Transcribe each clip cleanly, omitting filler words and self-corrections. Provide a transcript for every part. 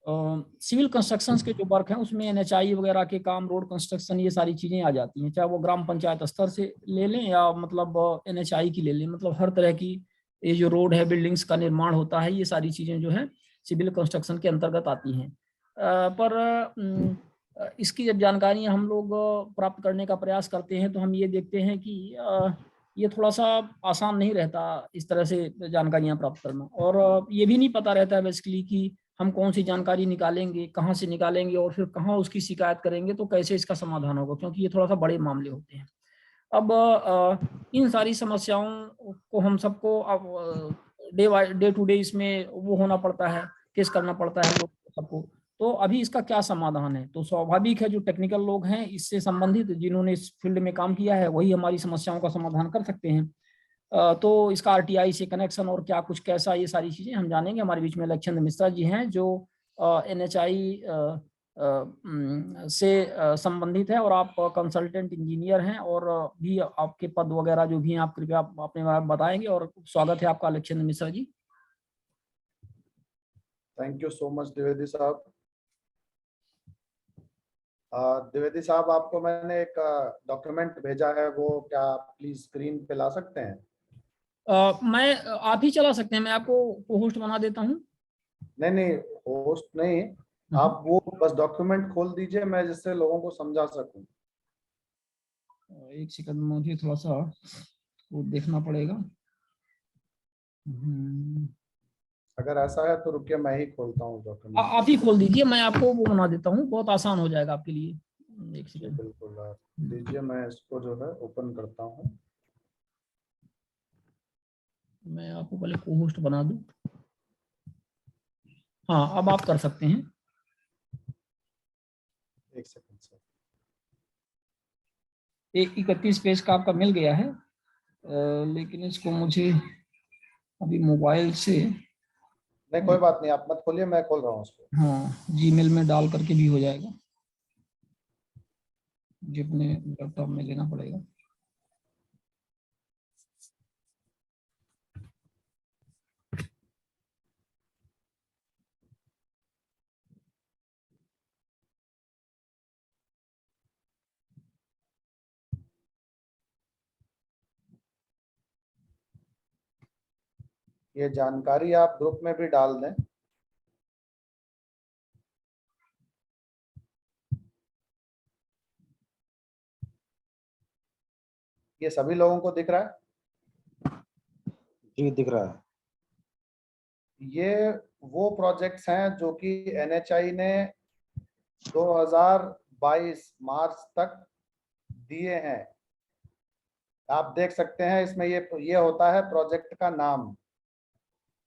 Civil constructions के जो work हैं उसमें एनएचआई वगैरह के काम, रोड कंस्ट्रक्शन, ये सारी चीज़ें आ जाती हैं, चाहे वो ग्राम पंचायत स्तर से ले लें या मतलब एनएचआई की ले लें। मतलब हर तरह की ये जो रोड है, बिल्डिंग्स का निर्माण होता है, ये सारी चीज़ें जो है सिविल कंस्ट्रक्शन के अंतर्गत आती हैं। पर इसकी जब जानकारियाँ हम लोग प्राप्त करने का प्रयास करते हैं तो हम ये देखते हैं कि ये थोड़ा सा आसान नहीं रहता इस तरह से जानकारियाँ प्राप्त करना। और ये भी नहीं पता रहता है बेसिकली कि हम कौन सी जानकारी निकालेंगे, कहाँ से निकालेंगे और फिर कहाँ उसकी शिकायत करेंगे तो कैसे इसका समाधान होगा, क्योंकि ये थोड़ा सा बड़े मामले होते हैं। अब इन सारी समस्याओं को हम सबको अब डे टू डे इसमें वो होना पड़ता है, फेस करना पड़ता है हम लोग सबको। तो अभी इसका क्या समाधान है? तो स्वाभाविक है जो टेक्निकल लोग हैं इससे संबंधित, जिन्होंने इस फील्ड में काम किया है, वही हमारी समस्याओं का समाधान कर सकते हैं। तो इसका आरटीआई से कनेक्शन और क्या कुछ कैसा, ये सारी चीज़ें हम जानेंगे। हमारे बीच में लक्षेंद्र मिश्रा जी हैं जो एनएचआई से संबंधित है, और आप कंसल्टेंट इंजीनियर हैं, और भी आपके पद वगैरह जो भी हैं आप कृपया अपने बारे में बताएंगे। और स्वागत है आपका Lakshendra Mishra ji. Thank you so much Dwivedi साहब। द्विवेदी साहब, आपको मैंने एक डॉक्यूमेंट भेजा है, वो क्या आप प्लीज स्क्रीन पे ला सकते हैं? मैं आप ही चला सकते हैं, मैं आपको होस्ट बना देता हूँ। नहीं नहीं, होस्ट नहीं, आप वो बस डॉक्यूमेंट खोल दीजिए, मैं जिससे लोगों को समझा सकूं। एक सेकंड, मुझे थोड़ा सा वो देखना पड़ेगा। अगर ऐसा है तो रुकिए, मैं ही खोलता हूँ डॉक्यूमेंट। आप ही खोल दीजिए, मैं आपको वो बना देता हूँ, बहुत आसान हो जाएगा आपके लिए। एक जी सेकंड बिल्कुल, दीजिए, मैं इसको जो है ओपन करता हूँ। मैं आपको पहले को होस्ट बना दूं। हाँ, अब आप कर सकते हैं। एक सेकंड सर। 31 पेज का आपका मिल गया है, लेकिन इसको मुझे अभी मोबाइल से, नहीं कोई बात नहीं, आप मत खोलिए, मैं खोल रहा हूँ उसको। हाँ, जीमेल में डाल करके भी हो जाएगा, मुझे अपने लैपटॉप में लेना पड़ेगा। ये जानकारी आप ग्रुप में भी डाल दें। ये सभी लोगों को दिख रहा है? जी दिख रहा है। ये वो प्रोजेक्ट्स हैं जो कि एनएचआई ने 2022 मार्च तक दिए हैं। आप देख सकते हैं इसमें ये होता है प्रोजेक्ट का नाम।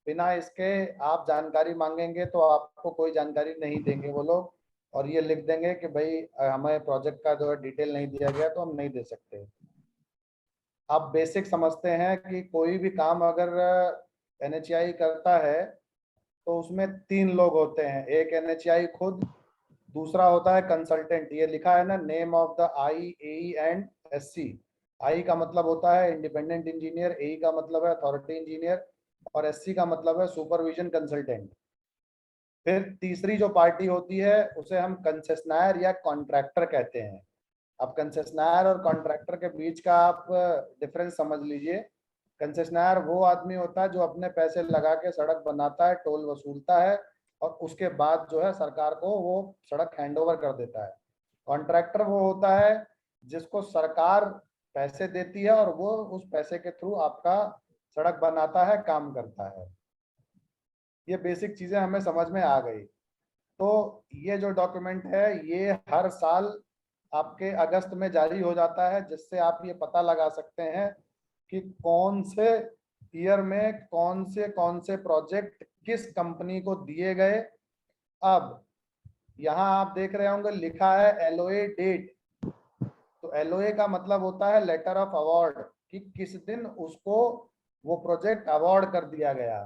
बिना इसके आप जानकारी मांगेंगे तो आपको कोई जानकारी नहीं देंगे वो लोग, और ये लिख देंगे कि भाई हमें प्रोजेक्ट का जो है डिटेल नहीं दिया गया तो हम नहीं दे सकते। आप बेसिक समझते हैं कि कोई भी काम अगर एनएचआई करता है तो उसमें 3 लोग होते हैं। एक एनएचआई खुद, दूसरा होता है कंसल्टेंट। ये लिखा है ना, name of the I, A and SC. I का मतलब होता है इंडिपेंडेंट इंजीनियर, ए का मतलब है अथॉरिटी इंजीनियर, और एससी का मतलब है सुपरविजन कंसल्टेंट। फिर तीसरी जो पार्टी होती है उसे हम कंसेशनायर या कॉन्ट्रैक्टर कहते हैं। अब कंसेशनायर और कॉन्ट्रैक्टर के बीच का आप डिफरेंस समझ लीजिए। कंसेशनायर वो आदमी होता है जो अपने पैसे लगा के सड़क बनाता है, टोल वसूलता है, और उसके बाद जो है सरकार को वो सड़क हैंडओवर कर देता है। कॉन्ट्रैक्टर वो होता है जिसको सरकार पैसे देती है और वो उस पैसे के थ्रू आपका सड़क बनाता है, काम करता है। ये बेसिक चीजें हमें समझ में आ गई। तो ये जो डॉक्यूमेंट है ये हर साल आपके अगस्त में जारी हो जाता है, जिससे आप ये पता लगा सकते हैं कि कौन से ईयर में कौन से प्रोजेक्ट किस कंपनी को दिए गए। अब यहाँ आप देख रहे होंगे लिखा है एलओए डेट। तो एलओए का मतलब होता है लेटर ऑफ अवार्ड, कि किस दिन उसको वो प्रोजेक्ट अवार्ड कर दिया गया।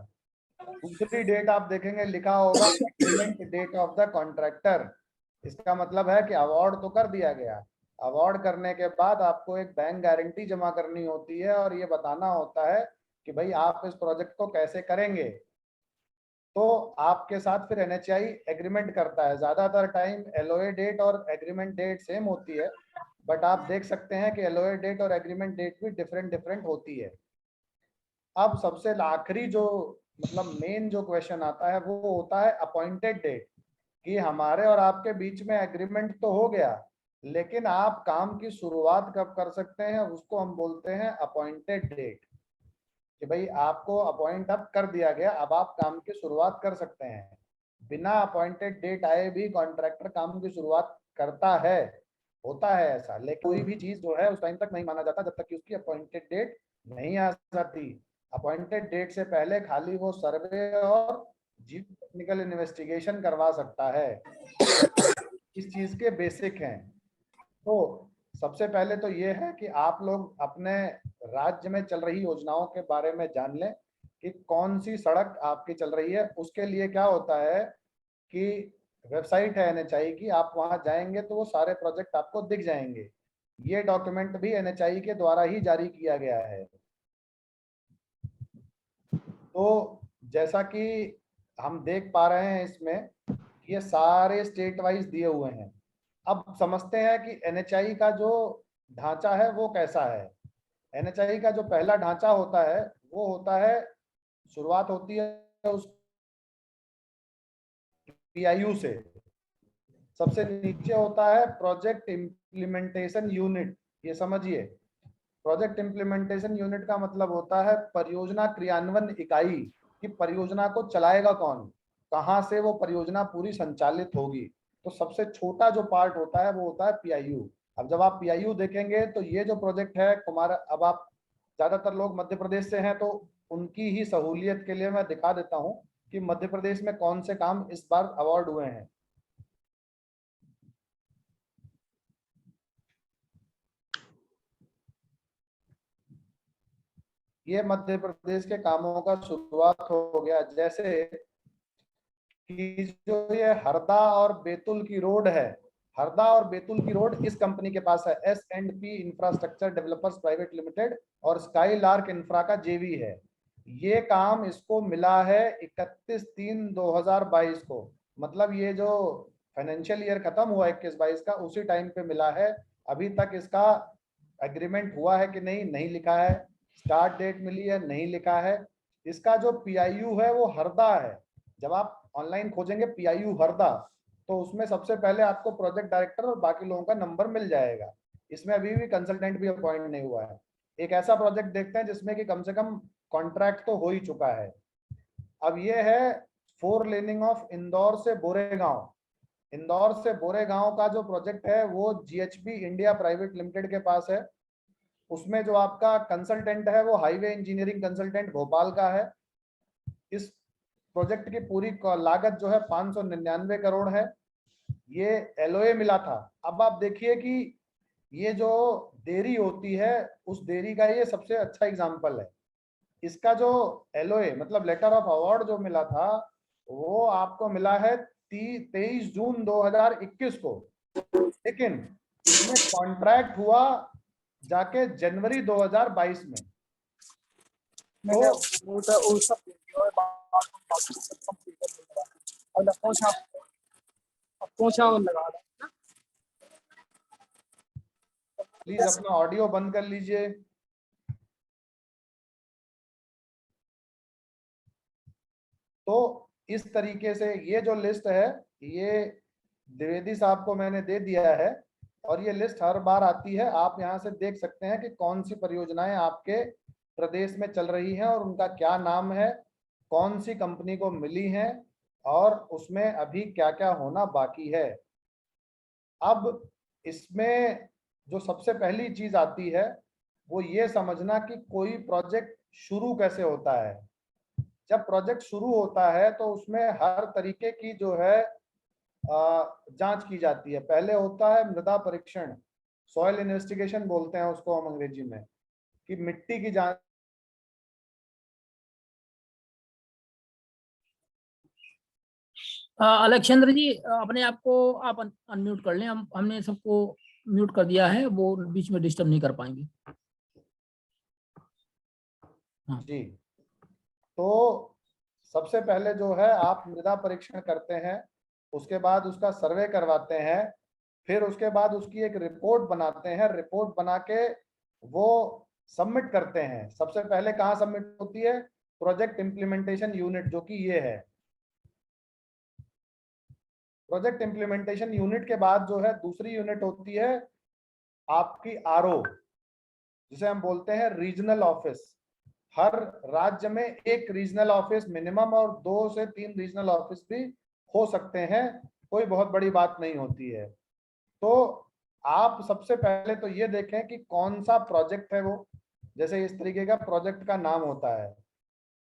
दूसरी डेट आप देखेंगे लिखा होगा payment date of the contractor. इसका मतलब है कि अवार्ड तो कर दिया गया, अवार्ड करने के बाद आपको एक बैंक गारंटी जमा करनी होती है और ये बताना होता है कि भाई आप इस प्रोजेक्ट को कैसे करेंगे। तो आपके साथ फिर NHAI एग्रीमेंट करता है। ज्यादातर टाइम LOA डेट और एग्रीमेंट डेट सेम होती है, बट आप देख सकते हैं कि LOA डेट और एग्रीमेंट डेट भी डिफरेंट होती है। अब सबसे आखिरी जो मतलब मेन जो क्वेश्चन आता है वो होता है अपॉइंटेड डेट, कि हमारे और आपके बीच में एग्रीमेंट तो हो गया, लेकिन आप काम की शुरुआत कब कर सकते हैं, उसको हम बोलते हैं अपॉइंटेड डेट। कि भाई आपको अपॉइंट अब कर दिया गया, अब आप काम की शुरुआत कर सकते हैं। बिना अपॉइंटेड डेट आए भी कॉन्ट्रैक्टर काम की शुरुआत करता है, होता है ऐसा। लेकिन कोई भी चीज जो है उस टाइम तक नहीं माना जाता जब तक कि उसकी अपॉइंटेड डेट नहीं आ जाती। अपॉइंटेड डेट से पहले खाली वो सर्वे और जियो टेक्निकल इन्वेस्टिगेशन करवा सकता है। इस चीज के बेसिक हैं। तो सबसे पहले तो ये है कि आप लोग अपने राज्य में चल रही योजनाओं के बारे में जान लें कि कौन सी सड़क आपकी चल रही है। उसके लिए क्या होता है कि वेबसाइट है NHAI की, आप वहां जाएंगे तो वो सारे प्रोजेक्ट आपको दिख जाएंगे। ये डॉक्यूमेंट भी NHAI के द्वारा ही जारी किया गया है। तो जैसा कि हम देख पा रहे हैं इसमें, ये सारे स्टेट वाइज दिए हुए हैं। अब समझते हैं कि NHAI का जो ढांचा है वो कैसा है। NHAI का जो पहला ढांचा होता है वो होता है, शुरुआत होती है उस PIU से। सबसे नीचे होता है प्रोजेक्ट इम्प्लीमेंटेशन यूनिट। ये समझिए, प्रोजेक्ट इम्प्लीमेंटेशन यूनिट का मतलब होता है परियोजना क्रियान्वयन इकाई, कि परियोजना को चलाएगा कौन, कहाँ से वो परियोजना पूरी संचालित होगी। तो सबसे छोटा जो पार्ट होता है वो होता है PIU। अब जब आप PIU देखेंगे तो ये जो प्रोजेक्ट है कुमार, अब आप ज्यादातर लोग मध्य प्रदेश से हैं तो उनकी ही सहूलियत के लिए मैं दिखा देता हूँ कि मध्य प्रदेश में कौन से काम इस बार अवार्ड हुए हैं। ये मध्य प्रदेश के कामों का शुरुआत हो गया। जैसे कि जो ये हरदा और बैतूल की रोड है, हरदा और बैतूल की रोड इस कंपनी के पास है, S&P infrastructure developers private limited, और स्काई लार्क इंफ्रा का JV है। ये काम इसको मिला है 31/3/2022 को। मतलब ये जो फाइनेंशियल ईयर खत्म हुआ 21-22 का, उसी टाइम पे मिला है। अभी तक इसका एग्रीमेंट हुआ है कि नहीं, नहीं लिखा है। स्टार्ट डेट मिली है, नहीं लिखा है। इसका जो PIU है वो हरदा है। जब आप ऑनलाइन खोजेंगे PIU हरदा, तो उसमें सबसे पहले आपको प्रोजेक्ट डायरेक्टर और बाकी लोगों का नंबर मिल जाएगा। इसमें अभी भी कंसल्टेंट भी अपॉइंट नहीं हुआ है। एक ऐसा प्रोजेक्ट देखते हैं जिसमें कि कम से कम कॉन्ट्रैक्ट तो हो ही चुका है। अब ये है 4 लेनिंग ऑफ इंदौर से बोरेगांव। इंदौर से बोरेगांव का जो प्रोजेक्ट है वो GHB इंडिया प्राइवेट लिमिटेड के पास है। उसमें जो आपका कंसल्टेंट है वो हाईवे इंजीनियरिंग कंसल्टेंट भोपाल का है। इस प्रोजेक्ट की पूरी लागत जो है 599 करोड़ है। ये LOA मिला था। अब आप देखिए कि ये जो देरी होती है, उस देरी का ये सबसे अच्छा एग्जाम्पल है। इसका जो LOA मतलब लेटर ऑफ अवार्ड जो मिला था वो आपको मिला है 23 जून 2021 को, लेकिन इसमें कॉन्ट्रैक्ट हुआ जाके जनवरी 2022 में। मैंने तो वो सब वीडियो है, बात कंप्लीट कर दूंगा और पहुंचा और लगा रहा प्लीज अपना ऑडियो बंद कर लीजिए। तो इस तरीके से ये जो लिस्ट है ये द्विवेदी साहब को मैंने दे दिया है, और ये लिस्ट हर बार आती है। आप यहाँ से देख सकते हैं कि कौन सी परियोजनाएं आपके प्रदेश में चल रही हैं और उनका क्या नाम है, कौन सी कंपनी को मिली हैं, और उसमें अभी क्या क्या होना बाकी है। अब इसमें जो सबसे पहली चीज आती है वो ये समझना कि कोई प्रोजेक्ट शुरू कैसे होता है। जब प्रोजेक्ट शुरू होता है तो उसमें हर तरीके की जो है जांच की जाती है। पहले होता है मृदा परीक्षण, सॉइल इन्वेस्टिगेशन बोलते हैं उसको हम अंग्रेजी में, कि मिट्टी की जांच। अलेक्जेंद्र जी, अपने आप को आप अनम्यूट कर लें। हमने सबको म्यूट कर दिया है, वो बीच में डिस्टर्ब नहीं कर पाएंगे। हाँ जी, तो सबसे पहले जो है आप मृदा परीक्षण करते हैं, उसके बाद उसका सर्वे करवाते हैं, फिर उसके बाद उसकी एक रिपोर्ट बनाते हैं, रिपोर्ट बना के वो सबमिट करते हैं। सबसे पहले कहाँ सबमिट होती है? प्रोजेक्ट इम्प्लीमेंटेशन यूनिट, जो कि ये है। प्रोजेक्ट इम्प्लीमेंटेशन यूनिट के बाद जो है दूसरी यूनिट होती है आपकी आरओ, जिसे हम बोलते हैं रीजनल ऑफिस। हर राज्य में एक रीजनल ऑफिस मिनिमम और 2 से 3 रीजनल ऑफिस भी हो सकते हैं, कोई बहुत बड़ी बात नहीं होती है। तो आप सबसे पहले तो ये देखें कि कौन सा प्रोजेक्ट है वो, जैसे इस तरीके का प्रोजेक्ट का नाम होता है।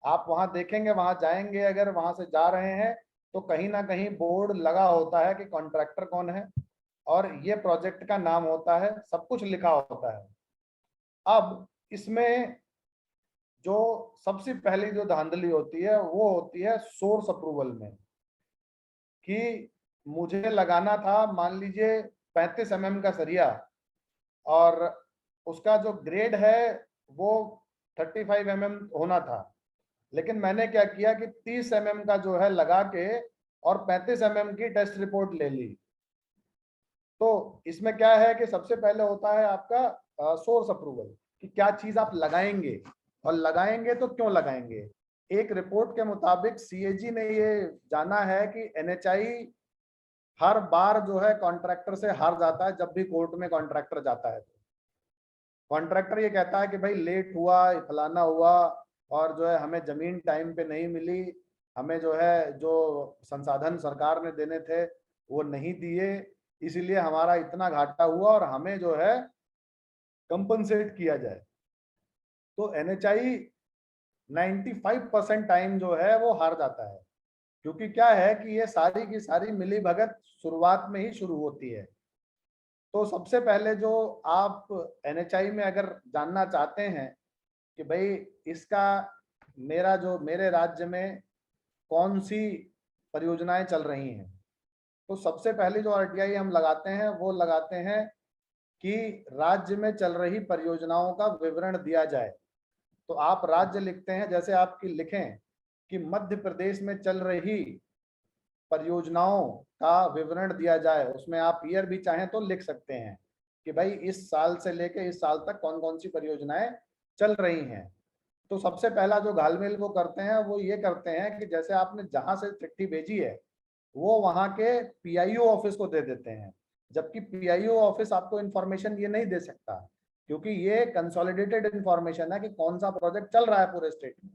आप वहां देखेंगे, वहां जाएंगे, अगर वहां से जा रहे हैं तो कहीं ना कहीं बोर्ड लगा होता है कि कॉन्ट्रैक्टर कौन है और ये प्रोजेक्ट का नाम होता है, सब कुछ लिखा होता है। अब इसमें जो सबसे पहली जो धांधली होती है वो होती है सोर्स अप्रूवल में, कि मुझे लगाना था मान लीजिए 35 mm का सरिया और उसका जो ग्रेड है वो 35 mm होना था, लेकिन मैंने क्या किया कि 30 mm का जो है लगा के और 35 mm की टेस्ट रिपोर्ट ले ली। तो इसमें क्या है कि सबसे पहले होता है आपका सोर्स अप्रूवल, कि क्या चीज आप लगाएंगे और लगाएंगे तो क्यों लगाएंगे। एक रिपोर्ट के मुताबिक सीएजी ने ये जाना है कि एनएचआई हर बार जो है कॉन्ट्रैक्टर से हार जाता है। जब भी कोर्ट में कॉन्ट्रैक्टर जाता है तो कॉन्ट्रैक्टर ये कहता है कि भाई लेट हुआ, फलाना हुआ, और जो है हमें जमीन टाइम पे नहीं मिली, हमें जो है जो संसाधन सरकार ने देने थे वो नहीं दिए, इसीलिए हमारा इतना घाटा हुआ और हमें जो है कंपनसेट किया जाए। तो एनएचआई 95% टाइम जो है वो हार जाता है, क्योंकि क्या है कि ये सारी की सारी मिली भगत शुरुआत में ही शुरू होती है। तो सबसे पहले जो आप एनएचआई में अगर जानना चाहते हैं कि भाई इसका मेरे राज्य में कौन सी परियोजनाएं चल रही हैं, तो सबसे पहले जो आरटीआई हम लगाते हैं वो लगाते हैं कि राज्य में चल रही परियोजनाओं का विवरण दिया जाए। तो आप राज्य लिखते हैं, जैसे आपकी लिखें कि मध्य प्रदेश में चल रही परियोजनाओं का विवरण दिया जाए, उसमें आप ईयर भी चाहें तो लिख सकते हैं कि भाई इस साल से लेके इस साल तक कौन कौन सी परियोजनाएं चल रही हैं। तो सबसे पहला जो घालमेल वो करते हैं वो ये करते हैं कि जैसे आपने जहां से चिट्ठी भेजी है वो वहां के पीआईओ ऑफिस को दे देते हैं, जबकि पीआईओ ऑफिस आपको इन्फॉर्मेशन ये नहीं दे सकता, क्योंकि ये कंसोलिडेटेड इन्फॉर्मेशन है कि कौन सा प्रोजेक्ट चल रहा है पूरे स्टेट में।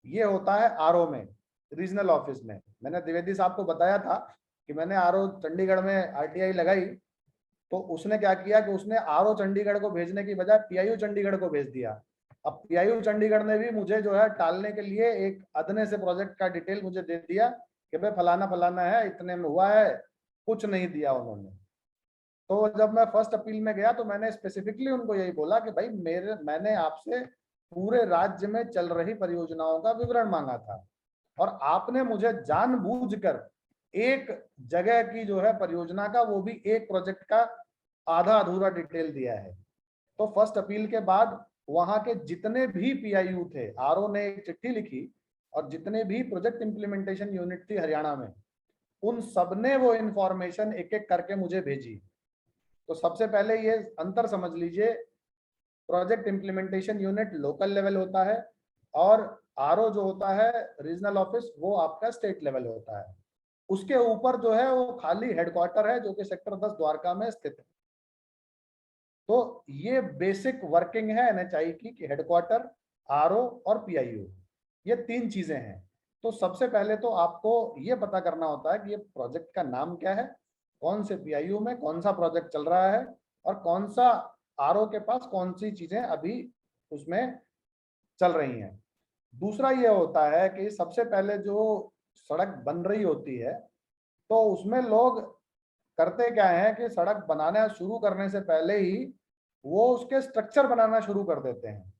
ये होता है आरओ में, रीजनल ऑफिस में। मैंने द्विवेदी साहब को बताया था कि मैंने आरओ चंडीगढ़ में आरटीआई लगाई, तो उसने क्या किया कि उसने आरओ चंडीगढ़ को भेजने की बजाय पीआईओ चंडीगढ़ को भेज दिया। अब पीआईओ चंडीगढ़ ने भी मुझे जो है टालने के लिए एक अदने से प्रोजेक्ट का डिटेल मुझे दे दिया कि भाई फलाना फलाना है, इतने में हुआ है, कुछ नहीं दिया उन्होंने। तो जब मैं फर्स्ट अपील में गया तो मैंने स्पेसिफिकली उनको यही बोला कि भाई मैंने आपसे पूरे राज्य में चल रही परियोजनाओं का विवरण मांगा था और आपने मुझे जानबूझकर एक जगह की जो है परियोजना का, वो भी एक प्रोजेक्ट का आधा अधूरा डिटेल दिया है। तो फर्स्ट अपील के बाद वहां के जितने भी पीआईयू थे, आरओ ने एक चिट्ठी लिखी और जितने भी प्रोजेक्ट इंप्लीमेंटेशन यूनिट थी हरियाणा में, उन सबने वो इंफॉर्मेशन एक एक करके मुझे भेजी। तो सबसे पहले ये अंतर समझ लीजिए, project implementation unit local level होता है और आरओ जो होता है रीजनल ऑफिस वो आपका स्टेट लेवल होता है। उसके ऊपर जो है वो खाली हेडक्वार्टर है जो कि सेक्टर 10 द्वारका में स्थित है। तो ये बेसिक वर्किंग है एनएचआई की कि हेडक्वार्टर, आरओ और पीआईओ, ये 3 चीजें हैं। तो सबसे पहले तो आपको ये पता करना होता है कि ये प्रोजेक्ट का नाम क्या है, कौन से पीआईओ में कौन सा प्रोजेक्ट चल रहा है और कौन सा आरओ के पास कौन सी चीजें अभी उसमें चल रही हैं। दूसरा ये होता है कि सबसे पहले जो सड़क बन रही होती है तो उसमें लोग करते क्या है कि सड़क बनाना शुरू करने से पहले ही वो उसके स्ट्रक्चर बनाना शुरू कर देते हैं,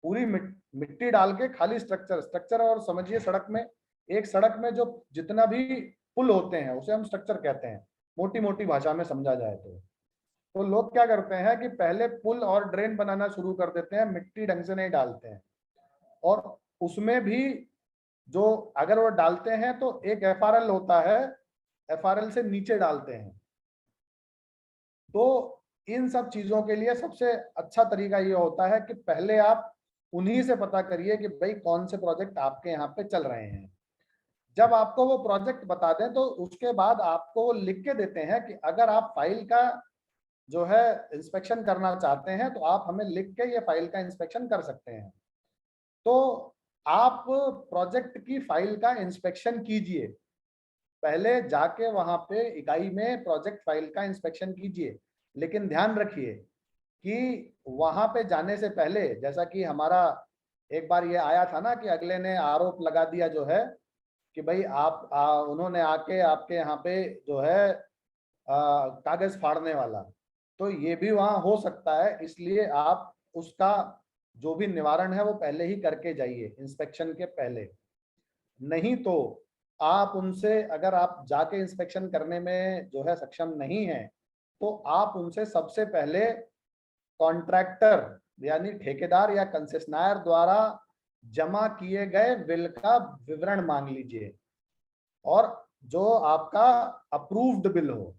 पूरी मिट्टी डाल के खाली स्ट्रक्चर। और समझिए सड़क में, एक सड़क में जो जितना भी पुल होते हैं उसे हम स्ट्रक्चर कहते हैं, मोटी मोटी भाषा में समझा जाए तो लोग क्या करते हैं कि पहले पुल और ड्रेन बनाना शुरू कर देते हैं, मिट्टी ढंग से नहीं डालते हैं। और उसमें भी जो अगर वो डालते हैं तो एक FRL होता है, FRL से नीचे डालते हैं। तो इन सब चीजों के लिए सबसे अच्छा तरीका ये होता है कि पहले आप उन्हीं से पता करिए कि भाई कौन से प्रोजेक्ट आपके यहाँ पे चल रहे हैं। जब आपको वो प्रोजेक्ट बता दें तो उसके बाद आपको वो लिख के देते हैं कि अगर आप फाइल का जो है इंस्पेक्शन करना चाहते हैं तो आप हमें लिख के ये फाइल का इंस्पेक्शन कर सकते हैं। तो आप प्रोजेक्ट की फाइल का इंस्पेक्शन कीजिए, पहले जाके वहां पे इकाई में प्रोजेक्ट फाइल का इंस्पेक्शन कीजिए। लेकिन ध्यान रखिए कि वहां पे जाने से पहले, जैसा कि हमारा एक बार ये आया था ना कि अगले ने आरोप लगा दिया जो है कि भाई आप उन्होंने आके आपके यहाँ पे जो है कागज फाड़ने वाला, तो ये भी वहां हो सकता है। इसलिए आप उसका जो भी निवारण है वो पहले ही करके जाइए इंस्पेक्शन के पहले। नहीं तो आप उनसे, अगर आप जाके इंस्पेक्शन करने में जो है सक्षम नहीं है, तो आप उनसे सबसे पहले कॉन्ट्रैक्टर यानी ठेकेदार या कंसेशनर द्वारा जमा किए गए बिल का विवरण मांग लीजिए, और जो आपका अप्रूव्ड बिल हो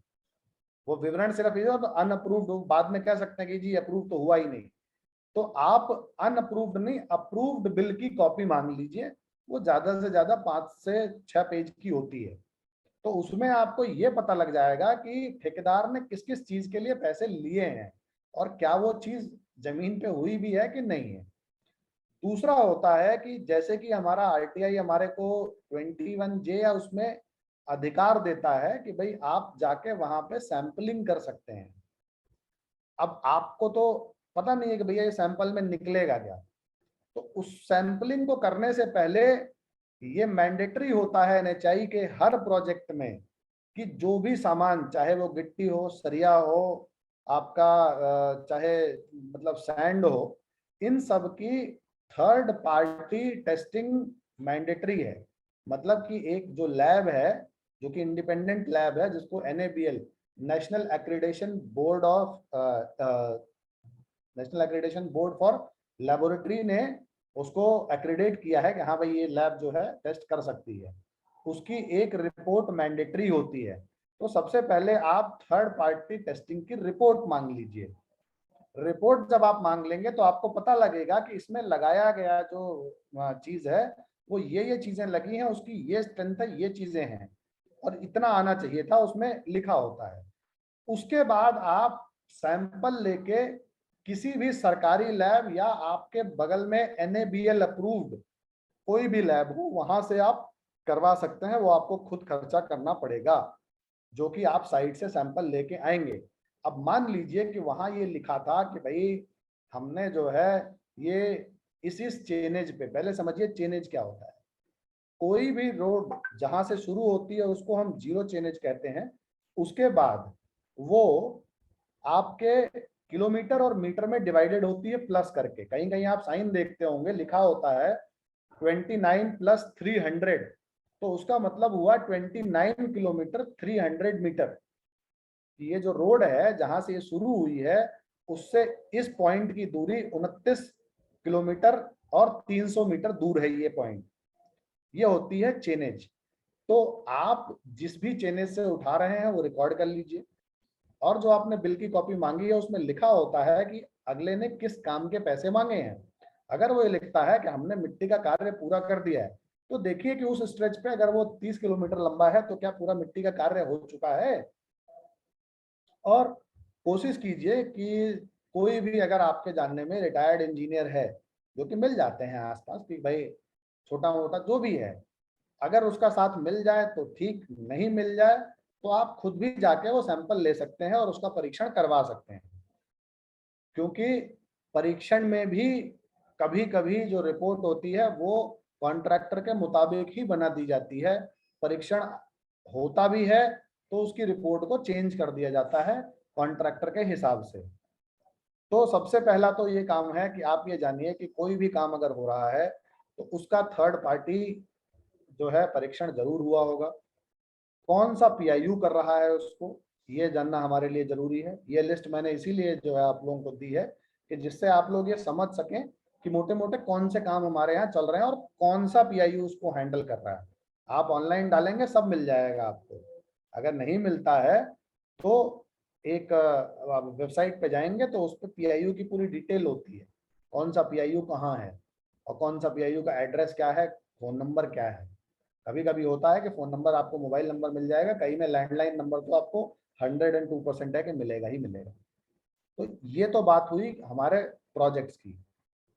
वो विवरण सिर्फ ये हो, तो अनअप्रूव्ड हो बाद में कह सकते हैं कि जी अप्रूव तो हुआ ही नहीं। तो आप अनअप्रूव्ड नहीं, अप्रूव्ड बिल की कॉपी मांग लीजिए। वो ज्यादा से ज्यादा 5 से 6 पेज की होती है। तो उसमें आपको ये पता लग जाएगा कि ठेकेदार ने किस किस चीज के लिए पैसे लिए हैं और क्या वो चीज जमीन पे हुई भी है कि नहीं है। दूसरा होता है कि जैसे कि हमारा RTI हमारे को 21J या उसमें अधिकार देता है कि भाई आप जाके वहां पे सैंपलिंग कर सकते हैं। अब आपको तो पता नहीं है कि भैया ये सैंपल में निकलेगा क्या, तो उस सैंपलिंग को करने से पहले ये मैंडेटरी होता है NHI के हर प्रोजेक्ट में कि जो भी सामान, चाहे वो गिट्टी हो, सरिया हो, आपका चाहे मतलब सैंड हो, इन सब की थर्ड पार्टी टेस्टिंग मैंडेटरी है। मतलब कि एक जो लैब है, जो कि इंडिपेंडेंट लैब है, जिसको NABL national accreditation board of national accreditation board for laboratory ने उसको एक्रेडिट किया है कि हाँ भाई ये लैब जो है टेस्ट कर सकती है, उसकी एक रिपोर्ट मैंडेटरी होती है। तो सबसे पहले आप थर्ड पार्टी टेस्टिंग की रिपोर्ट मांग लीजिए। रिपोर्ट जब आप मांग लेंगे तो आपको पता लगेगा कि इसमें लगाया गया जो चीज है वो ये चीजें लगी हैं, उसकी ये स्ट्रेंथ है, ये चीजें हैं, और इतना आना चाहिए था, उसमें लिखा होता है। उसके बाद आप सैंपल लेके किसी भी सरकारी लैब या आपके बगल में NABL अप्रूव्ड कोई भी लैब हो वहां से आप करवा सकते हैं। वो आपको खुद खर्चा करना पड़ेगा, जो कि आप साइट से सैंपल लेके आएंगे। अब मान लीजिए कि वहां ये लिखा था कि भाई हमने जो है ये इस चेनेज पे, पहले समझिए चेनेज क्या होता है। कोई भी रोड जहां से शुरू होती है उसको हम जीरो चेनेज कहते हैं। उसके बाद वो आपके किलोमीटर और मीटर में डिवाइडेड होती है प्लस करके। कहीं कहीं आप साइन देखते होंगे लिखा होता है 29 + 300, तो उसका मतलब हुआ 29 किलोमीटर 300 मीटर। ये जो रोड है जहां से ये शुरू हुई है उससे इस पॉइंट की दूरी 29 किलोमीटर और 300 मीटर दूर है। ये पॉइंट ये होती है चेनेज। तो आप जिस भी चेनेज से उठा रहे हैं वो रिकॉर्ड कर लीजिए, और जो आपने बिल की कॉपी मांगी है उसमें लिखा होता है कि अगले ने किस काम के पैसे मांगे हैं। अगर वो ये लिखता है कि हमने मिट्टी का कार्य पूरा कर दिया है, तो देखिए कि उस स्ट्रेच पे अगर वो 30 किलोमीटर लंबा है तो क्या पूरा मिट्टी का कार्य हो चुका है। और कोशिश कीजिए कि कोई भी अगर आपके जानने में रिटायर्ड इंजीनियर है, जो कि मिल जाते हैं आसपास, कि भाई छोटा मोटा जो भी है, अगर उसका साथ मिल जाए तो ठीक, नहीं मिल जाए तो आप खुद भी जाके वो सैंपल ले सकते हैं और उसका परीक्षण करवा सकते हैं। क्योंकि परीक्षण में भी कभी कभी जो रिपोर्ट होती है वो कॉन्ट्रैक्टर के मुताबिक ही बना दी जाती है। परीक्षण होता भी है तो उसकी रिपोर्ट को चेंज कर दिया जाता है कॉन्ट्रैक्टर के हिसाब से। तो सबसे पहला तो ये काम है कि आप ये जानिए कि कोई भी काम अगर हो रहा है तो उसका थर्ड पार्टी जो है परीक्षण जरूर हुआ होगा। कौन सा PIU कर रहा है उसको ये जानना हमारे लिए जरूरी है। ये लिस्ट मैंने इसीलिए जो है आप लोगों को दी है कि जिससे आप लोग ये समझ सकें कि मोटे मोटे कौन से काम हमारे यहाँ चल रहे हैं और कौन सा पीआईयू उसको हैंडल कर रहा है। आप ऑनलाइन डालेंगे सब मिल जाएगा आपको। अगर नहीं मिलता है तो एक वेबसाइट पे जाएंगे तो उस पर पीआईयू की पूरी डिटेल होती है, कौन सा पीआईयू कहाँ है और कौन सा पीआईयू का एड्रेस क्या है, फोन नंबर क्या है। कभी कभी होता है कि फोन नंबर आपको मोबाइल नंबर मिल जाएगा, कहीं में लैंडलाइन नंबर तो आपको 102% है कि मिलेगा ही मिलेगा। तो ये तो बात हुई हमारे प्रोजेक्ट्स की।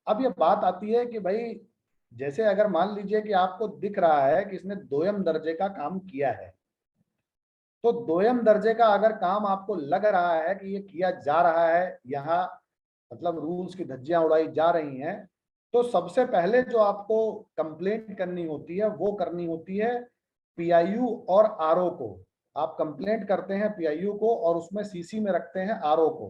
अब ये बात आती है कि भाई जैसे अगर मान लीजिए कि आपको दिख रहा है कि इसने दोयम दर्जे का काम किया है, तो दोयम दर्जे का अगर काम आपको लग रहा है कि ये किया जा रहा है, यहाँ मतलब रूल्स की धज्जियां उड़ाई जा रही हैं, तो सबसे पहले जो आपको कंप्लेंट करनी होती है वो करनी होती है पीआईयू और आरओ को। आप कंप्लेंट करते हैं पीआईयू को और उसमें सीसी में रखते हैं आरओ को।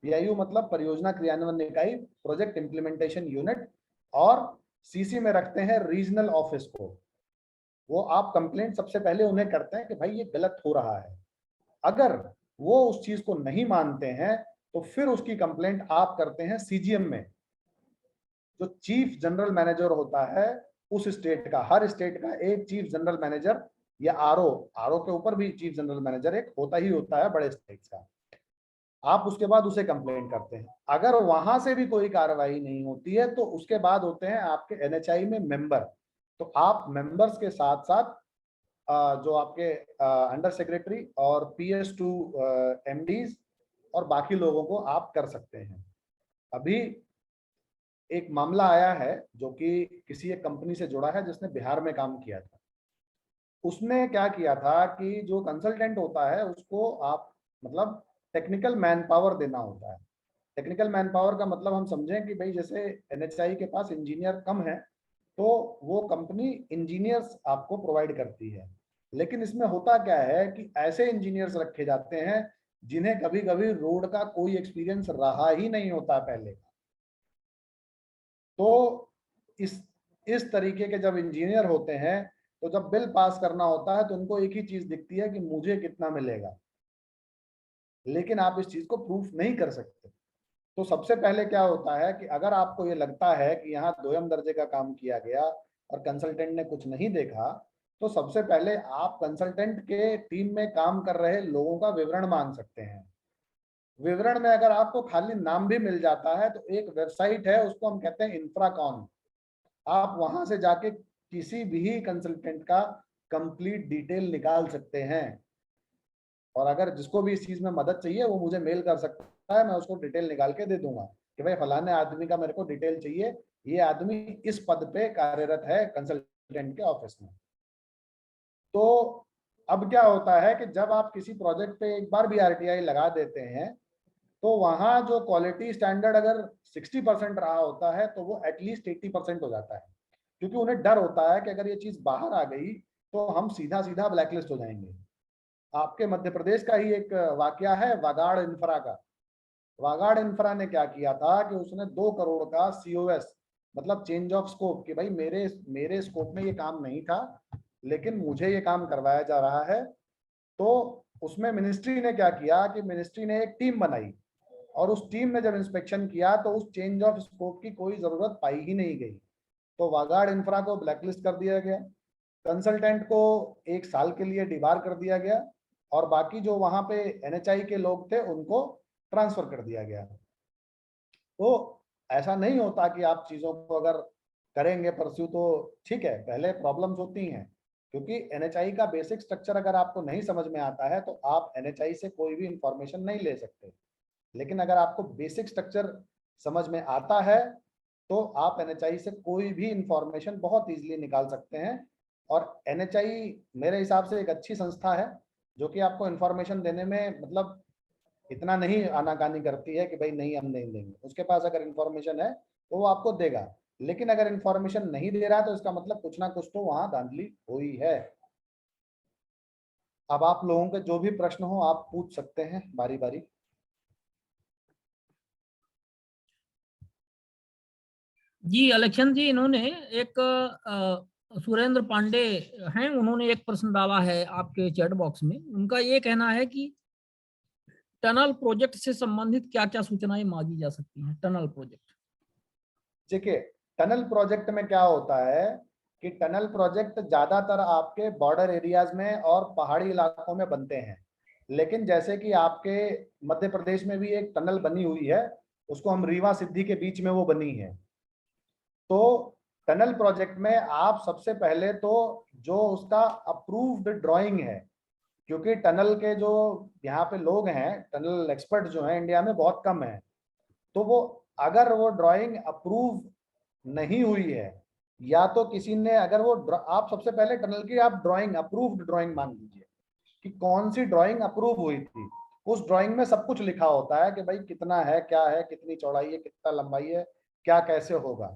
पीआईयू मतलब परियोजना क्रियान्वयन इकाई, प्रोजेक्ट इंप्लीमेंटेशन यूनिट, और सीसी में रखते हैं रीजनल ऑफिस को। वो आप कंप्लेंट सबसे पहले उन्हें करते हैं कि भाई ये गलत हो रहा है। अगर वो उस चीज को नहीं मानते हैं तो फिर उसकी कंप्लेंट आप करते हैं सीजीएम में, जो चीफ जनरल मैनेजर होता है उस स्टेट का। हर स्टेट का एक चीफ जनरल मैनेजर या आरओ के ऊपर भी चीफ जनरल मैनेजर एक होता ही होता है बड़े स्टेट्स का। आप उसके बाद उसे कंप्लेंट करते हैं। अगर वहां से भी कोई कार्रवाई नहीं होती है तो उसके बाद होते हैं आपके एनएचआई में मेंबर। तो आप मेंबर्स के साथ साथ जो आपके अंडर सेक्रेटरी और PS2 एमडीज और बाकी लोगों को आप कर सकते हैं। अभी एक मामला आया है जो कि किसी एक कंपनी से जुड़ा है जिसने बिहार में काम किया था। उसने क्या किया था कि जो कंसल्टेंट होता है उसको आप मतलब टेक्निकल मैन पावर देना होता है। टेक्निकल मैन पावर का मतलब हम समझें कि भाई जैसे एनएचआई के पास इंजीनियर कम है तो वो कंपनी इंजीनियर्स आपको प्रोवाइड करती है। लेकिन इसमें होता क्या है कि ऐसे इंजीनियर्स रखे जाते हैं जिन्हें कभी कभी रोड का कोई एक्सपीरियंस रहा ही नहीं होता पहले। तो इस तरीके के जब इंजीनियर होते हैं तो जब बिल पास करना होता है तो उनको एक ही चीज दिखती है कि मुझे कितना मिलेगा, लेकिन आप इस चीज को प्रूफ नहीं कर सकते। तो सबसे पहले क्या होता है कि अगर आपको ये लगता है कि यहाँ दोयम दर्जे का काम किया गया और कंसल्टेंट ने कुछ नहीं देखा, तो सबसे पहले आप कंसल्टेंट के टीम में काम कर रहे लोगों का विवरण मांग सकते हैं। विवरण में अगर आपको खाली नाम भी मिल जाता है तो एक वेबसाइट है उसको हम कहते हैं इंफ्राकॉन। आप वहां से जाके किसी भी कंसल्टेंट का कंप्लीट डिटेल निकाल सकते हैं। और अगर जिसको भी इस चीज में मदद चाहिए वो मुझे मेल कर सकता है, मैं उसको डिटेल निकाल के दे दूंगा कि भाई फलाने आदमी का मेरे को डिटेल चाहिए, ये आदमी इस पद पे कार्यरत है कंसल्टेंट के ऑफिस में। तो अब क्या होता है कि जब आप किसी प्रोजेक्ट पे एक बार भी आरटीआई लगा देते हैं तो वहां जो क्वालिटी स्टैंडर्ड अगर 60% रहा होता है तो वो एटलीस्ट 80% हो जाता है, क्योंकि उन्हें डर होता है कि अगर ये चीज बाहर आ गई तो हम सीधा सीधा ब्लैकलिस्ट हो जाएंगे। आपके मध्य प्रदेश का ही एक वाकया है वागाड़ इंफ्रा का। वागाड़ इंफ्रा ने क्या किया था कि उसने 2 करोड़ का COS मतलब चेंज ऑफ स्कोप, कि भाई मेरे स्कोप में ये काम नहीं था लेकिन मुझे ये काम करवाया जा रहा है। तो उसमें मिनिस्ट्री ने क्या किया कि मिनिस्ट्री ने एक टीम बनाई और उस टीम ने जब इंस्पेक्शन किया तो उस चेंज ऑफ स्कोप की कोई जरूरत पाई ही नहीं गई। तो वागाड़ इंफ्रा को ब्लैकलिस्ट कर दिया गया, कंसल्टेंट को 1 साल के लिए डिबार कर दिया गया और बाकी जो वहां पे एनएचआई के लोग थे उनको ट्रांसफर कर दिया गया। तो ऐसा नहीं होता कि आप चीजों को अगर करेंगे परस्यू तो ठीक है, पहले प्रॉब्लम्स होती हैं, क्योंकि एनएचआई का बेसिक स्ट्रक्चर अगर आपको नहीं समझ में आता है तो आप एनएचआई से कोई भी इंफॉर्मेशन नहीं ले सकते। लेकिन अगर आपको बेसिक स्ट्रक्चर समझ में आता है तो आप एनएचआई से कोई भी इंफॉर्मेशन बहुत इजीली निकाल सकते हैं। और एनएचआई मेरे हिसाब से एक अच्छी संस्था है जो कि आपको इंफॉर्मेशन देने में मतलब इतना नहीं आनाकानी करती है कि भाई नहीं हम नहीं देंगे। उसके पास अगर इंफॉर्मेशन है तो वो आपको देगा, लेकिन अगर इंफॉर्मेशन नहीं दे रहा है तो इसका मतलब कुछ ना कुछ तो वहां धांधली हुई है। अब आप लोगों के जो भी प्रश्न हो आप पूछ सकते हैं बारी बारी। जी इलेक्शन जी, इन्होंने एक सुरेंद्र पांडे हैं, उन्होंने एक प्रश्न डाला है आपके चैट बॉक्स में। उनका ये कहना है कि टनल प्रोजेक्ट से संबंधित क्या क्या सूचनाएं मांगी जा सकती हैं। टनल प्रोजेक्ट देखिए टनल प्रोजेक्ट में क्या होता है कि टनल प्रोजेक्ट ज्यादातर आपके बॉर्डर एरियाज में और पहाड़ी इलाकों में बनते हैं, लेकिन जैसे कि आपके मध्य प्रदेश में भी एक टनल बनी हुई है, उसको हम रीवा सिद्धि के बीच में वो बनी है। तो टनल प्रोजेक्ट में आप सबसे पहले तो जो उसका अप्रूव्ड ड्राइंग है, क्योंकि टनल के जो यहाँ पे लोग हैं, टनल एक्सपर्ट जो हैं इंडिया में बहुत कम है, तो वो अगर वो ड्राइंग अप्रूव नहीं हुई है या तो किसी ने अगर वो आप सबसे पहले टनल की आप ड्राइंग अप्रूव्ड ड्राइंग मान लीजिए कि कौन सी ड्राइंग अप्रूव हुई थी। उस ड्राइंग में सब कुछ लिखा होता है कि भाई कितना है, क्या है, कितनी चौड़ाई है, कितना लंबाई है, क्या कैसे होगा।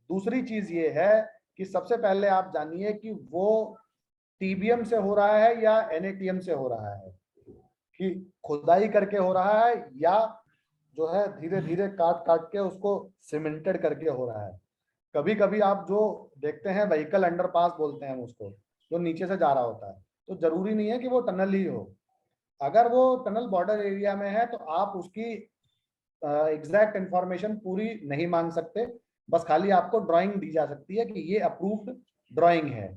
दूसरी चीज ये है कि सबसे पहले आप जानिए कि वो टीबीएम से हो रहा है या एनएटीएम से हो रहा है, कि खुदाई करके हो रहा है या जो है धीरे धीरे काट काट के उसको सीमेंटेड करके हो रहा है। कभी कभी आप जो देखते हैं व्हीकल अंडरपास बोलते हैं उसको, जो नीचे से जा रहा होता है, तो जरूरी नहीं है कि वो टनल ही हो। अगर वो टनल बॉर्डर एरिया में है तो आप उसकी एग्जैक्ट इंफॉर्मेशन पूरी नहीं मांग सकते, बस खाली आपको ड्राइंग दी जा सकती है कि ये अप्रूव्ड ड्राइंग है।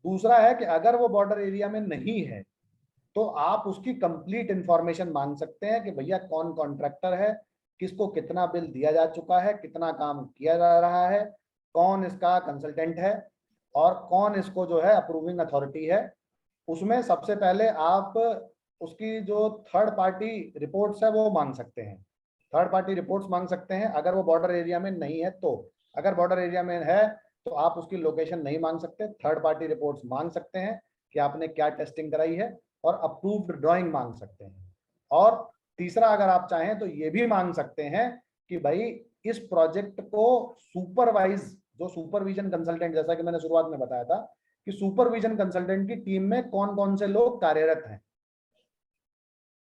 दूसरा है कि अगर वो बॉर्डर एरिया में नहीं है तो आप उसकी कंप्लीट इंफॉर्मेशन मांग सकते हैं कि भैया कौन कॉन्ट्रैक्टर है, किसको कितना बिल दिया जा चुका है, कितना काम किया जा रहा है, कौन इसका कंसल्टेंट है और कौन इसको जो है अप्रूविंग अथॉरिटी है। उसमें सबसे पहले आप उसकी जो थर्ड पार्टी रिपोर्ट्स है वो मांग सकते हैं, थर्ड पार्टी रिपोर्ट्स मांग सकते हैं अगर वो बॉर्डर एरिया में नहीं है तो। अगर बॉर्डर एरिया में है तो आप उसकी लोकेशन नहीं मांग सकते, थर्ड पार्टी रिपोर्ट्स मांग सकते हैं कि आपने क्या टेस्टिंग कराई है, और अप्रूव्ड ड्राइंग मांग सकते हैं। और तीसरा अगर आप चाहें तो ये भी मांग सकते हैं कि भाई इस प्रोजेक्ट को सुपरवाइज, जो सुपरविजन कंसल्टेंट, जैसा कि मैंने शुरुआत में बताया था कि सुपरविजन कंसल्टेंट की टीम में कौन कौन से लोग कार्यरत हैं।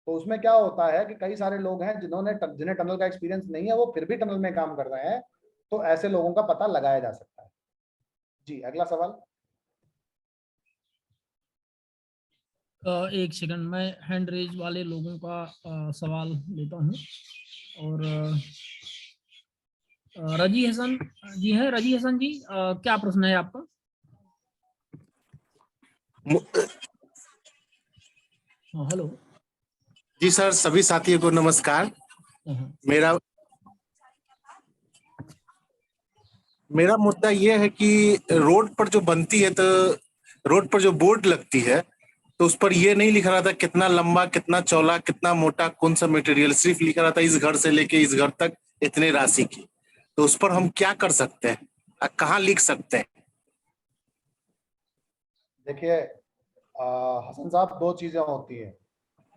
तो उसमें क्या होता है कि कई सारे लोग हैं जिन्हें टनल का एक्सपीरियंस नहीं है, वो फिर भी टनल में काम कर रहे हैं, तो ऐसे लोगों का पता लगाया जा सकता है। जी अगला सवाल। एक सेकंड, मैं हैंड रेज वाले लोगों का सवाल लेता हूँ। और रजी हसन जी हैं, रजी हसन जी क्या प्रश्न है आपका? हेलो जी सर, सभी साथियों को नमस्कार। मेरा मुद्दा ये है कि रोड पर जो बनती है, तो रोड पर जो बोर्ड लगती है तो उस पर ये नहीं लिखा रहता कितना लंबा, कितना चौड़ा, कितना मोटा, कौन सा मटेरियल, सिर्फ लिखा रहता इस घर से लेके इस घर तक इतने राशि की। तो उस पर हम क्या कर सकते हैं, कहाँ लिख सकते हैं? देखिए हसन साहब, दो चीजें होती हैं।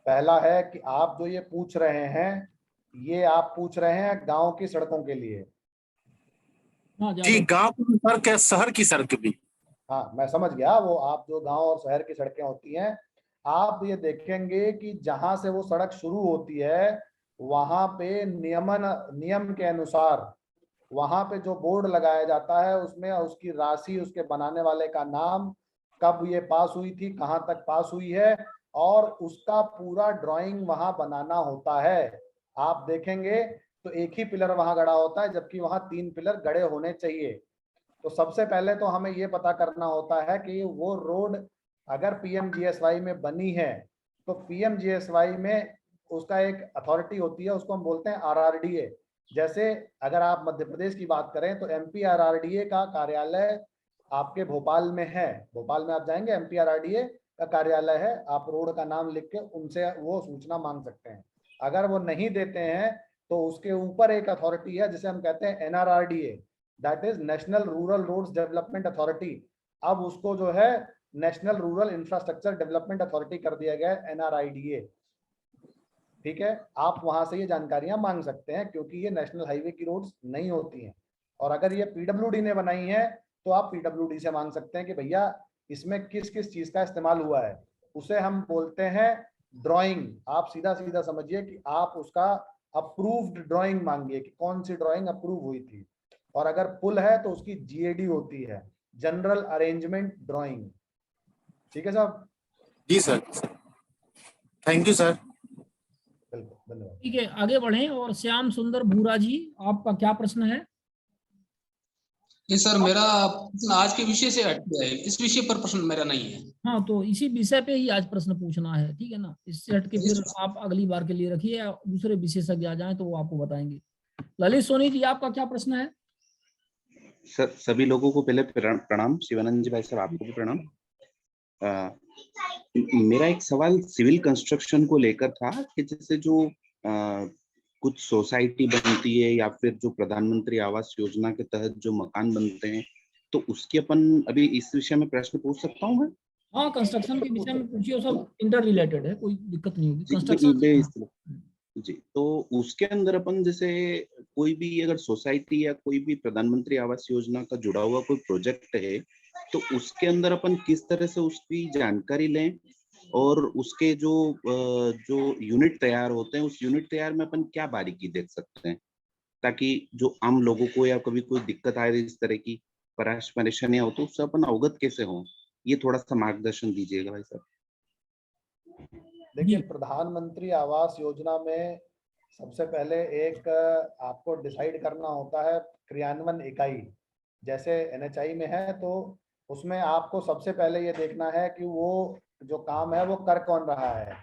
पहला है कि आप जो ये पूछ रहे हैं, ये आप पूछ रहे हैं गांव की सड़कों के लिए। जी, गांव की सड़क है, शहर की सड़क भी। हाँ मैं समझ गया, वो आप जो गांव और शहर की सड़कें होती हैं, आप ये देखेंगे कि जहां से वो सड़क शुरू होती है वहां पे नियम के अनुसार वहां पे जो बोर्ड लगाया जाता है उसमें उसकी राशि, उसके बनाने वाले का नाम, कब ये पास हुई थी, कहाँ तक पास हुई है, और उसका पूरा ड्राइंग वहां बनाना होता है। आप देखेंगे तो एक ही पिलर वहां गड़ा होता है, जबकि वहां 3 पिलर गड़े होने चाहिए। तो सबसे पहले तो हमें ये पता करना होता है कि वो रोड अगर पीएमजीएसवाई में बनी है तो पीएमजीएसवाई में उसका एक अथॉरिटी होती है, उसको हम बोलते हैं आरआरडीए। जैसे अगर आप मध्य प्रदेश की बात करें तो एमपी आरआरडीए का कार्यालय आपके भोपाल में है। भोपाल में आप जाएंगे, एमपी आरआरडीए का कार्यालय है, आप रोड का नाम लिख के उनसे वो सूचना मांग सकते हैं। अगर वो नहीं देते हैं तो उसके ऊपर एक अथॉरिटी है जिसे हम कहते हैं NRRDA, that is National Rural Roads Development Authority. अब उसको जो है National Rural Infrastructure Development Authority कर दिया गया है, एनआरआईडीए। ठीक है, आप वहां से ये जानकारियां मांग सकते हैं क्योंकि ये नेशनल हाईवे की रोड्स नहीं होती हैं। और अगर ये पीडब्ल्यूडी ने बनाई है तो आप पीडब्ल्यूडी से मांग सकते हैं कि भैया इसमें किस किस चीज का इस्तेमाल हुआ है। उसे हम बोलते हैं ड्राइंग। आप सीधा सीधा समझिए कि आप उसका अप्रूव्ड ड्राइंग मांगिए कि कौन सी ड्राइंग अप्रूव हुई थी। और अगर पुल है तो उसकी जीएडी होती है, जनरल अरेंजमेंट ड्राइंग। ठीक है साहब? जी सर, थैंक यू सर। बिल्कुल, धन्यवाद। ठीक है, आगे बढ़ें। और श्याम सुंदर भूरा जी, आपका क्या प्रश्न है? ये सर मेरा प्रश्न आज के विषय से हट गया है, इस विषय पर प्रश्न मेरा नहीं है। हाँ, तो इसी विषय पे ही आज प्रश्न पूछना है, ठीक है ना। इससे हट के फिर आप अगली बार के लिए रखिए, या दूसरे विशेषज्ञ आ जाएं तो वो आपको बताएंगे। ललित सोनी जी, आपका क्या प्रश्न है? सर सभी लोगों को पहले प्रणाम। शिवानंद जी भाई साहब, आपको भी प्रणाम। मेरा एक सवाल सिविल कंस्ट्रक्शन को लेकर था कि जैसे जो कुछ सोसाइटी बनती है या फिर जो प्रधानमंत्री आवास योजना के तहत जो मकान बनते हैं, तो उसके अपन अभी इस विषय में प्रश्न पूछ सकता हूँ मैं? हाँ, कंस्ट्रक्शन के विषय में पूछिए, सब इंटर रिलेटेड है, कोई दिक्कत नहीं होगी। जी, कंस्ट्रक्शन जी, तो उसके अंदर अपन जैसे कोई भी अगर सोसाइटी या कोई भी प्रधानमंत्री आवास योजना का जुड़ा हुआ कोई प्रोजेक्ट है, तो उसके अंदर अपन किस तरह से उसकी जानकारी लें, और उसके जो यूनिट तैयार होते हैं, उस यूनिट तैयार में अपन क्या बारीकी देख सकते हैं, ताकि जो आम लोगों को या कभी कोई दिक्कत आए इस तरह की परेशानियां हो, तो उससे अपन अवगत कैसे हो, ये थोड़ा सा मार्गदर्शन दीजिएगा भाई साहब। देखिए, प्रधानमंत्री आवास योजना में सबसे पहले एक आपको डिसाइड करना होता है क्रियान्वयन इकाई। जैसे एनएचआई में है तो उसमें आपको सबसे पहले ये देखना है कि वो जो काम है वो कर कौन रहा है।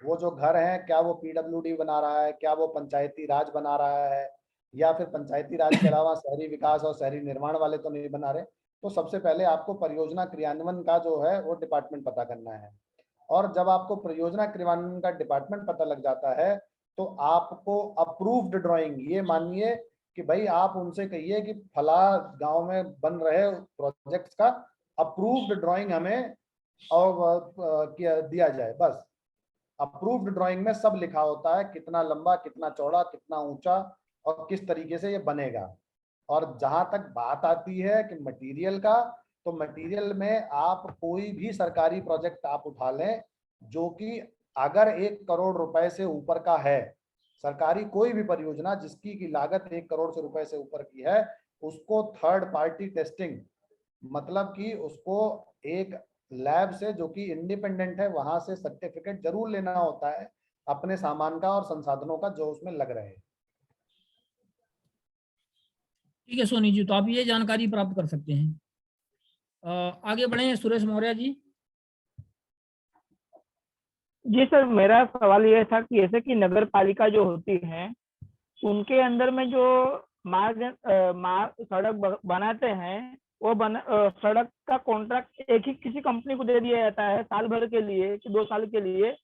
वो जो घर है, क्या वो पीडब्ल्यूडी बना रहा है, क्या वो पंचायती राज बना रहा है, या फिर पंचायती राज के अलावा शहरी विकास और शहरी निर्माण वाले तो नहीं बना रहे। तो सबसे पहले आपको परियोजना क्रियान्वयन का जो है वो डिपार्टमेंट पता करना है। और जब आपको परियोजना क्रियान्वयन का डिपार्टमेंट पता लग जाता है तो आपको अप्रूव्ड ड्राइंग, ये मानिए कि भाई आप उनसे कहिए कि फला गांव में बन रहे प्रोजेक्ट्स का अप्रूव्ड ड्राइंग हमें और दिया जाए। बस अप्रूव्ड ड्राइंग में सब लिखा होता है, कितना लंबा, कितना चौड़ा, कितना ऊंचा और किस तरीके से ये बनेगा। और जहां तक बात आती है कि मटेरियल का, तो मटेरियल में आप कोई भी सरकारी प्रोजेक्ट आप उठा लें जो कि अगर 1 करोड़ रुपए से ऊपर का है, सरकारी कोई भी परियोजना जिसकी की लागत 1 करोड़ से रुपए से ऊपर की है, उसको थर्ड पार्टी टेस्टिंग, मतलब कि उसको एक लैब से जो कि इंडिपेंडेंट है वहां से सर्टिफिकेट जरूर लेना होता है अपने सामान का और संसाधनों का जो उसमें लग रहे हैं। ठीक है सोनी जी, तो आप ये जानकारी प्राप्त कर सकते हैं। आगे बढ़े सुरेश मौर्य जी। जी सर, मेरा सवाल ये था कि जैसे कि नगर पालिका जो होती है उनके अंदर में जो सड़क बनाते हैं, वो सड़क का कॉन्ट्रैक्ट एक ही किसी कंपनी को दे दिया जाता है साल भर के लिए कि 2 साल के लिए।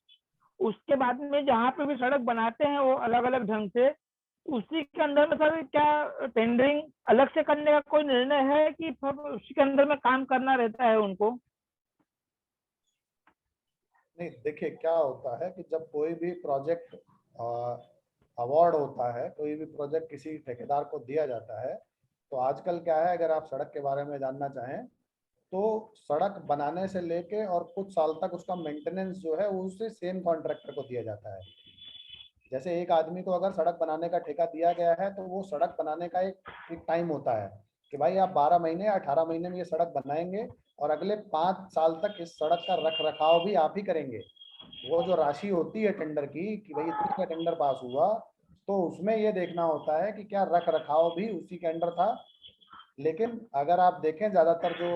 उसके बाद में जहाँ पे भी सड़क बनाते हैं वो अलग अलग ढंग से, उसी के अंदर में सर क्या टेंडरिंग अलग से करने का कोई निर्णय है कि उसी के अंदर में काम करना रहता है उनको? नहीं, देखिए क्या होता है कि जब कोई भी प्रोजेक्ट अवार्ड होता है, कोई भी प्रोजेक्ट किसी ठेकेदार को दिया जाता है, तो आजकल क्या है, अगर आप सड़क के बारे में जानना चाहें तो सड़क बनाने से लेके और कुछ साल तक उसका मेंटेनेंस जो है वो उसे सेम कॉन्ट्रैक्टर को दिया जाता है। जैसे एक आदमी को अगर सड़क बनाने का ठेका दिया गया है तो वो सड़क बनाने का एक टाइम होता है कि भाई आप 12 महीने या 18 महीने में ये सड़क बनाएंगे और अगले 5 साल तक इस सड़क का रख रखाव भी आप ही करेंगे। वो जो राशि होती है टेंडर की कि भाई इतने का टेंडर पास हुआ, तो उसमें ये देखना होता है कि क्या रख रखाव भी उसी के अंडर था। लेकिन अगर आप देखें ज्यादातर जो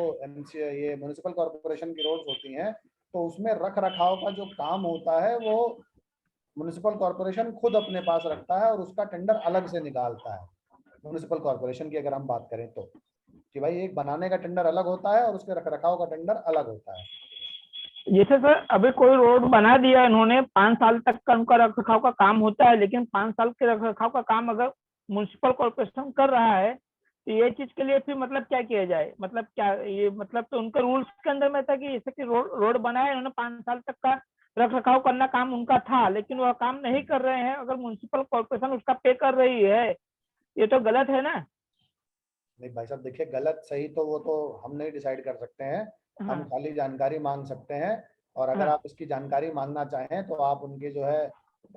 ये म्युनिसिपल कॉर्पोरेशन की रोड्स होती हैं तो उसमें रख रखाव का जो काम होता है वो म्युनिसिपल कॉर्पोरेशन खुद अपने पास रखता है और उसका टेंडर अलग से निकालता है। म्युनिसिपल कॉर्पोरेशन की अगर हम बात करें तो कि भाई एक बनाने का टेंडर अलग होता है और उसके रख रखाव का टेंडर अलग होता है। जैसे सर अभी कोई रोड बना दिया इन्होंने, 5 साल तक का उनका रख रखाव का काम होता है, लेकिन 5 साल के रख रखाव का काम अगर म्युनिसिपल कॉर्पोरेशन कर रहा है तो ये चीज के लिए फिर मतलब क्या किया जाए? मतलब क्या ये मतलब तो उनके रूल्स के अंदर में था कि जैसे कि रोड बनाया इन्होंने 5 साल तक का रख रखाव करना काम उनका था, लेकिन वह काम नहीं कर रहे हैं, अगर म्युनिसिपल कॉर्पोरेशन उसका पे कर रही है, ये तो गलत है ना? नहीं भाई साहब, देखिए गलत सही तो वो तो हम नहीं डिसाइड कर सकते हैं। हम हाँ खाली जानकारी मांग सकते हैं और अगर हाँ आप इसकी जानकारी मांगना चाहें तो आप उनके जो है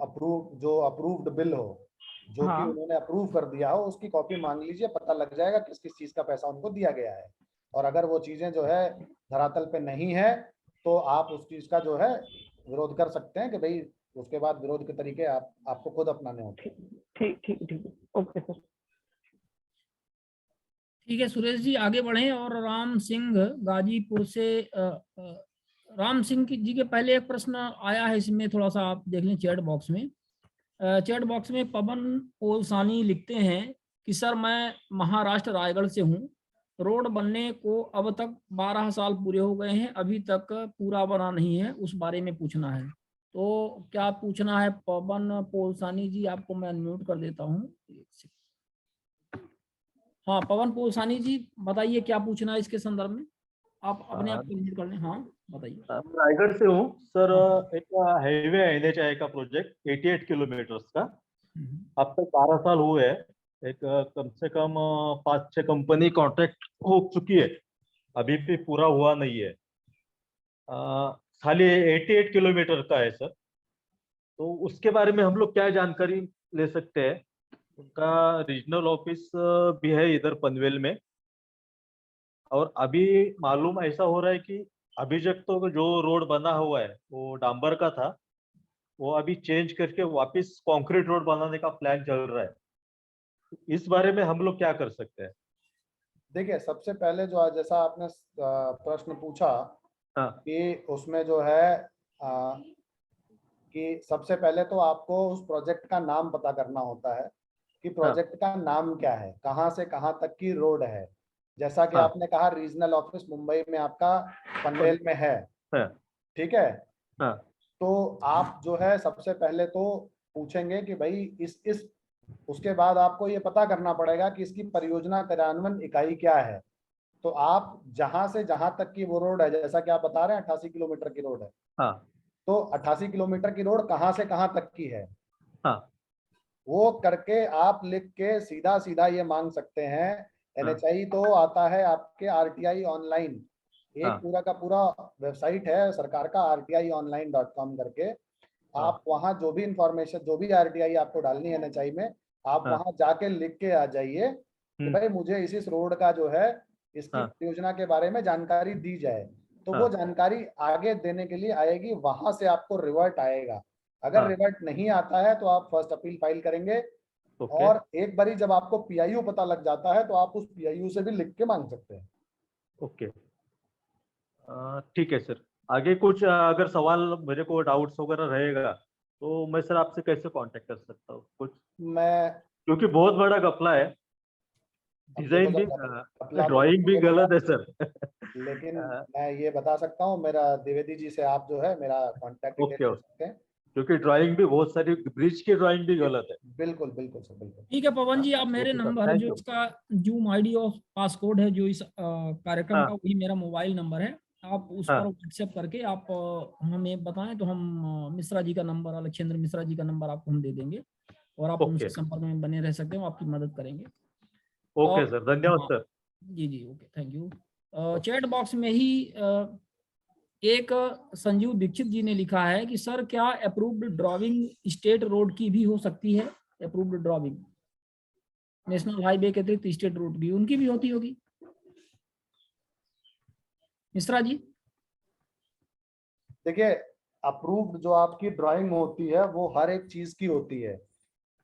अप्रूव्ड बिल हो, जो कि हाँ। उन्होंने अप्रूव कर दिया हो, उसकी कॉपी मांग लीजिए, पता लग जाएगा किस किस चीज का पैसा उनको दिया गया है। और अगर वो चीजें जो है धरातल पे नहीं है तो आप उस चीज का जो है विरोध कर सकते हैं कि भाई उसके बाद विरोध के तरीके आपको खुद अपनाने होते हैं। ठीक ठीक ठीक ठीक, ओके सर। ठीक है सुरेश जी, आगे बढ़ें। और राम सिंह गाजीपुर से राम सिंह जी के पहले एक प्रश्न आया है, इसमें थोड़ा सा आप देख लें चैट बॉक्स में। चैट बॉक्स में पवन पोलसानी लिखते हैं कि सर मैं महाराष्ट्र रायगढ़ से हूँ, रोड बनने को अब तक 12 साल पूरे हो गए हैं, अभी तक पूरा बना नहीं है, उस बारे में पूछना है। तो क्या पूछना है पवन पोलसानी जी? आपको मैं अनम्यूट कर देता हूँ। हाँ पवन पोलसानी जी, बताइए क्या पूछना है इसके संदर्भ में। आप अपने आप को अनम्यूट कर लें। हाँ बताइए। मैं रायगढ़ से हूँ सर। हाँ। एक हाईवे NHAI का प्रोजेक्ट 88 किलोमीटर का, हम्म, अब तक 12 साल हुए हैं। एक कम से कम 5-6 कंपनी कॉन्ट्रैक्ट हो चुकी है, अभी भी पूरा हुआ नहीं है। खाली 88 किलोमीटर का है सर। तो उसके बारे में हम लोग क्या जानकारी ले सकते हैं? उनका रीजनल ऑफिस भी है इधर पनवेल में, और अभी मालूम ऐसा हो रहा है कि अभी तक तो जो रोड बना हुआ है वो डांबर का था, वो अभी चेंज करके वापस कंक्रीट रोड बनाने का प्लान चल रहा है। इस बारे में हम लोग क्या कर सकते हैं? देखिए, सबसे पहले जो आज जैसा आपने प्रश्न पूछा हाँ कि उसमें जो है कि सबसे पहले तो आपको उस प्रोजेक्ट का नाम पता करना होता है कि प्रोजेक्ट का नाम क्या है, कहाँ से कहाँ तक की रोड है। जैसा कि हाँ आपने कहा रीजनल ऑफिस मुंबई में आपका पनवेल में है, हाँ ठीक है। हाँ तो आप जो है सबसे पहले तो पूछेंगे कि भाई इस उसके बाद आपको ये पता करना पड़ेगा कि इसकी परियोजना कार्यान्वयन इकाई क्या है। तो आप जहां से जहां तक की वो रोड है, जैसा कि आप बता रहे हैं 88 किलोमीटर की रोड है, हाँ तो 88 किलोमीटर की रोड कहां से कहां तक की है, हाँ वो करके आप लिख के सीधा सीधा ये मांग सकते हैं। हाँ NHAI तो आता है आपके RTI ऑनलाइन, एक हाँ पूरा का पूरा वेबसाइट है सरकार का rti.online.com करके। हाँ आप वहां जो भी इंफॉर्मेशन, जो भी RTI आपको डालनी है NHAI में, आप हाँ वहां जाके लिख के आ जाइए कि भाई मुझे इस रोड का जो है इसकी हाँ योजना के बारे में जानकारी दी जाए। तो वो हाँ जानकारी आगे देने के लिए आएगी, वहां से आपको रिवर्ट आएगा। अगर हाँ रिवर्ट नहीं आता है तो आप फर्स्ट अपील फाइल करेंगे, ओके और एक बारी जब आपको PIU पता लग जाता है तो आप उस PIU से भी लिख के मांग सकते हैं। ओके। ठीक है सर। आगे कुछ अगर सवाल मेरे को डाउट्स वगैरह रहेगा तो मैं सर आपसे कैसे कांटेक्ट कर सकता हूँ कुछ? मैं क्योंकि बहुत बड़ा घपला है, अब देखो डिजाइन भी, सर, घपला तो ड्राइंग भी मुझे पता, गलत है सर। लेकिन मैं ये बता सकता हूँ, मेरा द्विवेदी जी से आप जो है मेरा कॉन्टैक्ट डिटेल ओके ले ओके, सकते हैं। क्योंकि ड्राइंग भी बहुत सारी, ब्रिज की ड्राइंग भी गलत है। बिल्कुल बिल्कुल सर, बिल्कुल। ठीक है पवन जी, आप मेरे ओके सर, नंबर थैंक जो यू। इसका जूम ID और पासकोड है जो इस कार्यक्रम का, हाँ वही मेरा मोबाइल नंबर है। आप उस पर हाँ व्हाट्सएप करके आप हमें बताएं तो हम मिश्रा जी का नंबर, अलक्षेंद्र मिश्रा जी का नंबर आपको हम दे देंगे, और आप ओके उनसे संपर्क में बने रह सकते हो, आपकी मदद करेंगे। ओके और सर, धन्यवाद हाँ सर। जी जी, okay, thank you. Chat box में ही एक संजीव दीक्षित जी ने लिखा है कि सर क्या अप्रूव्ड ड्राइंग स्टेट रोड की भी हो सकती है? अप्रूव्ड ड्राइंग नेशनल हाईवे के अतिरिक्त स्टेट रोड की, उनकी भी होती होगी मिश्रा जी? देखिए, अप्रूव्ड जो आपकी ड्राइंग होती है वो हर एक चीज की होती है,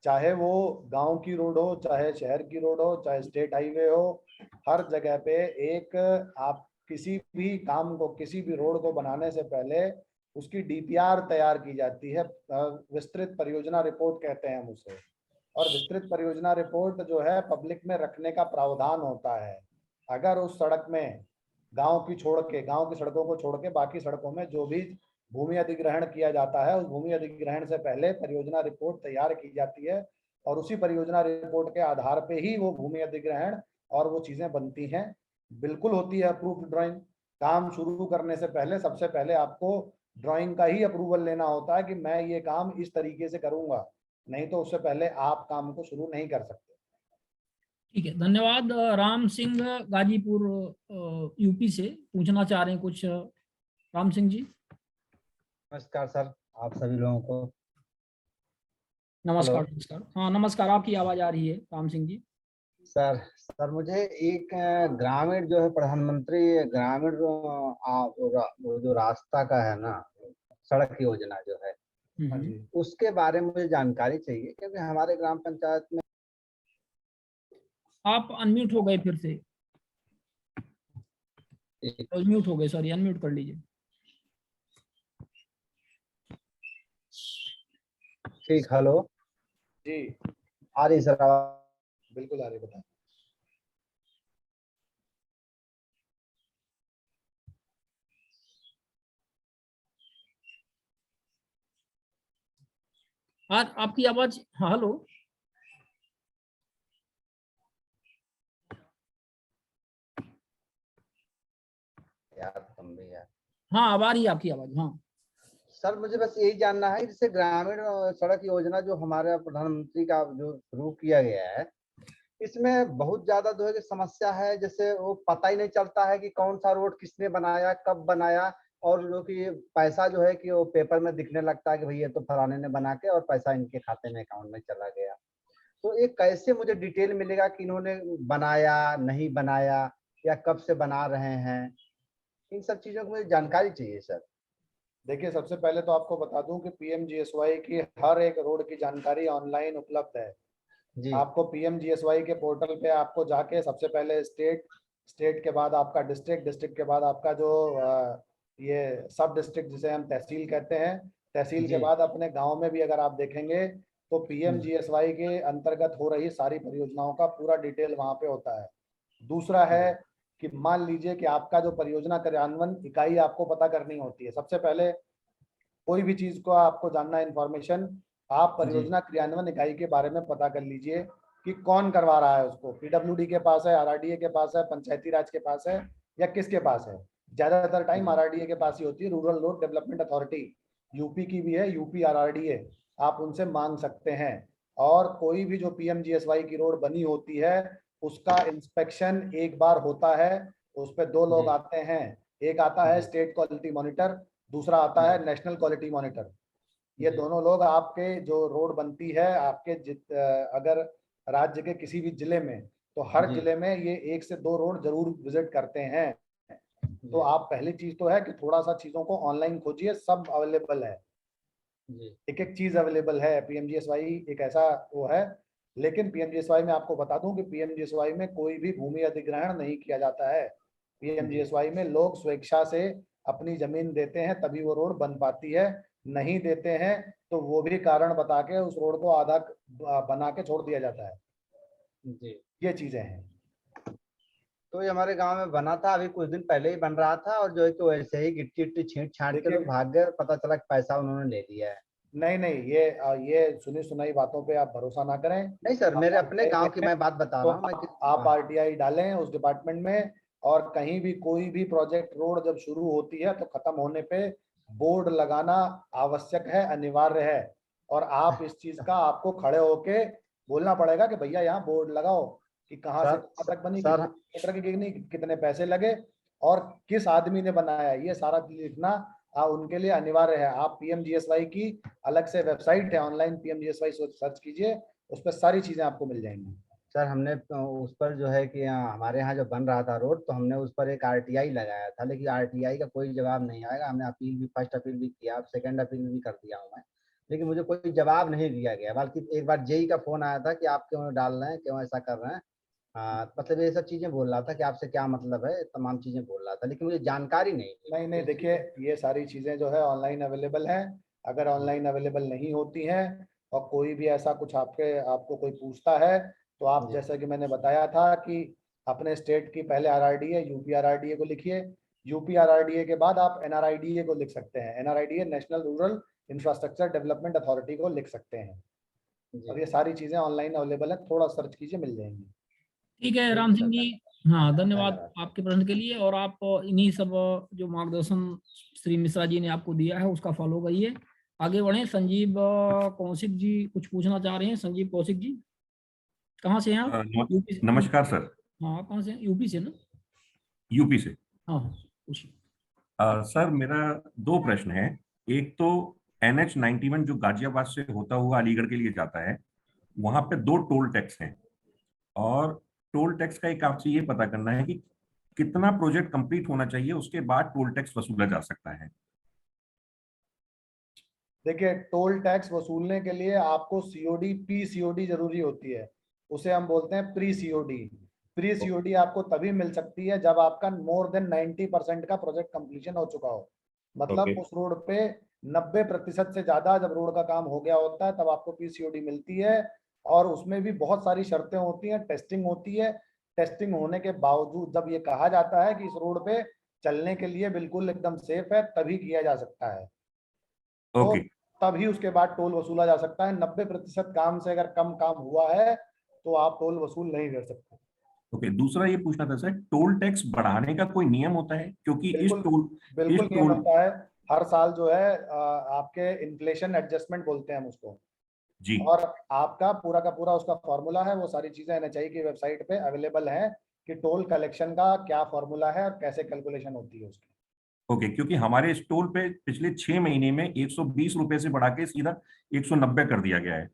चाहे वो गांव की रोड हो, चाहे शहर की रोड हो, चाहे स्टेट हाईवे हो। हर जगह पे एक, आप किसी भी काम को, किसी भी रोड को बनाने से पहले उसकी DPR तैयार की जाती है, विस्तृत परियोजना रिपोर्ट कहते हैं हम उसे। और विस्तृत परियोजना रिपोर्ट जो है पब्लिक में रखने का प्रावधान होता है। अगर उस सड़क में गांव की सड़कों को छोड़ के बाकी सड़कों में जो भी भूमि अधिग्रहण किया जाता है, उस भूमि अधिग्रहण से पहले परियोजना रिपोर्ट तैयार की जाती है, और उसी परियोजना रिपोर्ट के आधार पे ही वो भूमि अधिग्रहण और वो चीजें बनती हैं। बिल्कुल होती है अप्रूव्ड ड्राइंग। काम शुरू करने से पहले सबसे पहले आपको ड्राइंग का ही अप्रूवल लेना होता है कि मैं ये काम इस तरीके से करूंगा, नहीं तो उससे पहले आप काम को शुरू नहीं कर सकते। ठीक है, धन्यवाद। राम सिंह गाजीपुर UP से पूछना चाह रहे हैं कुछ। राम सिंह जी नमस्कार सर, आप सभी लोगों को। नमस्कार। हेलो नमस्कार, हाँ नमस्कार, आपकी आवाज आ रही है राम सिंह जी। सर, मुझे एक ग्रामीण जो है प्रधानमंत्री ग्रामीण वो जो रास्ता का है ना, सड़क योजना जो है, हाँ हम्म। जी। उसके बारे में मुझे जानकारी चाहिए, क्योंकि हमारे ग्राम पंचायत में। आप अनम्यूट हो गए फिर से, म्यूट हो गए, सॉरी, अनम्यूट कर लीजिए। ठीक, हेलो जी आ रही सर आवाज? बिल्कुल आ रही, बताएं। आज आपकी आवाज, हाँ हेलो, यार तुम भी यार। हाँ अब आ रही है आपकी आवाज, हाँ। सर मुझे बस यही जानना है, जैसे ग्रामीण सड़क योजना जो हमारे प्रधानमंत्री का जो शुरू किया गया है, इसमें बहुत ज्यादा जो है कि समस्या है, जैसे वो पता ही नहीं चलता है कि कौन सा रोड किसने बनाया, कब बनाया, और जो कि पैसा जो है कि वो पेपर में दिखने लगता है कि भैया तो फलाने ने बना के और पैसा इनके खाते में अकाउंट में चला गया। तो ये कैसे मुझे डिटेल मिलेगा कि इन्होंने बनाया नहीं बनाया या कब से बना रहे हैं? इन सब चीजों की मुझे जानकारी चाहिए सर। देखिए, सबसे पहले तो आपको बता दूं कि पीएमजीएसवाई की हर एक रोड की जानकारी ऑनलाइन उपलब्ध है। जी आपको पीएमजीएसवाई के पोर्टल पे आपको जाके सबसे पहले स्टेट के बाद आपका डिस्ट्रिक्ट के बाद आपका जो ये सब डिस्ट्रिक्ट जिसे हम तहसील कहते हैं, तहसील के जी बाद अपने गांव में भी अगर आप देखेंगे तो पीएमजीएसवाई के अंतर्गत हो रही सारी परियोजनाओं का पूरा डिटेल वहां पे होता है। दूसरा है कि मान लीजिए कि आपका जो परियोजना कार्यान्वयन इकाई आपको पता करनी होती है। सबसे पहले कोई भी चीज को आपको जानना है इंफॉर्मेशन, आप परियोजना क्रियान्वयन इकाई के बारे में पता कर लीजिए कि कौन करवा रहा है उसको। पीडब्ल्यूडी के पास है, आरआरडीए के पास है, पंचायती राज के पास है, या किसके पास है। ज्यादातर टाइम आरआरडीए के पास ही होती है, rural road development authority. UP की भी है, यूपी आरआरडीए, आप उनसे मांग सकते हैं। और कोई भी जो पीएमजीएसवाई की रोड बनी होती है उसका इंस्पेक्शन एक बार होता है। उस पर दो लोग आते हैं, एक आता है स्टेट क्वालिटी मॉनिटर, दूसरा आता है नेशनल क्वालिटी मॉनिटर। ये दोनों लोग आपके जो रोड बनती है आपके अगर राज्य के किसी भी जिले में, तो हर जिले में ये 1 से 2 रोड जरूर विजिट करते हैं। तो आप पहली चीज तो है कि थोड़ा सा चीजों को ऑनलाइन खोजिए, सब अवेलेबल है, एक एक चीज अवेलेबल है। पीएमजीएसवाई एक ऐसा वो है। लेकिन पीएमजीएसवाई में आपको बता दूं कि पीएमजीएसवाई में कोई भी भूमि अधिग्रहण नहीं किया जाता है। पीएमजीएसवाई में लोग स्वेच्छा से अपनी जमीन देते हैं तभी वो रोड बन पाती है, नहीं देते हैं तो वो भी कारण बता के उस रोड को आधा बना के छोड़ दिया जाता है। जी ये चीजें हैं। तो ये हमारे गांव में बना था, अभी कुछ दिन पहले ही बन रहा था, और जो है तो वैसे ही गिट्टी इट्टी छींट छाट के देखिए, लोग भाग गए, पता चला कि पैसा उन्होंने ले लिया है। नहीं नहीं, ये सुनी सुनाई बातों पे आप भरोसा ना करें। नहीं सर, आप मेरे अपने गांव की RTI मैं बात बता तो रहा हूँ मैं आप आरटीआई डालें उस डिपार्टमेंट में, और कहीं भी कोई भी प्रोजेक्ट रोड जब शुरू होती है तो खत्म होने पे बोर्ड लगाना आवश्यक है, अनिवार्य है। और आप इस चीज का आपको खड़े होके बोलना पड़ेगा कि भैया यहाँ बोर्ड लगाओ कि कहाँ से सर कहाँ तक बनी, सर कितने मीटर की कितनी, कितने पैसे लगे और किस आदमी ने बनाया, ये सारा लिखना उनके लिए अनिवार्य है। आप पीएमजीएसवाई की अलग से वेबसाइट है, ऑनलाइन पीएमजीएसवाई सर्च कीजिए, उस पर सारी चीजें आपको मिल जाएंगी। सर हमने उस पर जो है कि हमारे यहाँ जो बन रहा था रोड, तो हमने उस पर एक आरटीआई लगाया था, लेकिन आरटीआई का कोई जवाब नहीं आएगा। हमने अपील भी, फर्स्ट अपील भी किया, सेकंड अपील भी कर दिया हूँ मैं, लेकिन मुझे कोई जवाब नहीं दिया गया। बल्कि एक बार जेई का फोन आया था कि आप क्यों डाल रहे हैं, क्यों ऐसा कर रहे हैं। मतलब ये सब चीजें बोल रहा था कि आपसे क्या मतलब है, तमाम चीजें बोल रहा था, लेकिन मुझे जानकारी नहीं थी। नहीं नहीं, देखिए ये सारी चीजें जो है ऑनलाइन अवेलेबल हैं। अगर ऑनलाइन अवेलेबल नहीं होती हैं और कोई भी ऐसा कुछ आपको कोई पूछता है, तो आप जैसा कि मैंने बताया था कि अपने स्टेट की पहले आरआरडीए, यूपी आरआरडीए को लिखिए। यूपी आरआरडीए के बाद आप एनआरआईडीए को लिख सकते हैं, NRIDA National Rural Infrastructure Development Authority को लिख सकते हैं। और ये सारी चीजें ऑनलाइन अवेलेबल है, थोड़ा सर्च कीजिए, मिल जाएंगी। ठीक है राम सिंह जी, हाँ धन्यवाद आपके प्रश्न के लिए। और आप इन्हीं सब जो मार्गदर्शन श्री मिश्रा जी ने आपको दिया है उसका फॉलो करिए, आगे बढ़े। संजीव कौशिक जी कुछ पूछना चाह रहे हैं। संजीव कौशिक जी कहाँ से हैं आप? यूपी से? नमस्कार सर। हाँ कहाँ से? यूपी से ना? यूपी से। हाँ पूछिए। सर मेरा दो प्रश्न है। एक तो NH91 जो गाजियाबाद से होता हुआ अलीगढ़ के लिए जाता है, वहां पे 2 टोल टैक्स हैं, और टोल टैक्स का एक आपसे ये पता करना है कि कितना प्रोजेक्ट कंप्लीट होना चाहिए उसके बाद टोल टैक्स वसूला जा सकता है। देखिए, टोल टैक्स वसूलने के लिए आपको सीओडी, पी सीओडी जरूरी होती है, उसे हम बोलते हैं प्री सीओडी। प्री सीओडी आपको तभी मिल सकती है जब आपका मोर देन 90% का प्रोजेक्ट कंप्लीशन हो चुका हो। मतलब Okay. उस रोड पे 90% से ज्यादा जब रोड का काम हो गया होता है तब आपको प्री सीओडी मिलती है। और उसमें भी बहुत सारी शर्तें होती हैं, टेस्टिंग होती है। टेस्टिंग होने के बावजूद जब ये कहा जाता है कि इस रोड पे चलने के लिए बिल्कुल एकदम सेफ है, तभी किया जा सकता है। तो ओके तभी उसके बाद टोल वसूला जा सकता है। 90% काम से अगर कम काम हुआ है तो आप टोल वसूल नहीं कर सकते। ओके दूसरा ये पूछना था सर, टोल टैक्स बढ़ाने का कोई नियम होता है? क्योंकि बिल्कुल नियम होता है। हर साल जो है आपके इन्फ्लेशन एडजस्टमेंट बोलते हैं हम उसको। जी और आपका पूरा का पूरा उसका फॉर्मूला है, वो सारी चीजें एनएचआई की वेबसाइट पे अवेलेबल है कि टोल कलेक्शन का क्या फॉर्मूला है और कैसे कैलकुलेशन होती है उसकी। ओके क्योंकि हमारे इस टोल पे पिछले 6 महीने में 120 रुपए से बढ़ा के सीधा 190 कर दिया गया है।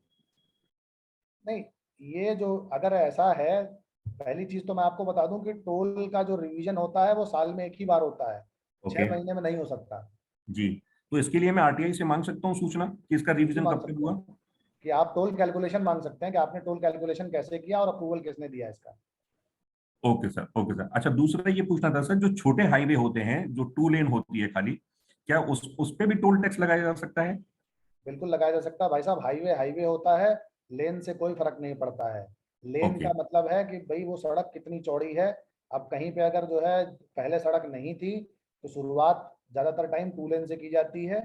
नहीं, ये जो अगर ऐसा है, पहली चीज तो मैं आपको बता दूं कि टोल का जो रिवीजन होता है वो साल में एक ही बार होता है। ओके 6 महीने में नहीं हो सकता। जी, तो इसके लिए मैं आरटीआई से मांग सकता हूँ सूचना कि इसका रिवीजन मांग कब तक सकते हुआ? हैं कि आप टोल कैलकुलेशन मांग सकते हैं कि आपने टोल कैलकुलेशन कैसे किया और अप्रूवल किसने दिया इसका। Okay sir, okay sir. अच्छा दूसरा ये पूछना था सर, जो छोटे हाईवे होते हैं जो 2 लेन होती है खाली, क्या उस पे भी टोल टैक्स लगाया जा सकता है? बिल्कुल लगाया जा सकता है भाई साहब। हाईवे हाईवे होता है, लेन से कोई फर्क नहीं पड़ता है। लेन ओके का मतलब है कि भाई वो सड़क कितनी चौड़ी है। अब कहीं पे अगर जो है पहले सड़क नहीं थी तो शुरुआत ज्यादातर टाइम 2 लेन से की जाती है।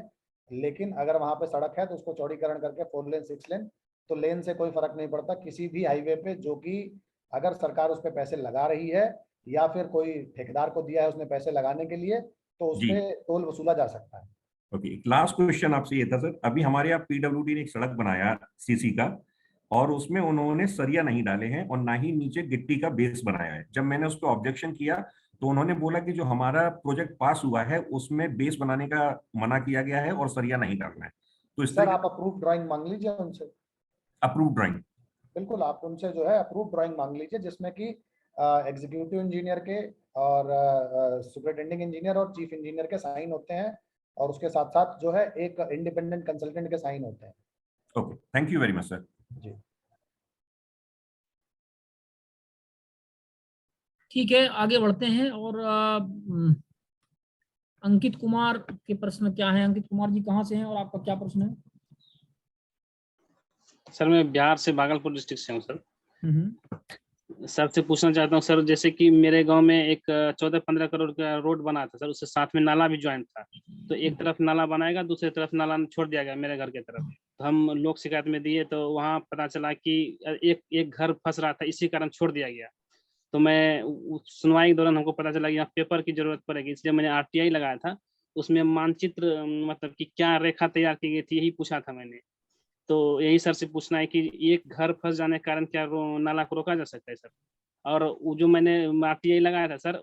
लेकिन अगर वहां पे सड़क है तो उसको चौड़ीकरण करके 4 लेन 6 लेन, तो लेन से कोई फर्क नहीं पड़ता किसी भी हाईवे पे, जो कि अगर सरकार उस पर पैसे लगा रही है या फिर कोई ठेकेदार को दिया है उसने पैसे लगाने के लिए, तो उस जी पर टोल वसूला जा सकता है। ओके, लास्ट क्वेश्चन आपसे ये था सर, अभी हमारे यहाँ पीडब्ल्यूडी ने एक सड़क बनाया सीसी का, और उसमें उन्होंने सरिया नहीं डाले हैं और ना ही नीचे गिट्टी का बेस बनाया है। जब मैंने उस पर ऑब्जेक्शन किया तो उन्होंने बोला कि जो हमारा प्रोजेक्ट पास हुआ है उसमें बेस बनाने का मना किया गया है और सरिया नहीं डालना है। तो इस सर तरीके आप अप्रूव ड्राइंग मांग लीजिए उनसे। Approve drawing. बिल्कुल आप उनसे जो है अप्रूव ड्राइंग मांग लीजिए, जिसमें कि एग्जीक्यूटिव इंजीनियर के और सुपरिटेंडिंग इंजीनियर और चीफ इंजीनियर के साइन होते हैं, और उसके साथ साथ जो है एक इंडिपेंडेंट कंसल्टेंट के साइन होते हैं। Okay thank you very much sir. जी ठीक है, आगे बढ़ते हैं। और अंकित कुमार के प्रश्न क्या है? अंकित कुमार जी कहाँ से हैं और आपका क्या प्रश्न है? सर मैं बिहार से भागलपुर डिस्ट्रिक्ट से हूँ सर। सर से पूछना चाहता हूँ सर, जैसे कि मेरे गांव में एक 14-15 करोड़ का रोड बना था सर, उससे साथ में नाला भी ज्वाइंट था। तो एक तरफ नाला बनाएगा, दूसरी तरफ नाला छोड़ दिया गया मेरे घर के तरफ। तो हम लोग शिकायत में दिए तो वहाँ पता चला कि एक घर फंस रहा था, इसी कारण छोड़ दिया गया। तो मैं सुनवाई के दौरान हमको पता चला कि यहाँ पेपर की जरूरत पड़ेगी, इसलिए मैंने आरटीआई लगाया था। उसमें मानचित्र मतलब कि क्या रेखा तैयार की गई थी यही पूछा था मैंने। तो यही सर से पूछना है कि एक घर फंस जाने के कारण क्या नाला को रोका जा सकता है सर? और वो जो मैंने आरटीआई लगाया था सर,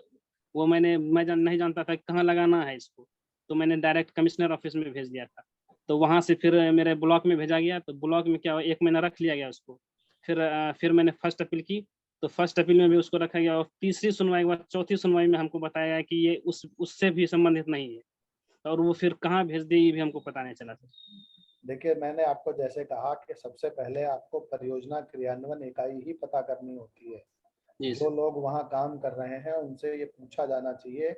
वो मैं नहीं जानता था कहाँ लगाना है इसको। तो मैंने डायरेक्ट कमिश्नर ऑफिस में भेज दिया था। तो वहां से फिर मेरे ब्लॉक में भेजा गया, तो ब्लॉक में क्या 1 महीना रख लिया गया उसको। फिर मैंने फर्स्ट अपील की, तो फर्स्ट अपील में भी उसको रखा गया, और तीसरी सुनवाई के बाद चौथी सुनवाई में हमको बताया गया कि ये उससे भी संबंधित नहीं है। और वो फिर कहाँ भेज दी ये भी हमको पता नहीं चला सर। देखिए, मैंने आपको जैसे कहा कि सबसे पहले आपको परियोजना क्रियान्वयन इकाई ही पता करनी होती है। जी जो लोग वहाँ काम कर रहे हैं उनसे ये पूछा जाना चाहिए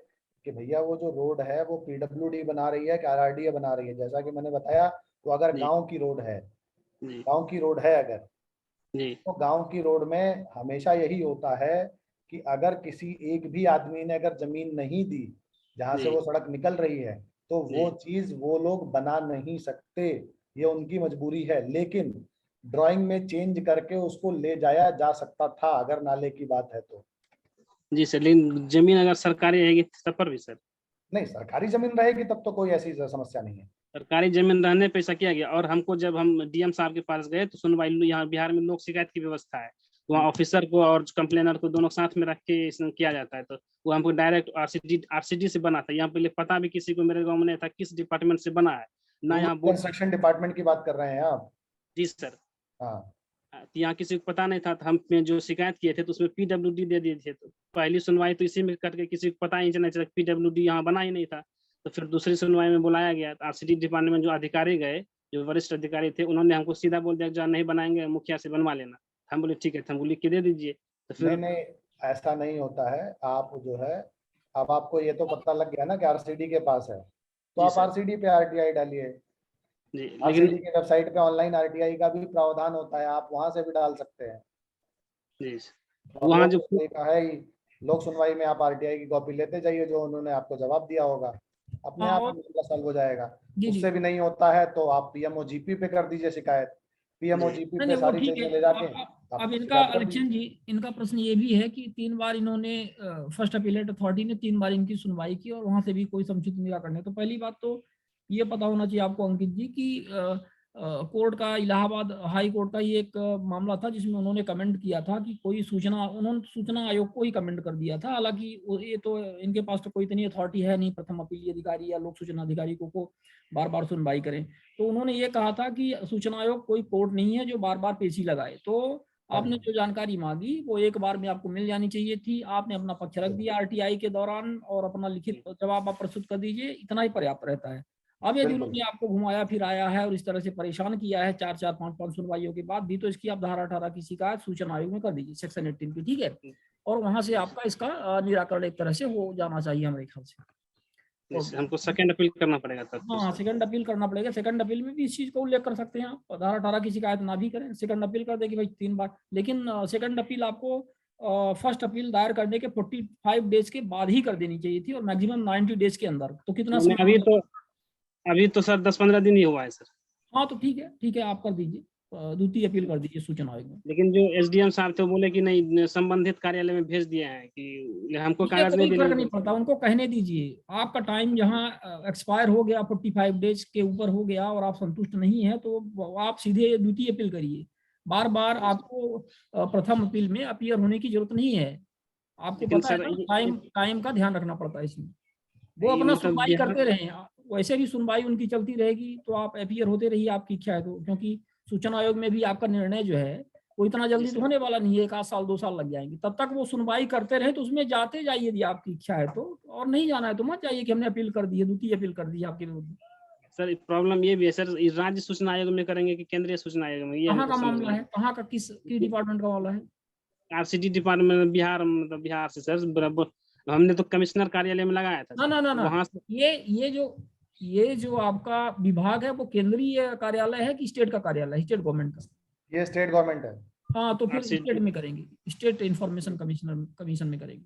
कि भैया वो जो रोड है वो पीडब्ल्यूडी बना रही है कि आरआरडीए बना रही है। जैसा कि मैंने बताया, तो अगर जी गांव की रोड है, जी गांव की रोड है अगर, जी तो गांव की रोड में हमेशा यही होता है कि अगर किसी एक भी आदमी ने अगर जमीन नहीं दी जहां से जी वो सड़क निकल रही है, तो वो जी चीज वो लोग बना नहीं सकते। ये उनकी मजबूरी है। लेकिन ड्राइंग में चेंज करके उसको ले जाया जा सकता था अगर नाले की बात है तो। जी सर, लेकिन जमीन अगर सरकारी रहेगी तब पर भी सर? नहीं, सरकारी जमीन रहेगी तब तो कोई ऐसी समस्या नहीं है। सरकारी जमीन रहने पे ऐसा किया गया। और हमको जब हम डीएम साहब के पास गए तो सुनवाई, यहाँ बिहार में लोक शिकायत की व्यवस्था है, तो वहाँ ऑफिसर को और कंप्लेनर को दोनों साथ में रख के इसमें किया जाता है। तो वो हमको डायरेक्ट आरसीडी से बना था। यहाँ पहले पता भी किसी को मेरे गाँव में नहीं था किस डिपार्टमेंट से बना है ना, रूरल यहाँ बोर्ड। कंस्ट्रक्शन डिपार्टमेंट की बात कर रहे हैं आप? जी सर। हाँ, तो यहाँ किसी को पता नहीं था, तो हम जो शिकायत किए थे तो उसमें पीडब्ल्यूडी दे दिए थे। तो पहली सुनवाई तो इसी में करके किसी को पता ही नहीं चला, पीडब्ल्यूडी यहाँ बना ही नहीं था। तो फिर दूसरी सुनवाई में बुलाया गया, आरसीडी डिपार्टमेंट में जो अधिकारी गए, जो वरिष्ठ अधिकारी थे, उन्होंने हमको सीधा बोल दिया जहाँ नहीं बनाएंगे मुखिया से बनवा लेना। हम बोले ठीक है, हम लिख के दे दीजिए। तो नहीं फिर नहीं, ऐसा नहीं होता है। आप जो है, अब आपको ये तो पता लग गया ना कि आरसीडी के पास है, तो जी आप सर। आरसीडी पे आरटीआई डालिए। जी आरसीडी लेकिन की वेबसाइट पे ऑनलाइन आरटीआई का भी प्रावधान होता है, आप वहां से भी डाल सकते हैं। जी सर, और वहाँ लोक जो सुनवाई का है ही, लोक सुनवाई में आप आरटीआई की कॉपी लेते जाइए, जो उन्होंने आपको जवाब दिया होगा, अपने हाँ, आप और ही मसला सॉल्व हो जाएगा। जी जी उससे भी नहीं होता है तो आप पीएमओजीपी पे कर दीजिए शिकायत। पीएमओजीपी नहीं पे नहीं, वो सारी ठीक चीजें है। ले जाके अब आप इनका शिकायत कर दीजिए। इलेक्शन जी, इनका प्रश्न ये भी है कि 3 बार इन्होंने फर्स्ट अपीलेट अथॉरिटी ने 3 बार इनकी सुनवाई की और वहां से भी कोई समुचित निराकरण नहीं। तो पहली बात तो ये पता होना चाहिए आपको अंकित जी कि कोर्ट का, इलाहाबाद हाई कोर्ट का ये एक मामला था जिसमें उन्होंने कमेंट किया था कि कोई सूचना, उन्होंने सूचना आयोग को ही कमेंट कर दिया था। हालांकि ये तो इनके पास तो कोई इतनी अथॉरिटी है नहीं प्रथम अपीली अधिकारी या लोक सूचना अधिकारी को बार बार सुनवाई करें। तो उन्होंने ये कहा था कि सूचना आयोग कोई कोर्ट नहीं है जो बार बार पेशी लगाए। तो आपने जो जानकारी मांगी वो एक बार में आपको मिल जानी चाहिए थी। आपने अपना पक्ष रख दिया आरटीआई के दौरान और अपना लिखित जवाब आप प्रस्तुत कर दीजिए, इतना ही पर्याप्त रहता है। अब यदि बिल्कुल। उन्होंने आपको घुमाया फिराया है और इस तरह से परेशान किया है 4-4, 5-5 सुनवाइयों के बाद भी, तो इसकी आप धारा 18 की शिकायत सूचना आयोग में कर दीजिए, सेक्शन 18 की, ठीक है। और वहां से आपका इसका निराकरण एक तरह से हो जाना चाहिए हमारे ख्याल से। जैसे हमको सेकंड अपील करना पड़ेगा तब तो हाँ, सर। सेकंड अपील करना पड़ेगा। सेकंड अपील में भी इस चीज को उल्लेख कर सकते हैं आप, धारा 18 की शिकायत ना भी करें, सेकंड अपील कर दे कि भाई 3 बार। लेकिन सेकंड अपील आपको फर्स्ट अपील दायर करने के 45 डेज के बाद ही कर देनी चाहिए थी और मैक्सिमम 90 डेज के अंदर। तो कितना मैंने समय अभी तो सर 10-15 दिन ही हुआ है सर। हाँ, तो ठीक है, ठीक है, आप कर दीजिए, द्वितीय अपील कर दीजिए सूचना आयोग में। लेकिन जो एसडीएम साहब थे वो बोले कि नहीं, संबंधित कार्यालय में भेज दिए हैं कि हमको उससे कागज नहीं कोई फर्क देने। नहीं पड़ता, उनको कहने दीजिए। आपका टाइम जहाँ एक्सपायर हो गया, 45 डेज के ऊपर हो गया और आप संतुष्ट नहीं है, तो आप सीधे द्वितीय अपील करिए। बार बार आपको प्रथम अपील में अपीयर होने की जरूरत नहीं है। आपको लेकिन पता है सर ना, टाइम का ध्यान रखना पड़ता है इसमें। वो ये अपना मतलब सुनवाई बिहार करते रहे, वैसे भी सुनवाई उनकी चलती रहेगी, तो आप अपीयर होते रहिए, आपकी इच्छा है तो। क्योंकि सूचना आयोग में भी आपका निर्णय जो है वो इतना जल्दी तो होने वाला नहीं है, 1 साल 2 साल लग जाएंगे। तब तक वो सुनवाई करते रहे तो उसमें जाते जाइए यदि आपकी इच्छा है तो, और नहीं जाना है तो मत जाइए कि हमने अपील कर दी है, द्वितीय अपील कर दी है आपके विरुद्ध। सर प्रॉब्लम ये भी है सर, इस राज्य सूचना आयोग में करेंगे कि केंद्रीय सूचना आयोग में, ये कहाँ हमको का समझ मामला नहीं। है, कहाँ का, किस डिपार्टमेंट का मामला है? आरसीडी डिपार्टमेंट बिहार, मतलब बिहार से सर। बराबर हमने तो कमिश्नर कार्यालय में लगाया था ना ना ना ना, वहां से। ये जो आपका विभाग है वो केंद्रीय कार्यालय है कि स्टेट का कार्यालय है, स्टेट गवर्नमेंट का? ये स्टेट गवर्नमेंट है। हाँ, तो फिर RCD स्टेट में करेंगे, स्टेट इंफॉर्मेशन कमीशन में करेंगे।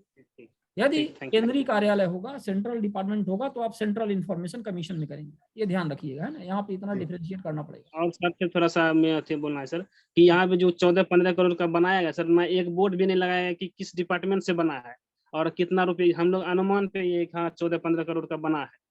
यदि ठीक, थैंक यू। केंद्रीय कार्यालय होगा, सेंट्रल डिपार्टमेंट होगा, तो आप सेंट्रल इंफॉर्मेशन कमीशन में करेंगे। ये ध्यान रखिएगा, है ना, यहाँ पे इतना डिफरेंशिएट करना पड़ेगा। और सर फिर थोड़ा सा मैं थे बोलना है सर कि यहाँ पे जो 14-15 करोड़ का बनाया गया सर, मैं एक बोर्ड भी नहीं लगाया है कि किस डिपार्टमेंट से बना है और कितना रुपये। हम लोग अनुमान पे ये हाँ 14-15 करोड़ का बना है।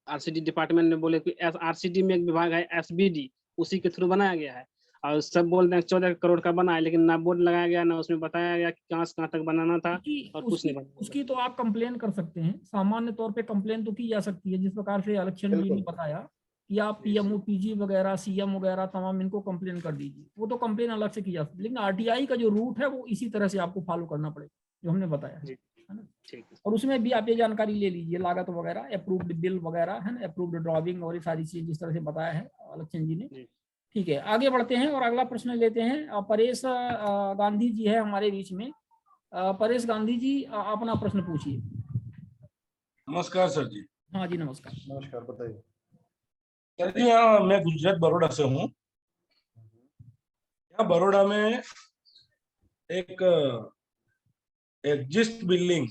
आरसीडी डिपार्टमेंट ने बोले कि आरसीडी में एक विभाग है एसबीडी, उसी के थ्रू बनाया गया है। और सब बोल रहे हैं 14 करोड़ का बना है, लेकिन ना बोर्ड लगाया गया, ना उसमें बताया गया कि कहाँ से कहाँ तक बनाना था और कुछ नहीं बनाया। उसकी तो आप कंप्लेन कर सकते हैं, सामान्य तौर पे कंप्लेन तो की जा सकती है, जिस प्रकार से इलेक्शन जी ने बताया कि आप पीएमओ पीजी वगैरह सीएम वगैरह तमाम इनको कंप्लेन कर दीजिए, वो तो कंप्लेन अलग से की जा सकती है। लेकिन आरटीआई का जो रूट है वो इसी तरह से आपको फॉलो करना पड़ेगा जो हमने बताया है ना। ठीक है। और उसमें भी आप ये जानकारी ले लीजिए, लागत वगैरह, अप्रूव्ड बिल वगैरह, है ना, अप्रूव्ड ड्राइंग और ये सारी चीजें जिस तरह से बताया है इलेक्शन जी ने। ठीक है, आगे बढ़ते हैं और अगला प्रश्न लेते हैं। परेश गांधी जी है हमारे बीच में। परेश गांधी जी, अपना प्रश्न पूछिए। नमस्कार सर जी। हाँ जी, नमस्कार। नमस्कार, बताइए सर जी। यहाँ मैं गुजरात बड़ौदा से हूँ। यहाँ बड़ौदा में एक exist building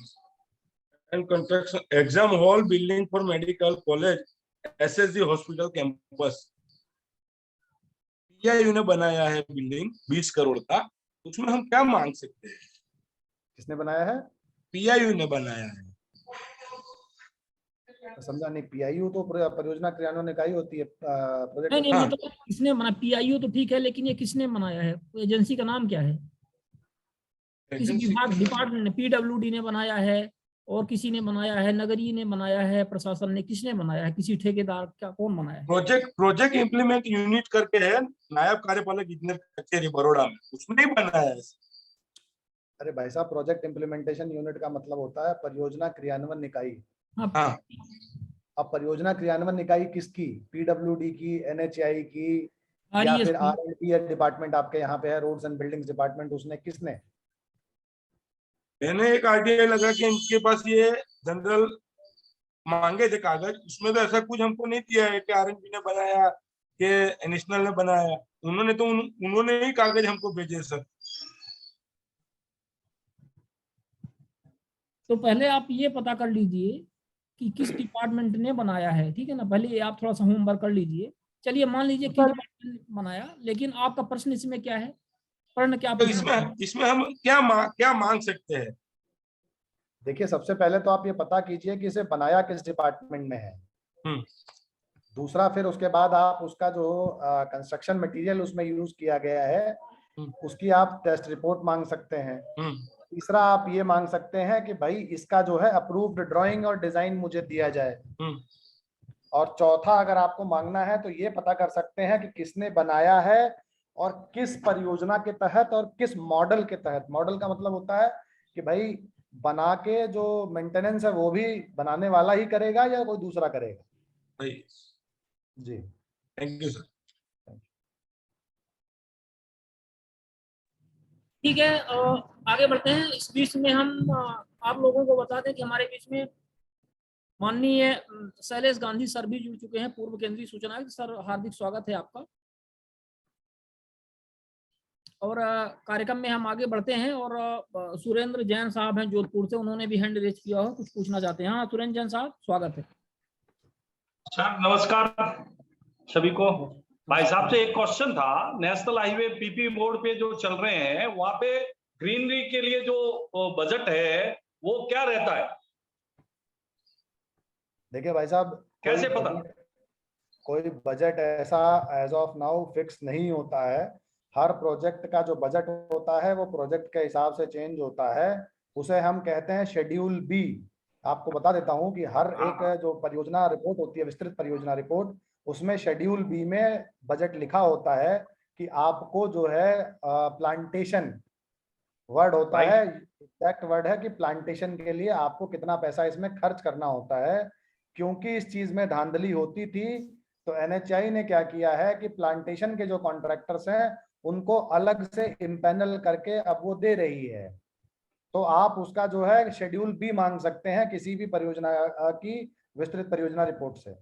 and construction exam hall building for medical college SSG hospital campus, PIU ने बनाया है बिल्डिंग 20 करोड़ का। उसमें हम क्या मांग सकते हैं? किसने बनाया है? पीआईयू ने बनाया है। समझा नहीं। पीआईयू तो परियोजना क्रियान्वयन इकाई होती है। प्रोजेक्ट नहीं, मतलब किसने बना? पीआईयू तो ठीक है, लेकिन ये किसने बनाया है? एजेंसी का नाम क्या है? किसी विभाग, डिपार्टमेंट ने, पीडब्ल्यूडी ने बनाया है और किसी ने बनाया है, नगरीय ने बनाया है, प्रशासन ने, किसने बनाया है? किसी ठेकेदार, क्या, कौन बनाया है? प्रोजेक्ट इम्प्लीमेंट यूनिट करके है, नायब कार्यपालक इंजीनियर कचेरी बड़ौदा में, उसमें नहीं बनाया है। अरे भाई साहब, प्रोजेक्ट इम्प्लीमेंटेशन यूनिट का मतलब होता है परियोजना क्रियान्वयन इकाई। हाँ। अब परियोजना क्रियान्वयन इकाई किसकी? पीडब्ल्यूडी की, एनएचआई की, या फिर आरएंडबी डिपार्टमेंट आपके यहाँ पे है, रोड्स एंड बिल्डिंग्स डिपार्टमेंट, उसने किसने? मैंने एक आइडिया लगा कि इनके पास ये जनरल मांगे थे कागज, उसमें तो ऐसा कुछ हमको नहीं दिया है कि आरएनबी ने बनाया कि नेशनल ने बनाया। उन्होंने तो उन्होंने ही कागज हमको भेजे सर। तो पहले आप ये पता कर लीजिए कि किस डिपार्टमेंट ने बनाया है, ठीक है ना। पहले ये आप थोड़ा सा होमवर्क कर लीजिए। चलिए मान लीजिए किस डिपार्टमेंट ने बनाया, लेकिन आपका प्रश्न इसमें क्या है, प्रश्न क्या तो पूछना? इसमें हम क्या मांग सकते हैं? देखिए, सबसे पहले तो आप ये पता कीजिए कि इसे बनाया किस डिपार्टमेंट में है। दूसरा, फिर उसके बाद आप उसका जो कंस्ट्रक्शन मटेरियल उसमें यूज किया गया है उसकी आप टेस्ट रिपोर्ट मांग सकते हैं। तीसरा, आप ये मांग सकते हैं कि भाई इसका जो है अप्रूव्ड ड्राइंग और डिजाइन मुझे दिया जाए। और चौथा, अगर आपको मांगना है तो ये पता कर सकते हैं कि किसने बनाया है और किस परियोजना के तहत और किस मॉडल के तहत। मॉडल का मतलब होता है कि भाई बना के जो मेंटेनेंस है वो भी बनाने वाला ही करेगा या कोई दूसरा करेगा। जी, थैंक यू सर। ठीक है, आगे बढ़ते हैं। इस बीच में हम आप लोगों को बता दें कि हमारे बीच में माननीय शैलेश गांधी सर भी जुड़ चुके हैं, पूर्व केंद्रीय सूचना आयुक्त। सर, हार्दिक स्वागत है आपका। और कार्यक्रम में हम आगे बढ़ते हैं और सुरेंद्र जैन साहब हैं जोधपुर से, उन्होंने भी हैंड रेज किया हो, कुछ पूछना चाहते हैं। हाँ सुरेंद्र जैन साहब, स्वागत है। सर नमस्कार सभी को। भाई साहब से एक क्वेश्चन था, नेशनल हाईवे पीपी मोड पे जो चल रहे हैं वहां पे ग्रीनरी के लिए जो बजट है वो क्या रहता है? देखिए भाई साहब, कैसे पता? कोई बजट ऐसा एज ऑफ नाउ फिक्स नहीं होता है। हर प्रोजेक्ट का जो बजट होता है वो प्रोजेक्ट के हिसाब से चेंज होता है। उसे हम कहते हैं शेड्यूल बी। आपको बता देता हूं कि हर एक जो परियोजना रिपोर्ट होती है, विस्तृत परियोजना रिपोर्ट, उसमें शेड्यूल बी में बजट लिखा होता है कि आपको जो है प्लांटेशन वर्ड होता है, एग्जैक्ट वर्ड है कि प्लांटेशन के लिए आपको कितना पैसा इसमें खर्च करना होता है। क्योंकि इस चीज में धांधली होती थी तो एनएचआई ने क्या किया है कि प्लांटेशन के जो कॉन्ट्रैक्टर्स हैं उनको अलग से इम्पैनल करके अब वो दे रही है। तो आप उसका जो है शेड्यूल बी मांग सकते हैं किसी भी परियोजना की विस्तृत परियोजना रिपोर्ट से।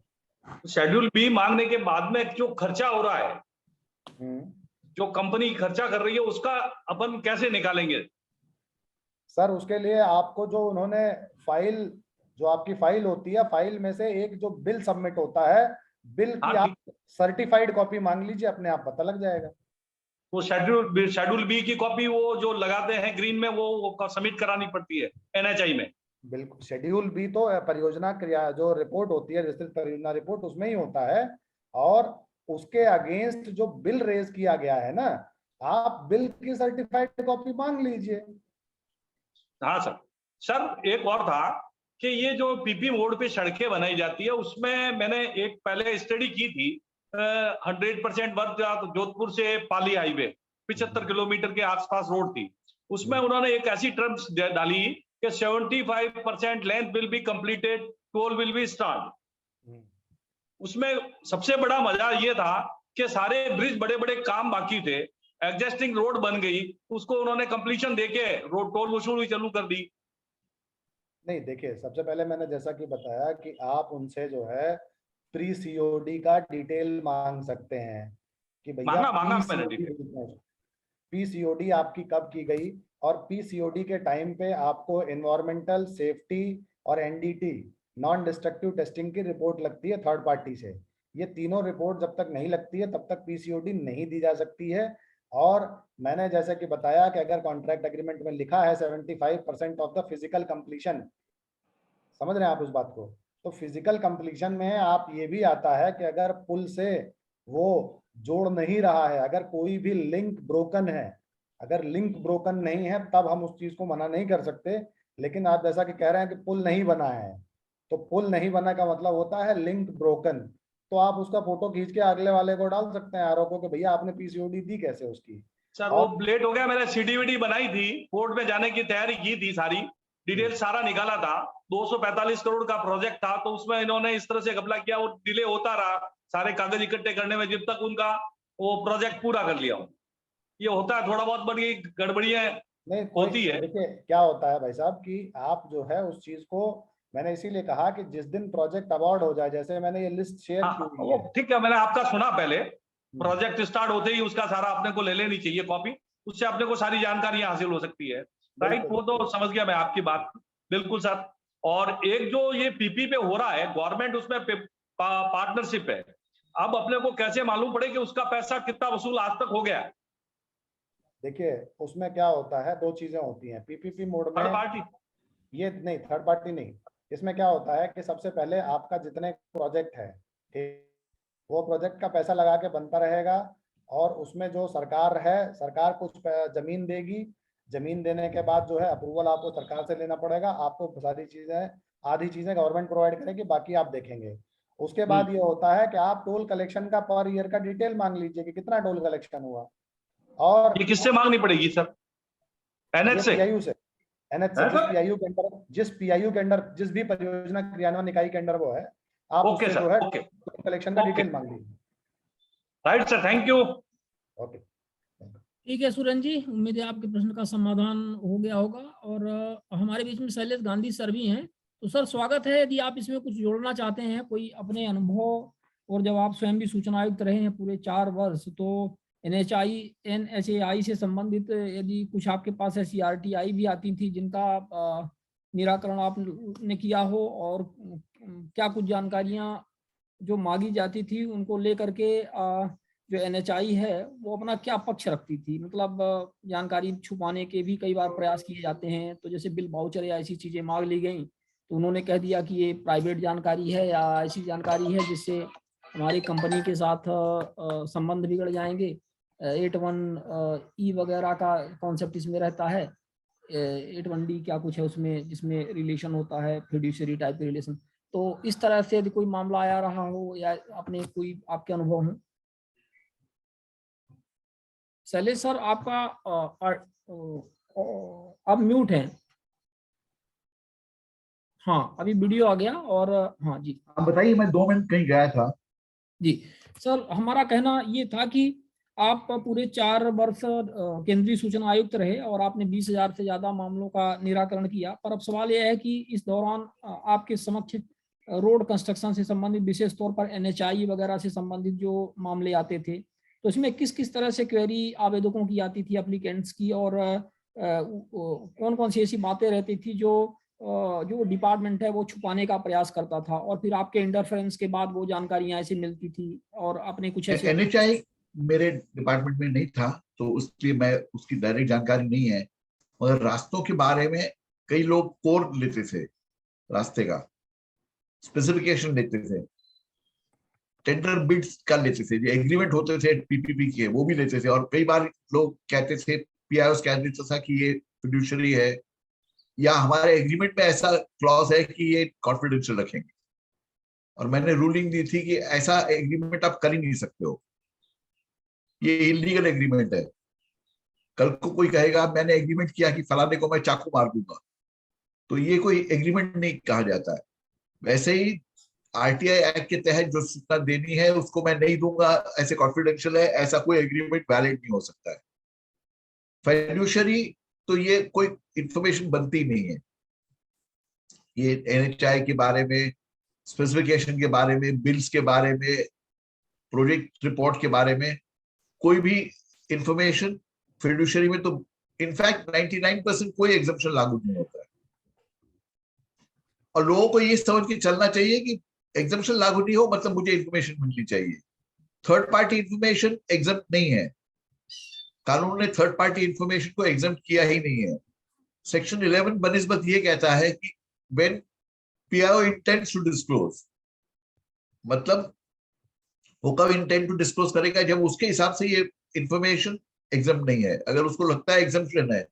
शेड्यूल बी मांगने के बाद में जो खर्चा हो रहा है, जो कंपनी खर्चा कर रही है, उसका अपन कैसे निकालेंगे? सर, उसके लिए आपको जो उन्होंने फाइल, जो आपकी फाइल होती है, फाइल में से एक जो बिल सबमिट होता है, बिल की आप सर्टिफाइड कॉपी मांग लीजिए, अपने आप पता लग जाएगा। वो शेड्यूल बी की कॉपी वो जो लगाते हैं ग्रीन में वो सबमिट करानी पड़ती है एनएचआई में? बिल्कुल, शेड्यूल बी तो परियोजना क्रिया जो रिपोर्ट होती है, विस्तृत परियोजना रिपोर्ट, उसमें ही होता है। और उसके अगेंस्ट जो बिल रेज किया गया है ना, आप बिल की सर्टिफाइड कॉपी मांग लीजिए। हाँ सर। सर एक और था कि ये जो पीपी मोड पे सड़कें बनाई जाती है उसमें मैंने एक पहले स्टडी की थी, 100% वर्क जोधपुर से पाली हाईवे 75 किलोमीटर के आसपास रोड थी। उसमें उन्होंने एक ऐसी टर्म्स डाली कि 75% length will be completed, toll will be start. उसमें सबसे बड़ा मजा ये था कि सारे ब्रिज बड़े बड़े काम बाकी थे, एग्जिस्टिंग रोड बन गई, उसको उन्होंने कंप्लीशन देके रोड टोल वसूली चालू कर दी। नहीं, देखिए, सबसे पहले मैंने जैसा कि बताया कि आप उनसे जो है प्री सीओडी का डिटेल मांग सकते हैं कि भैया पीसीओडी आपकी कब की गई, और पीसीओडी के टाइम पे आपको एनवायरमेंटल सेफ्टी और एनडीटी नॉन डिस्ट्रक्टिव टेस्टिंग की रिपोर्ट लगती है थर्ड पार्टी से। ये तीनों रिपोर्ट जब तक नहीं लगती है तब तक पीसीओडी नहीं दी जा सकती है। और मैंने जैसे कि बताया कि अगर कॉन्ट्रैक्ट एग्रीमेंट में लिखा है 75% ऑफ द फिजिकल कंप्लीशन, समझ रहे हैं आप उस बात को, तो फिजिकल कंप्लीशन में आप ये भी आता है कि अगर पुल से वो जोड़ नहीं रहा है, अगर कोई भी लिंक ब्रोकन है, अगर लिंक ब्रोकन नहीं है तब हम उस चीज को मना नहीं कर सकते। लेकिन आप जैसा कि कह रहे हैं कि पुल नहीं बना है, तो पुल नहीं बना का मतलब होता है लिंक ब्रोकन। तो आप उसका फोटो खींच के अगले वाले को डाल सकते हैं आरोप को कि भैया आपने पीसीओडी दी कैसे उसकी। सर वो लेट हो गया, मैंने सीडीवीडी बनाई थी, कोर्ट में जाने की तैयारी की थी, सारी डिटेल सारा निकाला था, 245 करोड़ का प्रोजेक्ट था, तो उसमें इन्होंने इस तरह से घपला किया, वो डिले होता रहा सारे कागज इकट्ठे करने में, जब तक उनका वो प्रोजेक्ट पूरा कर लिया। ये होता है, थोड़ा बहुत बड़ी गड़बड़ियां नहीं होती है। देखिए क्या होता है भाई साहब कि आप जो है उस चीज को, मैंने इसीलिए कहा कि जिस दिन प्रोजेक्ट अवार्ड हो जाए, जैसे मैंने ये लिस्ट शेयर की हुई वो है। ठीक है, मैंने आपका सुना पहले। प्रोजेक्ट स्टार्ट होते ही उसका सारा अपने को ले लेनी चाहिए कॉपी, उससे अपने को सारी जानकारियां हासिल हो सकती है। राइट, वो तो समझ गया मैं आपकी बात, बिल्कुल सर। और एक जो ये पीपी पे हो रहा है, गवर्नमेंट उसमें पार्टनरशिप है, अब अपने को कैसे मालूम पड़े कि उसका पैसा कितना वसूल आज तक हो गया? देखिए उसमें क्या होता है, दो चीजें होती हैं पीपीपी मोड में। Third party? ये नहीं, थर्ड पार्टी नहीं। इसमें क्या होता है कि सबसे पहले आपका जितने प्रोजेक्ट है, ठीक, वो प्रोजेक्ट का पैसा लगा के बनता रहेगा, और उसमें जो सरकार है, सरकार कुछ जमीन देगी, जमीन देने के बाद जो है अप्रूवल आपको सरकार से लेना पड़ेगा, आपको सारी चीजें, आधी चीजें गवर्नमेंट प्रोवाइड करेगी, बाकी आप देखेंगे। उसके बाद ये होता है कि आप टोल कलेक्शन का पर ईयर का डिटेल मांग लीजिए कि कितना टोल कलेक्शन हुआ। और ये किससे मांगनी पड़ेगी सर? एनएच से? पीआईयू से। एनएच से, जिस पीआईयू के अंडर जिस भी परियोजना क्रियान्वयन इकाई के अंडर वो है, आप ओके उससे सर, जो है ओके, कलेक्शन का डिटेल मांग लीजिए। Right sir, thank you. Okay, ठीक है सुरेंद्र जी, उम्मीद है आपके प्रश्न का समाधान हो गया होगा। और हमारे बीच में शैलेश गांधी सर भी हैं, तो सर स्वागत है। यदि आप इसमें कुछ जोड़ना चाहते हैं, कोई अपने अनुभव, और जब आप स्वयं भी सूचना आयुक्त रहे हैं पूरे 4 वर्ष, तो NHAI से संबंधित यदि कुछ आपके पास SCRTI भी आती थी जिनका निराकरण आपने किया हो, और क्या कुछ जानकारियां जो मांगी जाती थी उनको लेकर के जो NHI है वो अपना क्या पक्ष रखती थी, मतलब जानकारी छुपाने के भी कई बार प्रयास किए जाते हैं। तो जैसे बिल वाउचर या ऐसी चीजें मांग ली गई तो उन्होंने कह दिया कि ये प्राइवेट जानकारी है या ऐसी जानकारी है जिससे हमारी कंपनी के साथ संबंध बिगड़ जाएंगे। 81E वगैरह का कॉन्सेप्ट इसमें रहता है, 81D क्या कुछ है उसमें, जिसमें रिलेशन होता है फिड्यूशियरी टाइप के रिलेशन। तो इस तरह से यदि कोई मामला आया रहा हो या आपने कोई आपके अनुभव हो। शैलेश सर आपका आप म्यूट हैं। हाँ अभी वीडियो आ गया। और हाँ जी बताइए, मैं 2 मिनट कहीं गया था। जी सर, हमारा कहना ये था कि आप पूरे 4 वर्ष केंद्रीय सूचना आयुक्त रहे और आपने 20,000 से ज्यादा मामलों का निराकरण किया। पर अब सवाल यह है कि इस दौरान आपके समक्ष रोड कंस्ट्रक्शन से संबंधित, विशेष तौर पर NHI वगैरह से संबंधित जो मामले आते थे, तो इसमें किस किस तरह से क्वेरी आवेदकों की आती थी, एप्लीकेंट्स की, और कौन कौन सी ऐसी बातें रहती थी जो डिपार्टमेंट है वो छुपाने का प्रयास करता था, और फिर आपके इंटरफेरेंस के बाद वो जानकारियां ऐसे मिलती थी, और आपने कुछ ऐसे। NHI मेरे डिपार्टमेंट में नहीं था तो इसलिए मैं उसकी डायरेक्ट जानकारी नहीं है, मगर रास्तों के बारे में कई लोग कोर लेते थे, रास्ते का स्पेसिफिकेशन लेते थे, टेंडर बिड्स कर लेते थे, जो एग्रीमेंट होते थे PPP के वो भी लेते थे। और कई बार लोग कहते थे, PIOs कह देता था कि ये फिड्यूशियरी है, या हमारे एग्रीमेंट में ऐसा क्लॉज है कि ये कॉन्फिडेंशियल रखेंगे, और मैंने रूलिंग दी थी कि ऐसा एग्रीमेंट आप कर ही नहीं सकते हो, ये इलीगल एग्रीमेंट है। कल को कोई कहेगा मैंने एग्रीमेंट किया कि फलाने को मैं चाकू मार दूंगा, तो ये कोई एग्रीमेंट नहीं कहा जाता है। वैसे ही RTI एक्ट के तहत जो सूचना देनी है उसको मैं नहीं दूंगा, ऐसे कॉन्फिडेंशियल है, ऐसा कोई एग्रीमेंट वैलिड नहीं हो सकता है। फिड्यूशियरी तो ये कोई इंफॉर्मेशन बनती नहीं है, ये NHI के बारे में, स्पेसिफिकेशन के बारे में, बिल्स के बारे में, प्रोजेक्ट रिपोर्ट के बारे में कोई भी इंफॉर्मेशन फिड्यूशियरी में, तो इनफैक्ट 99% कोई एग्जम्पशन लागू नहीं होता है। और लोगों को ये समझ के चलना चाहिए कि एग्जम्पशन लागू नहीं हो मतलब मुझे इंफॉर्मेशन मिलनी चाहिए। थर्ड पार्टी इंफॉर्मेशन एग्जम्प्ट नहीं है, कानून ने थर्ड पार्टी इंफॉर्मेशन को एग्जम्प्ट किया ही नहीं है। सेक्शन 11 बनिस्बत ये कहता है कि when PIO intends to disclose, मतलब वो कब इंटेंड टू डिस्क्लोज करेगा, जब उसके हिसाब से ये इंफॉर्मेशन एग्जम्प्ट नहीं है। अगर उसको लगता है एग्जम्पशन है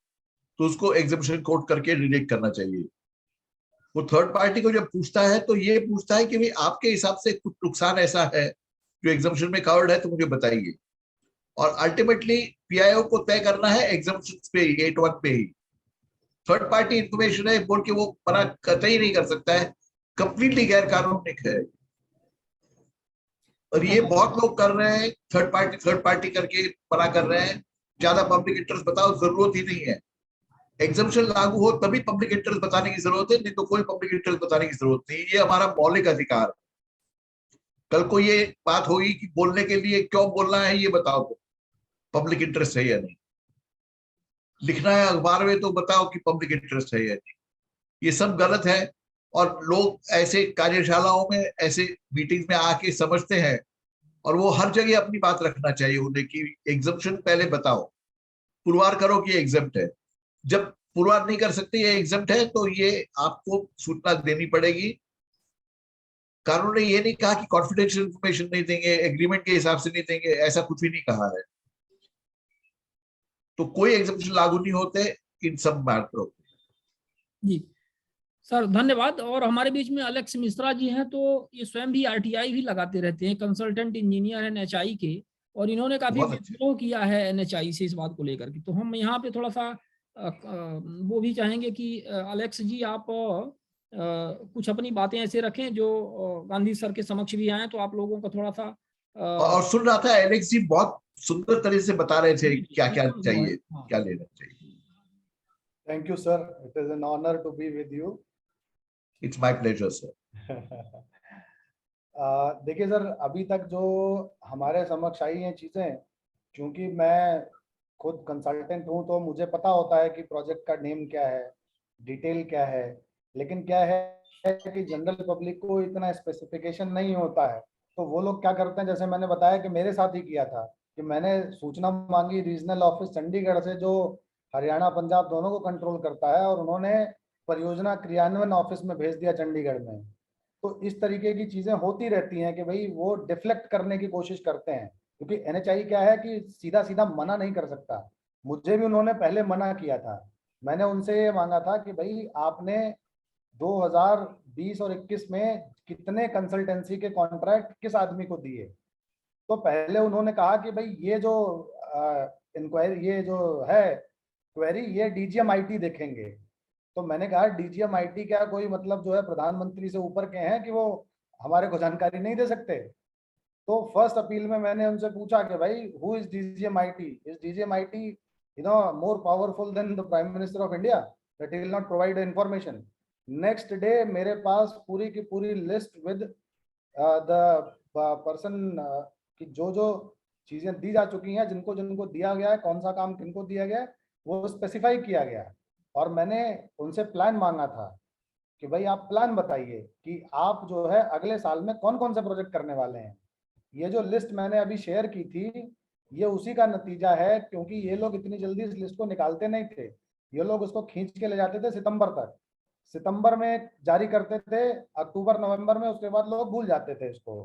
तो उसको एग्जम्पशन कोट करके रिजेक्ट करना चाहिए। वो थर्ड पार्टी को जब पूछता है तो ये पूछता है कि भाई आपके हिसाब से कुछ नुकसान ऐसा है जो एग्जम्पशन में कवर्ड है तो मुझे बताइए। और अल्टीमेटली PIO को तय करना है एग्जम्पशन पे ही, 81 पे ही। थर्ड पार्टी इंफॉर्मेशन है बोल के वो मना कतई नहीं कर सकता है, कंप्लीटली गैर कानूनिक है। और ये बहुत लोग कर रहे हैं, थर्ड पार्टी करके मना कर रहे हैं। ज्यादा पब्लिक इंटरेस्ट बताओ, जरूरत ही नहीं है। एग्जम्पशन लागू हो तभी पब्लिक इंटरेस्ट बताने की जरूरत है, नहीं तो कोई पब्लिक इंटरेस्ट बताने की जरूरत नहीं। ये हमारा मौलिक अधिकार है। कल को ये बात होगी कि बोलने के लिए क्यों बोलना है ये बताओ, पब्लिक इंटरेस्ट है या नहीं। लिखना है अखबार में तो बताओ कि पब्लिक इंटरेस्ट है या नहीं। ये सब गलत है और लोग ऐसे कार्यशालाओं में, ऐसे मीटिंग में आके समझते हैं, और वो हर जगह अपनी बात रखना चाहिए उन्हें कि एग्जम्पशन पहले बताओ, पुरवार करो कि एग्जम्प्ट है। जब पुरवार नहीं कर सकते ये एग्जम्प्ट है तो ये आपको सूचना देनी पड़ेगी। कानून ने ये नहीं कहा कि कॉन्फिडेंशियल इंफॉर्मेशन नहीं देंगे, एग्रीमेंट के हिसाब से नहीं देंगे, ऐसा कुछ भी नहीं कहा है। तो कोई एग्जम्पशन लागू नहीं होते इन सब मैटरों पे। जी सर धन्यवाद। और हमारे बीच में अलेक्स मिश्रा जी हैं, तो ये स्वयं भी आरटीआई भी लगाते रहते हैं, कंसल्टेंट इंजीनियर हैं एनएचआई के, और इन्होंने काफी विद्रोह किया है एनएचआई से इस बात को लेकर के। तो हम यहाँ पे थोड़ा सा वो भी चाहेंगे कि अलेक्स जी आप कुछ अपनी बातें ऐसे रखें जो गांधी सर के समक्ष भी आए, तो आप लोगों का थोड़ा सा और सुन रहा था एलेक्स जी बहुत सुंदर तरीके से बता रहे थे क्या क्या चाहिए, क्या लेना चाहिए। Thank you, sir. It is an honor to be with you. It's my pleasure, sir. देखिए सर, अभी तक जो हमारे समक्ष आई हैं चीजें, क्योंकि मैं खुद कंसल्टेंट हूं तो मुझे पता होता है कि प्रोजेक्ट का नेम क्या है, डिटेल क्या है, लेकिन क्या है कि जनरल पब्लिक को इतना स्पेसिफिकेशन नहीं होता है। तो वो लोग क्या करते हैं, जैसे मैंने बताया कि मेरे साथ ही किया था कि मैंने सूचना मांगी रीजनल ऑफिस चंडीगढ़ से, जो हरियाणा पंजाब दोनों को कंट्रोल करता है, और उन्होंने परियोजना क्रियान्वयन ऑफिस में भेज दिया चंडीगढ़ में। तो इस तरीके की चीजें होती रहती हैं कि भाई वो डिफ्लेक्ट करने की कोशिश करते हैं, क्योंकि एनएचआई क्या है कि सीधा सीधा मना नहीं कर सकता। मुझे भी उन्होंने पहले मना किया था। मैंने उनसे ये मांगा था कि भाई आपने 2020 और 21 में कितने कंसल्टेंसी के कॉन्ट्रैक्ट किस आदमी को दिए। तो पहले उन्होंने कहा कि भाई ये जो इंक्वायरी, ये जो है क्वेरी, ये डीजीएम आईटी देखेंगे। तो मैंने कहा डीजीएम आईटी क्या कोई मतलब जो है प्रधानमंत्री से ऊपर के हैं कि वो हमारे को जानकारी नहीं दे सकते। तो फर्स्ट अपील में मैंने उनसे पूछा कि भाई who is DGM IT, is DGM IT more powerful than the prime minister of India that he will not provide information. Next day मेरे पास पूरी की पूरी लिस्ट विद द पर्सन की जो चीजें दी जा चुकी हैं, जिनको जिनको दिया गया है, कौन सा काम किनको दिया गया है, वो स्पेसिफाई किया गया। और मैंने उनसे प्लान मांगा था कि भाई आप प्लान बताइए कि आप जो है अगले साल में कौन कौन से प्रोजेक्ट करने वाले हैं। ये जो लिस्ट मैंने अभी शेयर की थी, ये उसी का नतीजा है, क्योंकि ये लोग इतनी जल्दी इस लिस्ट को निकालते नहीं थे। ये लोग उसको खींच के ले जाते थे सितंबर तक, सितंबर में जारी करते थे, अक्टूबर नवंबर में, उसके बाद लोग भूल जाते थे इसको।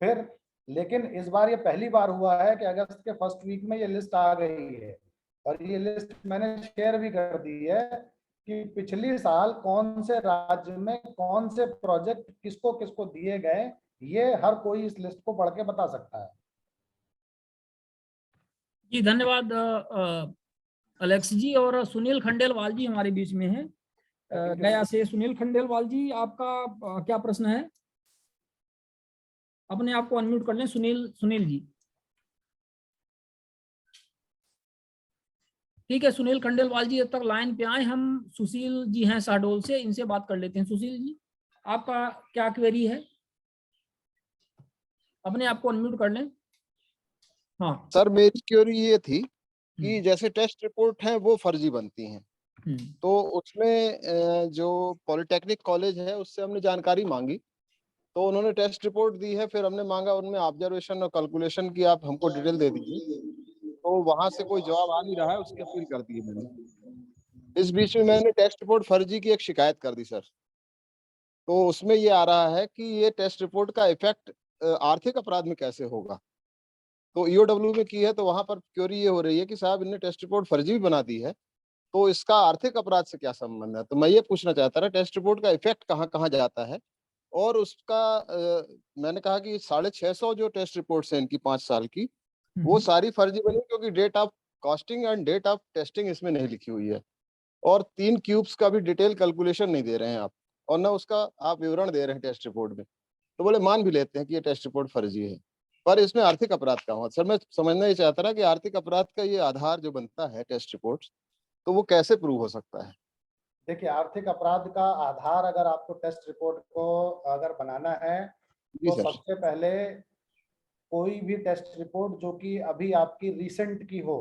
फिर लेकिन इस बार ये पहली बार हुआ है कि अगस्त के फर्स्ट वीक में ये लिस्ट आ गई है, और ये लिस्ट मैंने शेयर भी कर दी है कि पिछली साल कौन से राज्य में कौन से प्रोजेक्ट किसको किसको दिए गए, ये हर कोई इस लिस्ट को पढ़ के बता सकता है। जी धन्यवाद अलेक्स जी। और सुनील खंडेलवाल जी हमारे बीच में हैं गया से। सुनील खंडेलवाल जी, आपका क्या प्रश्न है? अपने आप को अनम्यूट कर लें सुनील जी। ठीक है सुनील खंडेलवाल जी, जब तक लाइन पे आए, हम सुशील जी हैं शहडोल से, इनसे बात कर लेते हैं। सुशील जी, आपका क्या क्वेरी है? अपने आप को अनम्यूट कर लें। हाँ सर, मेरी क्वेरी ये थी कि जैसे टेस्ट रिपोर्ट है वो फर्जी बनती हैं, तो उसमें जो पॉलिटेक्निक कॉलेज है उससे हमने जानकारी मांगी, तो उन्होंने टेस्ट रिपोर्ट दी है। फिर हमने मांगा उनमें ऑब्जर्वेशन और कैलकुलेशन की आप हमको डिटेल दे दीजिए, तो वहां से कोई जवाब आ नहीं रहा है, उसकी अपील कर दी है मैंने। इस बीच में मैंने टेस्ट रिपोर्ट फर्जी की एक शिकायत कर दी सर, तो उसमें ये आ रहा है कि ये टेस्ट रिपोर्ट का इफेक्ट आर्थिक अपराध में कैसे होगा। तो ईओडब्ल्यू में की है, तो वहां पर क्वेरी ये हो रही है कि साहब इनने टेस्ट रिपोर्ट फर्जी भी बना दी है, तो इसका आर्थिक अपराध से क्या संबंध है। तो मैं ये पूछना चाहता था टेस्ट रिपोर्ट का इफेक्ट कहाँ कहाँ जाता है, और उसका मैंने कहा कि 650 जो टेस्ट रिपोर्ट्स हैं इनकी 5 साल की, वो सारी फर्जी बनी, क्योंकि date of costing and date of testing इसमें नहीं लिखी हुई है, और 3 क्यूब्स का भी डिटेल कैलकुलेशन नहीं दे रहे हैं आप, और ना उसका आप विवरण दे रहे हैं टेस्ट रिपोर्ट में। तो बोले मान भी लेते हैं कि ये टेस्ट रिपोर्ट फर्जी है, पर इसमें आर्थिक अपराध का हुआ। सर मैं समझना ही चाहता था कि आर्थिक अपराध का ये आधार जो बनता है टेस्ट रिपोर्ट, तो वो कैसे प्रूव हो सकता है? देखिए, आर्थिक अपराध का आधार अगर आपको टेस्ट रिपोर्ट को अगर बनाना है तो सबसे पहले कोई भी टेस्ट रिपोर्ट जो कि अभी आपकी रिसेंट की हो।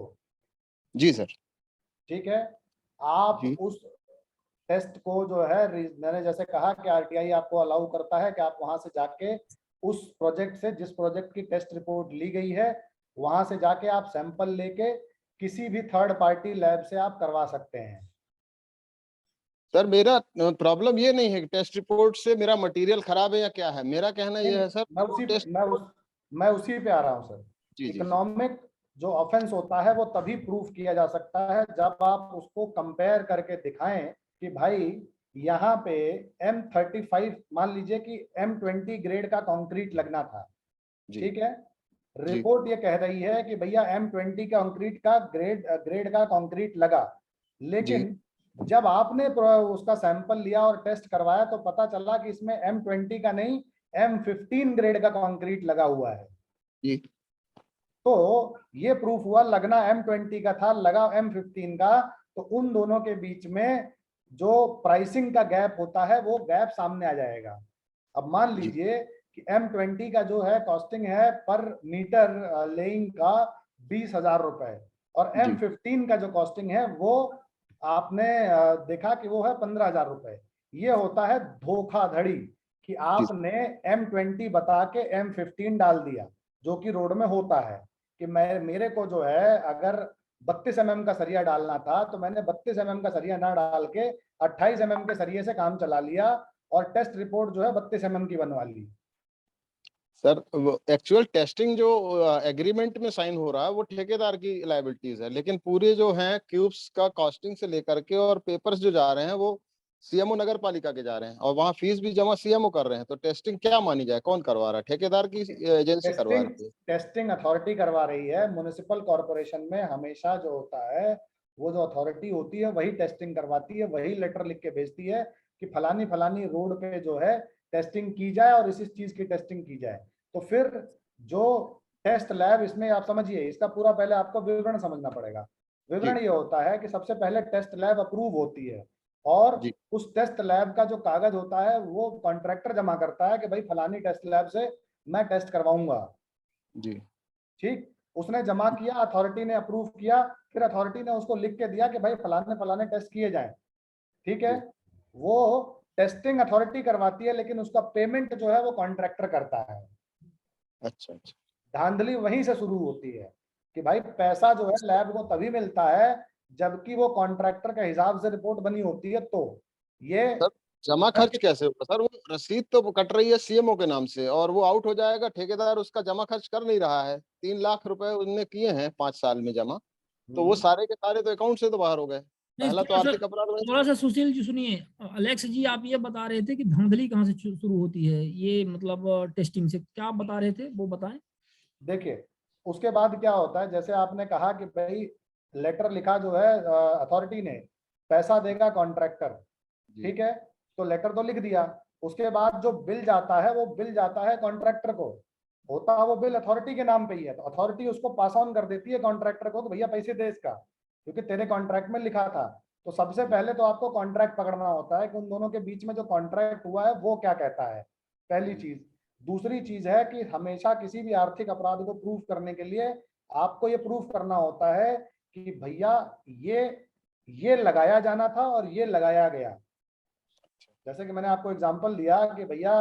जी सर। ठीक है, आप उस टेस्ट को जो है, मैंने जैसे कहा कि आरटीआई आपको अलाउ करता है कि आप वहां से जाके उस प्रोजेक्ट से, जिस प्रोजेक्ट की टेस्ट रिपोर्ट ली गई है, वहां से जाके आप सैंपल लेके किसी भी थर्ड पार्टी लैब से आप करवा सकते हैं। सर मेरा प्रॉब्लम ये नहीं है कि टेस्ट रिपोर्ट से मेरा मटेरियल खराब है या क्या है, मेरा कहना ये है सर, मैं उसी पे आ रहा हूँ सर। इकोनॉमिक जो ऑफेंस होता है वो तभी प्रूफ किया जा सकता है जब आप उसको कंपेयर करके दिखाएं कि भाई यहाँ पे M35 मान लीजिए कि M20 ग्रेड का कंक्रीट लगना था। ठीक है, रिपोर्ट ये कह रही है कि भैया M20 कंक्रीट का ग्रेड का कंक्रीट लगा, लेकिन जब आपने उसका सैंपल लिया और टेस्ट करवाया तो पता चला कि इसमें M20 का नहीं M15 ग्रेड का कंक्रीट लगा हुआ है। तो ये प्रूफ हुआ लगना M20 का था, लगा M15 का, तो उन दोनों के बीच में जो प्राइसिंग का गैप होता है वो गैप सामने आ जाएगा। अब मान लीजिए कि M20 का जो है कॉस्टिंग है पर मीटर लेइंग का 20,000 रुपए और M15 का जो कॉस्टिंग है वो आपने देखा कि वो है 15,000 रुपए। ये होता है धोखाधड़ी कि आपने M20 बता के M15 डाल दिया, जो कि रोड में होता है कि मेरे को जो है अगर 32 mm का सरिया डालना था तो मैंने 32 mm का सरिया ना डाल के 28 mm के सरिये से काम चला लिया और टेस्ट रिपोर्ट जो है 32 mm की बनवा ली। सर एक्चुअल टेस्टिंग जो एग्रीमेंट में साइन हो रहा है वो ठेकेदार की लायबिलिटीज है, लेकिन पूरे जो हैं क्यूब्स का कॉस्टिंग से लेकर के और पेपर्स जो जा रहे हैं वो सीएमओ नगर पालिका के जा रहे हैं और वहाँ फीस भी जमा सीएमओ कर रहे हैं। तो टेस्टिंग क्या मानी जाए, कौन करवा रहा है? ठेकेदार की एजेंसी करवा रही है? टेस्टिंग अथॉरिटी करवा रही है। म्युनिसिपल कॉर्पोरेशन में हमेशा जो होता है वो जो अथॉरिटी होती है वही टेस्टिंग करवाती है, वही लेटर लिख के भेजती है कि फलानी फलानी रोड पे जो है टेस्टिंग की जाए और इस चीज की टेस्टिंग की जाए। तो फिर जो टेस्ट लैब, इसमें आप समझिए, इसका पूरा पहले आपको विवरण समझना पड़ेगा। विवरण ये होता है कि सबसे पहले टेस्ट लैब अप्रूव होती है और उस टेस्ट लैब का जो कागज होता है वो कॉन्ट्रैक्टर जमा करता है कि भाई फलानी टेस्ट लैब से मैं टेस्ट करवाऊंगा। जी ठीक, उसने जमा किया, अथॉरिटी ने अप्रूव किया, फिर अथॉरिटी ने उसको लिख के दिया कि भाई फलाने फलाने टेस्ट किए जाएं। ठीक है, वो टेस्टिंग अथॉरिटी करवाती है लेकिन उसका पेमेंट जो है वो कॉन्ट्रैक्टर करता है। अच्छा, धांधली वहीं से शुरू होती है कि भाई पैसा जो है लैब को तभी मिलता है जबकि वो कॉन्ट्रैक्टर के हिसाब से रिपोर्ट बनी होती है। तो ये जमा खर्च कैसे होगा सर? वो रसीद तो कट रही है सीएमओ के नाम से और वो आउट हो जाएगा, ठेकेदार उसका जमा खर्च कर नहीं रहा है। 3 लाख रुपए उनने किए हैं 5 साल में जमा, तो वो सारे के सारे तो अकाउंट से तो बाहर हो गए। पहला तो आर्थिक अपराध। थोड़ा सा सुशील जी सुनिए, अलेक्स जी आप ये बता रहे थे कि धांधली कहाँ से शुरू होती है, ये मतलब टेस्टिंग से, क्या आप बता रहे थे वो बताएं। देखिए उसके बाद क्या होता है, जैसे आपने कहा कि भाई लेटर लिखा जो है अथॉरिटी ने, पैसा देगा कॉन्ट्रैक्टर। ठीक है, तो लेटर तो लिख दिया, उसके बाद जो बिल जाता है वो बिल जाता है कॉन्ट्रैक्टर को, होता है वो बिल अथॉरिटी के नाम पे ही है, तो अथॉरिटी उसको पास ऑन कर देती है कॉन्ट्रैक्टर को कि भैया पैसे दे इसका, क्योंकि तेरे कॉन्ट्रैक्ट में लिखा था। तो सबसे पहले तो आपको कॉन्ट्रैक्ट पकड़ना होता है कि उन दोनों के बीच में जो कॉन्ट्रैक्ट हुआ है वो क्या कहता है, पहली चीज। दूसरी चीज है कि हमेशा किसी भी आर्थिक अपराध को प्रूफ करने के लिए आपको ये प्रूफ करना होता है कि भैया ये लगाया जाना था और ये लगाया गया। जैसे कि मैंने आपको एग्जांपल दिया कि भैया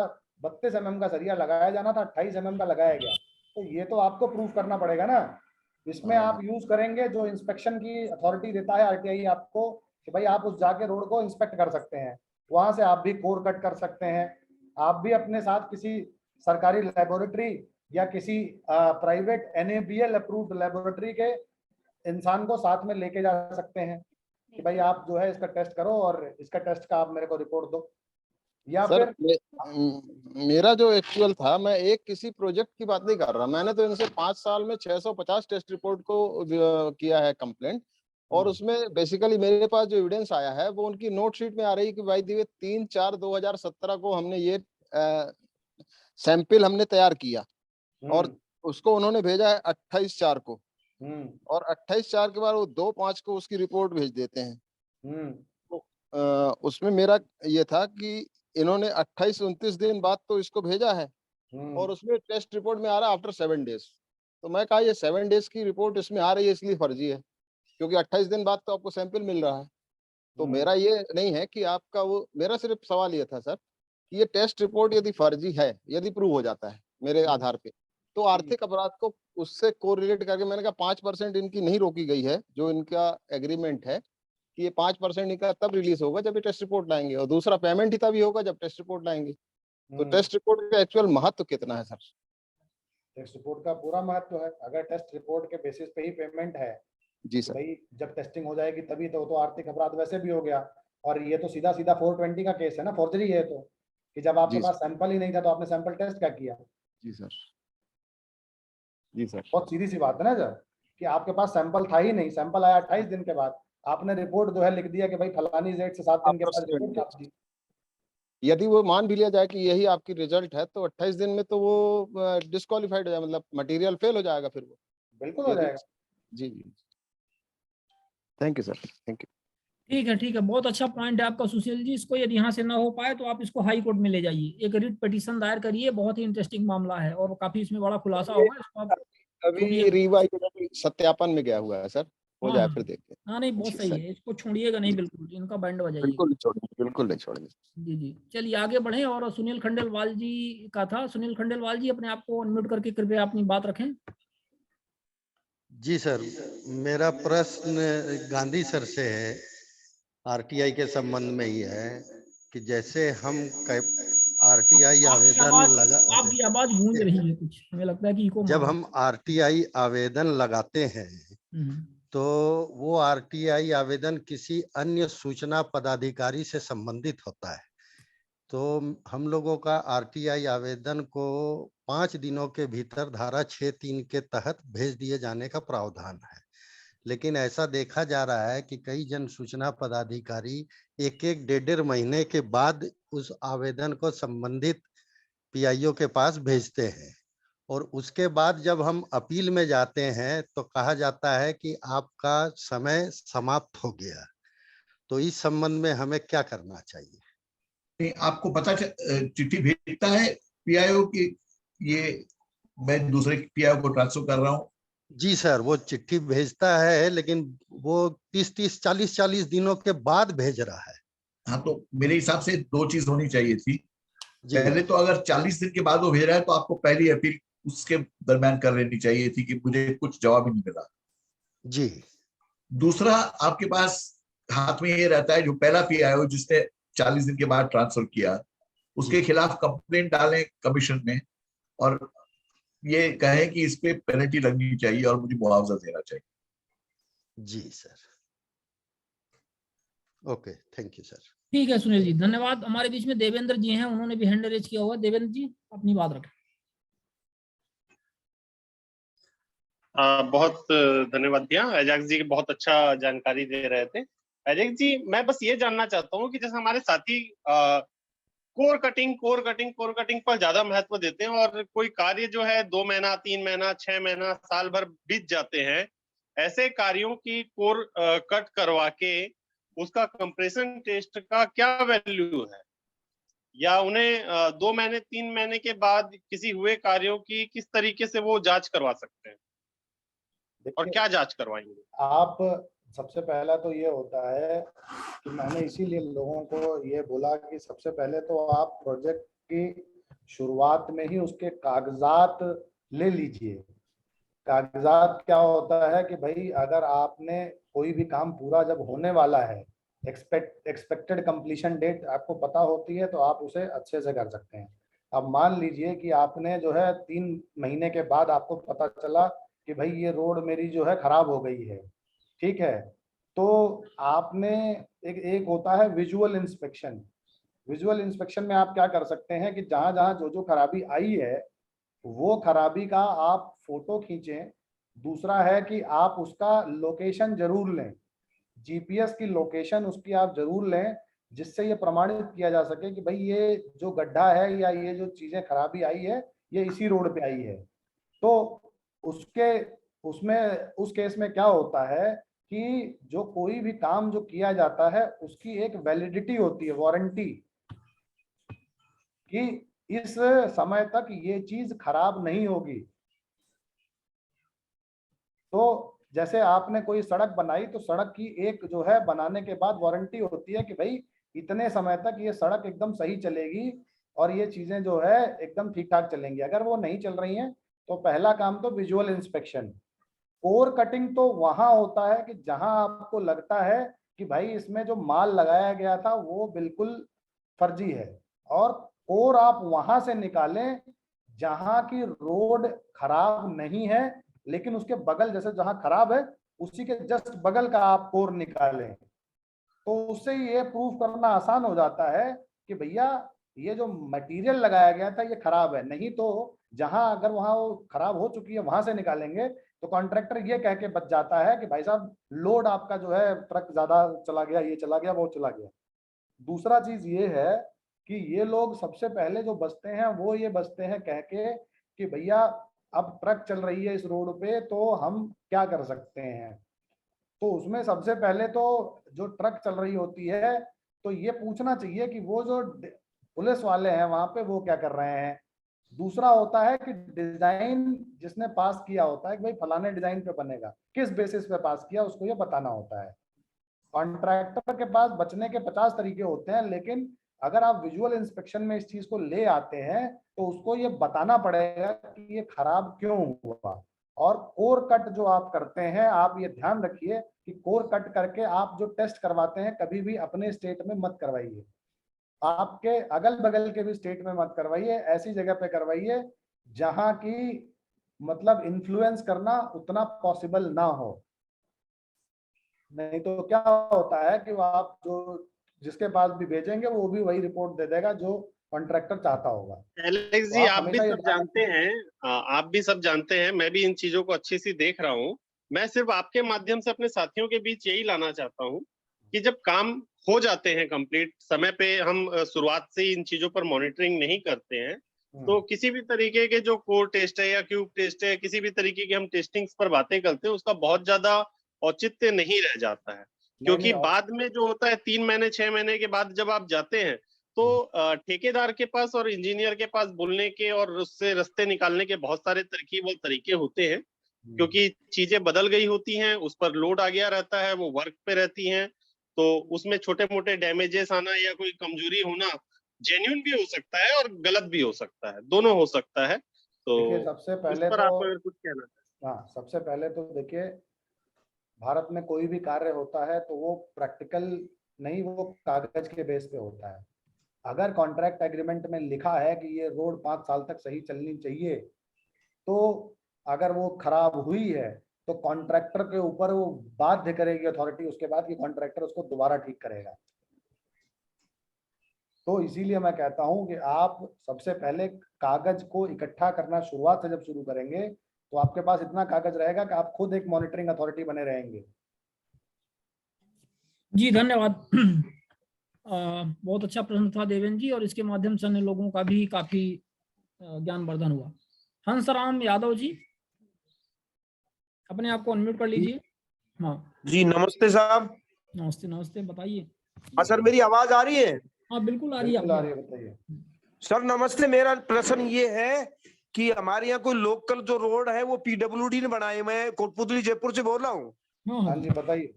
32 mm का सरिया लगाया जाना था, 28 mm का लगाया गया, तो ये तो आपको प्रूफ करना पड़ेगा ना। इसमें आप यूज करेंगे जो इंस्पेक्शन की अथॉरिटी देता है आरटीआई आपको कि भाई आप उस जाके रोड को इंस्पेक्ट कर सकते हैं, वहां से आप भी कोर कट कर सकते हैं, आप भी अपने साथ किसी सरकारी लेबोरेटरी या किसी प्राइवेट NABL अप्रूव्ड लेबोरेटरी के इंसान को साथ में लेके जा सकते हैं कि भाई आप जो है इसका टेस्ट करो और इसका टेस्ट का आप मेरे को रिपोर्ट दो। या सर, फिर मेरा जो एक्चुअल था, मैं एक किसी प्रोजेक्ट की बात नहीं कर रहा, मैंने तो इनसे 5 साल में 650 टेस्ट रिपोर्ट को किया है कंप्लेंट, और उसमें बेसिकली मेरे पास जो एविडेंस आया है वो उनकी नोट शीट में आ रही है कि भाई 3/4/2017 को हमने ये सैंपल हमने तैयार किया और उसको उन्होंने भेजा है 28/4 को, और 28/4 के बाद वो 2/5 को उसकी रिपोर्ट भेज देते हैं। तो उसमें मेरा ये था कि इन्होंने 28-29 दिन बाद तो इसको भेजा है और उसमें टेस्ट रिपोर्ट में आ रहा है आफ्टर 7 डेज। तो मैं कहा ये 7 डेज की रिपोर्ट इसमें आ रही है इसलिए फर्जी है, क्योंकि 28 दिन बाद तो आपको सैंपल मिल रहा है। तो मेरा ये नहीं है कि आपका वो, मेरा सिर्फ सवाल ये था सर कि ये टेस्ट रिपोर्ट यदि फर्जी है, यदि प्रूव हो जाता है मेरे आधार पे, तो आर्थिक अपराध को उससे कोरिलेट करके मैंने कहा 5% इनकी नहीं रोकी गई है, जो इनका एग्रीमेंट है कि ये 5% इनका तब रिलीज होगा जब ये टेस्ट रिपोर्ट लाएंगे, और दूसरा पेमेंट ही तभी होगा जब टेस्ट रिपोर्ट लाएंगे। तो टेस्ट रिपोर्ट का एक्चुअल महत्व कितना है सर? टेस्ट रिपोर्ट का पूरा महत्व है। अगर टेस्ट रिपोर्ट के बेसिस पे ही पेमेंट है जी सर, भाई जब टेस्टिंग हो जाएगी तभी तो आर्थिक अपराध वैसे भी हो गया। और ये तो सीधा 420 का केस है ना, फोर्जरी है। तो कि जब आपके पास सैंपल ही नहीं था तो आपने सैंपल टेस्ट क्या किया? जी सर, जी सर, बहुत सीधी सी बात है ना जब कि आपके पास सैंपल था ही नहीं, सैंपल आया 28 दिन के बाद, आपने रिपोर्ट जो है लिख दिया कि भाई फलानी डेट से 7 दिन के बाद रिपोर्ट छाप दी। यदि वो मान भी लिया जाए कि यही आपकी रिजल्ट है तो 28 दिन में तो वो डिस्क्वालीफाइड हो जाए, मतलब मटेरियल फेल हो जाएगा फिर वो। बिल्कुल हो जाएगा। जी जी, thank you sir, thank you. ठीक है, बहुत अच्छा पॉइंट है आपका सुशील जी। इसको यदि यहाँ से ना हो पाए तो आप इसको हाई कोर्ट में ले जाइए, एक रिट पिटीशन दायर करिए। बहुत ही इंटरेस्टिंग मामला है और काफी इसमें बड़ा खुलासा होगा। इसको आप अभी रिवाइज सत्यापन में गया हुआ है सर, हो जाए फिर देखते हैं। हाँ नहीं, बहुत सही है, इसको छोड़िएगा नहीं बिल्कुल, इनका बैंड बजाइए। बिल्कुल नहीं छोड़ेंगे, बिल्कुल नहीं छोड़ेंगे। जी जी, चलिए आगे बढ़े। और सुनील खंडेलवाल जी का था। सुनील खंडेलवाल जी अपने आप को अनम्यूट करके कृपया अपनी बात रखें। जी सर, मेरा प्रश्न गांधी सर से है, आरटीआई के संबंध में ही है कि जैसे हम आरटीआई आवेदन लगा, आपकी आवाज गूंज रही है कुछ, हमें लगता है कि इको। जब हम आरटीआई आवेदन लगाते हैं तो वो आरटीआई आवेदन किसी अन्य सूचना पदाधिकारी से संबंधित होता है। तो हम लोगों का आरटीआई आवेदन को 5 दिनों के भीतर धारा 6(3) के तहत भेज दिए जाने का प्रावधान है, लेकिन ऐसा देखा जा रहा है कि कई जन सूचना पदाधिकारी 1-1, 1.5 महीने के बाद उस आवेदन को संबंधित पीआईओ के पास भेजते हैं, और उसके बाद जब हम अपील में जाते हैं तो कहा जाता है कि आपका समय समाप्त हो गया। तो इस संबंध में हमें क्या करना चाहिए? आपको पता चिट्ठी भेजता है पीआईओ की ये मैं दूसरे पीआईओ को ट्रांसफर कर रहा हूँ? जी सर, वो चिट्ठी भेजता है, लेकिन वो 30-30, 40-40 दिनों के बाद भेज रहा है। हाँ, तो मेरे हिसाब से 2 चीज होनी चाहिए थी। पहले तो अगर 40 दिन के बाद वो भेज रहा है तो आपको पहली अपील उसके दरम्यान कर लेनी चाहिए थी कि मुझे कुछ जवाब ही नहीं मिला। जी। दूसरा, आपके पास हाथ में ये रहता है जो पहला पीआईओ जिसने 40 दिन के बाद ट्रांसफर किया, उसके खिलाफ कंप्लेंट डालें कमीशन में और ये कहें कि इस पे पेनल्टी लगनी चाहिए और मुझे मुआवजा देना चाहिए। जी sir, okay, thank you sir. ठीक है सुनील जी, धन्यवाद। हमारे बीच में देवेंद्र जी हैं, उन्होंने भी हैंड रेज किया हुआ। देवेंद्र जी अपनी बात रखें। बहुत धन्यवाद दिया। एजाज जी बहुत अच्छा जानकारी दे रहे थे। एजाज जी, मैं बस ये जानना चाहता हूँ कि जैसे हमारे साथी कोर कटिंग पर ज्यादा महत्व देते हैं और कोई कार्य जो है 2 महीना, 3 महीना, 6 महीना, साल भर बीत जाते हैं, ऐसे कार्यों की कोर कट करवा के उसका कंप्रेशन टेस्ट का क्या वैल्यू है, या उन्हें 2 महीने 3 महीने के बाद किसी हुए कार्यों की किस तरीके से वो जांच करवा सकते हैं और क्या जांच करवाएंगे? आप सबसे पहला तो ये होता है कि मैंने इसीलिए लोगों को ये बोला कि सबसे पहले तो आप प्रोजेक्ट की शुरुआत में ही उसके कागजात ले लीजिए। कागजात क्या होता है कि भाई अगर आपने कोई भी काम पूरा जब होने वाला है, एक्सपेक्टेड कंप्लीशन डेट आपको पता होती है, तो आप उसे अच्छे से कर सकते हैं। अब मान लीजिए कि आपने जो है 3 महीने के बाद आपको पता चला कि भाई ये रोड मेरी जो है खराब हो गई है, ठीक है, तो आपने एक होता है विजुअल इंस्पेक्शन। विजुअल इंस्पेक्शन में आप क्या कर सकते हैं कि जहां जहां जो जो खराबी आई है वो खराबी का आप फोटो खींचें। दूसरा है कि आप उसका लोकेशन जरूर लें, जीपीएस की लोकेशन उसकी आप जरूर लें, जिससे ये प्रमाणित किया जा सके कि भाई ये जो गड्ढा है या ये जो चीजें खराबी आई है ये इसी रोड पे आई है। तो उसके उसमें उस केस में क्या होता है कि जो कोई भी काम जो किया जाता है उसकी एक वैलिडिटी होती है, वारंटी, कि इस समय तक ये चीज खराब नहीं होगी। तो जैसे आपने कोई सड़क बनाई तो सड़क की एक जो है बनाने के बाद वारंटी होती है कि भाई इतने समय तक ये सड़क एकदम सही चलेगी और ये चीजें जो है एकदम ठीक ठाक चलेंगी। अगर वो नहीं चल रही हैं तो पहला काम तो विजुअल इंस्पेक्शन। कोर कटिंग तो वहां होता है कि जहां आपको लगता है कि भाई इसमें जो माल लगाया गया था वो बिल्कुल फर्जी है, और कोर आप वहां से निकालें जहां की रोड खराब नहीं है, लेकिन उसके बगल जैसे जहां खराब है उसी के जस्ट बगल का आप कोर निकालें। तो उससे ये प्रूफ करना आसान हो जाता है कि भैया ये जो मटेरियल लगाया गया था ये खराब है। नहीं तो जहां अगर वहां वो खराब हो चुकी है वहां से निकालेंगे तो कॉन्ट्रैक्टर ये कह के बच जाता है कि भाई साहब लोड आपका जो है ट्रक ज्यादा चला गया, ये चला गया, वो चला गया। दूसरा चीज ये है कि ये लोग सबसे पहले जो बचते हैं वो ये बचते हैं कह के कि भैया अब ट्रक चल रही है इस रोड पे तो हम क्या कर सकते हैं। तो उसमें सबसे पहले तो जो ट्रक चल रही होती है तो ये पूछना चाहिए कि वो जो पुलिस वाले हैं वहां पे वो क्या कर रहे हैं। दूसरा होता है कि डिजाइन जिसने पास किया होता है कि भाई फलाने डिजाइन पे बनेगा, किस बेसिस पे पास किया उसको ये बताना होता है। कॉन्ट्रैक्टर के पास बचने के 50 तरीके होते हैं, लेकिन अगर आप विजुअल इंस्पेक्शन में इस चीज को ले आते हैं तो उसको ये बताना पड़ेगा कि ये खराब क्यों हुआ। और कोर कट जो आप करते हैं, आप ये ध्यान रखिए कि कोर कट करके आप जो टेस्ट करवाते हैं कभी भी अपने स्टेट में मत करवाइए, आपके अगल बगल के भी स्टेट में मत करवाइए, ऐसी जगह पे करवाइए जहां की मतलब इन्फ्लुएंस करना उतना पॉसिबल ना हो। नहीं तो क्या होता है कि वो आप जो जिसके पास भी भेजेंगे वो भी वही रिपोर्ट दे देगा जो कॉन्ट्रैक्टर चाहता होगा। एलेक्स जी, आप भी सब जानते हैं, आप भी सब जानते हैं, मैं भी इन चीजों को अच्छे से देख रहा हूँ। मैं सिर्फ आपके माध्यम से अपने साथियों के बीच यही लाना चाहता हूँ कि जब काम हो जाते हैं कंप्लीट समय पे, हम शुरुआत से ही इन चीजों पर मॉनिटरिंग नहीं करते हैं तो किसी भी तरीके के जो कोर टेस्ट है या क्यूब टेस्ट है, किसी भी तरीके की हम टेस्टिंग्स पर बातें करते हैं उसका बहुत ज्यादा औचित्य नहीं रह जाता है। क्योंकि बाद में जो होता है 3 महीने 6 महीने के बाद जब आप जाते हैं तो ठेकेदार के पास और इंजीनियर के पास बोलने के और उससे रास्ते निकालने के बहुत सारे तरकीब और तरीके होते हैं, क्योंकि चीजें बदल गई होती हैं, उस पर लोड आ गया रहता है, वो वर्क पे रहती हैं, तो उसमें छोटे मोटे डैमेजेस आना या कोई कमजोरी होना जेन्युइन भी हो सकता है और गलत भी हो सकता है, दोनों हो सकता है। तो सबसे पहले इस पर आप अगर कुछ कहना चाहें। हाँ, सबसे पहले तो देखिए भारत में कोई भी कार्य होता है तो वो प्रैक्टिकल नहीं, वो कागज के बेस पे होता है। अगर कॉन्ट्रैक्ट एग्रीमेंट में लिखा है कि ये रोड 5 साल तक सही चलनी चाहिए, तो अगर वो खराब हुई है तो कॉन्ट्रैक्टर के ऊपर वो बाध्य करेगी अथॉरिटी उसके बाद कि कॉन्ट्रैक्टर उसको दोबारा ठीक करेगा। तो इसीलिए मैं कहता हूं कि आप सबसे पहले कागज को इकट्ठा करना शुरुआत से जब शुरू करेंगे तो आपके पास इतना कागज रहेगा कि आप खुद एक मॉनिटरिंग अथॉरिटी बने रहेंगे। जी धन्यवाद। बहुत अच्छा प्रश्न था देवेंद्र जी, और इसके माध्यम से अन्य लोगों का भी काफी ज्ञानवर्धन हुआ। हंसराम यादव जी, अपने आप को अनम्यूट कर लीजिए। हाँ जी, नमस्ते साहब। नमस्ते नमस्ते, बताइए। हाँ सर, मेरी आवाज आ रही है? हाँ बिल्कुल आ रही है, बताइए। सर नमस्ते, मेरा प्रश्न ये है कि हमारे यहाँ कोई लोकल जो रोड है वो पीडब्ल्यूडी ने बनाए। मैं कोटपुतली जयपुर से बोल रहा हूँ। हाँ जी बताइए।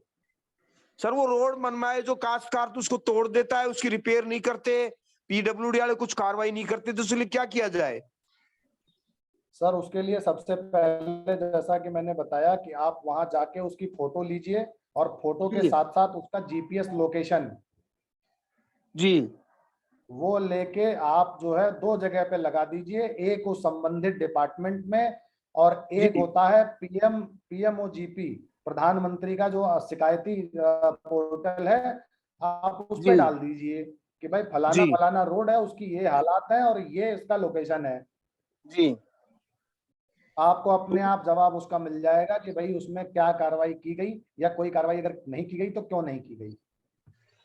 सर वो रोड बनवाए जो काश्तकार तो उसको तोड़ देता है, उसकी रिपेयर नहीं करते, पीडब्ल्यूडी वाले कुछ कार्रवाई नहीं करते, तो इसलिए क्या किया जाए? सर उसके लिए सबसे पहले जैसा कि मैंने बताया कि आप वहां जाके उसकी फोटो लीजिए और फोटो के साथ साथ उसका जीपीएस लोकेशन जी वो लेके आप जो है 2 जगह पे लगा दीजिए, एक उस संबंधित डिपार्टमेंट में और एक होता है पीएमओजीपी, प्रधानमंत्री का जो शिकायती पोर्टल है, आप उस पे डाल दीजिए कि भाई फलाना फलाना रोड है, उसकी ये हालात है और ये इसका लोकेशन है जी। आपको अपने आप जवाब उसका मिल जाएगा कि भाई उसमें क्या कार्रवाई की गई या कोई कार्रवाई अगर नहीं की गई तो क्यों नहीं की गई।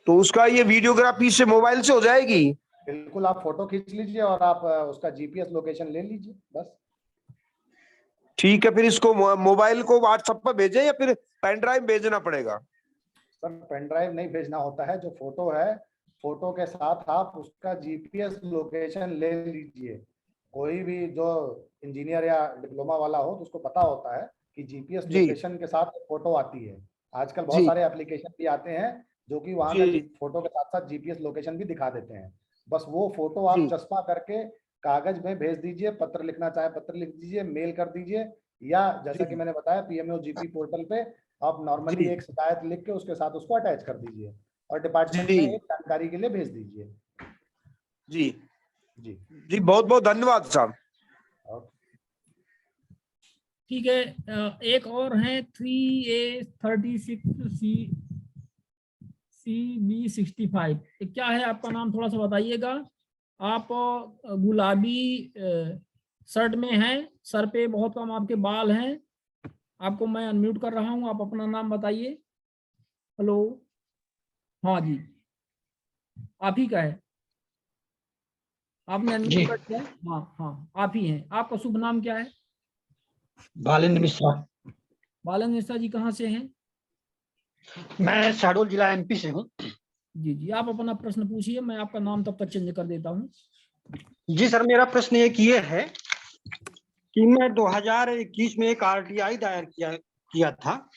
तो उसका ये वीडियोग्राफी से मोबाइल से हो जाएगी? बिल्कुल, आप फोटो खींच लीजिए और आप उसका जीपीएस लोकेशन ले लीजिए बस। ठीक है, फिर इसको मोबाइल को व्हाट्सएप पर भेजें या फिर पेन ड्राइव भेजना पड़ेगा? सर पेन ड्राइव नहीं भेजना होता है, जो फोटो है फोटो के साथ आप उसका जीपीएस लोकेशन ले लीजिए। कोई भी जो इंजीनियर या डिप्लोमा वाला हो तो उसको पता होता है कि जीपीएस लोकेशन के साथ फोटो आती है। आजकल बहुत सारे एप्लीकेशन भी आते हैं जो कि वहां का फोटो के साथ साथ जीपीएस लोकेशन भी दिखा देते हैं। बस वो फोटो आप चस्पा करके कागज में भेज दीजिए, पत्र लिखना चाहे पत्र लिख दीजिए, मेल कर दीजिए, या जैसा कि मैंने बताया पीएमओ जीपी पोर्टल पे आप नॉर्मली एक शिकायत लिख के उसके साथ उसको अटैच कर दीजिए और डिपार्टमेंट में एक जानकारी के लिए भेज दीजिए। जी जी जी, बहुत बहुत धन्यवाद साहब। ठीक है, एक और है 3A36CB65। क्या है आपका नाम, थोड़ा सा बताइएगा। आप गुलाबी शर्ट में हैं, सर पे बहुत कम आपके बाल हैं। आपको मैं अनम्यूट कर रहा हूं, आप अपना नाम बताइए। हेलो, हाँ जी, आप ही का है, आपने अनम्यूट कर दिया। हाँ हाँ, आप ही हैं। आपका शुभ नाम क्या है? बालेंद्र मिश्रा। बालेंद्र मिश्रा जी कहाँ से हैं? मैं शहडोल जिला एमपी से हूँ। जी जी, आप अपना प्रश्न पूछिए, मैं आपका नाम तब तक चेंज कर देता हूँ। जी सर, मेरा प्रश्न एक ये है कि मैं 2021 में एक आरटीआई दायर किया था,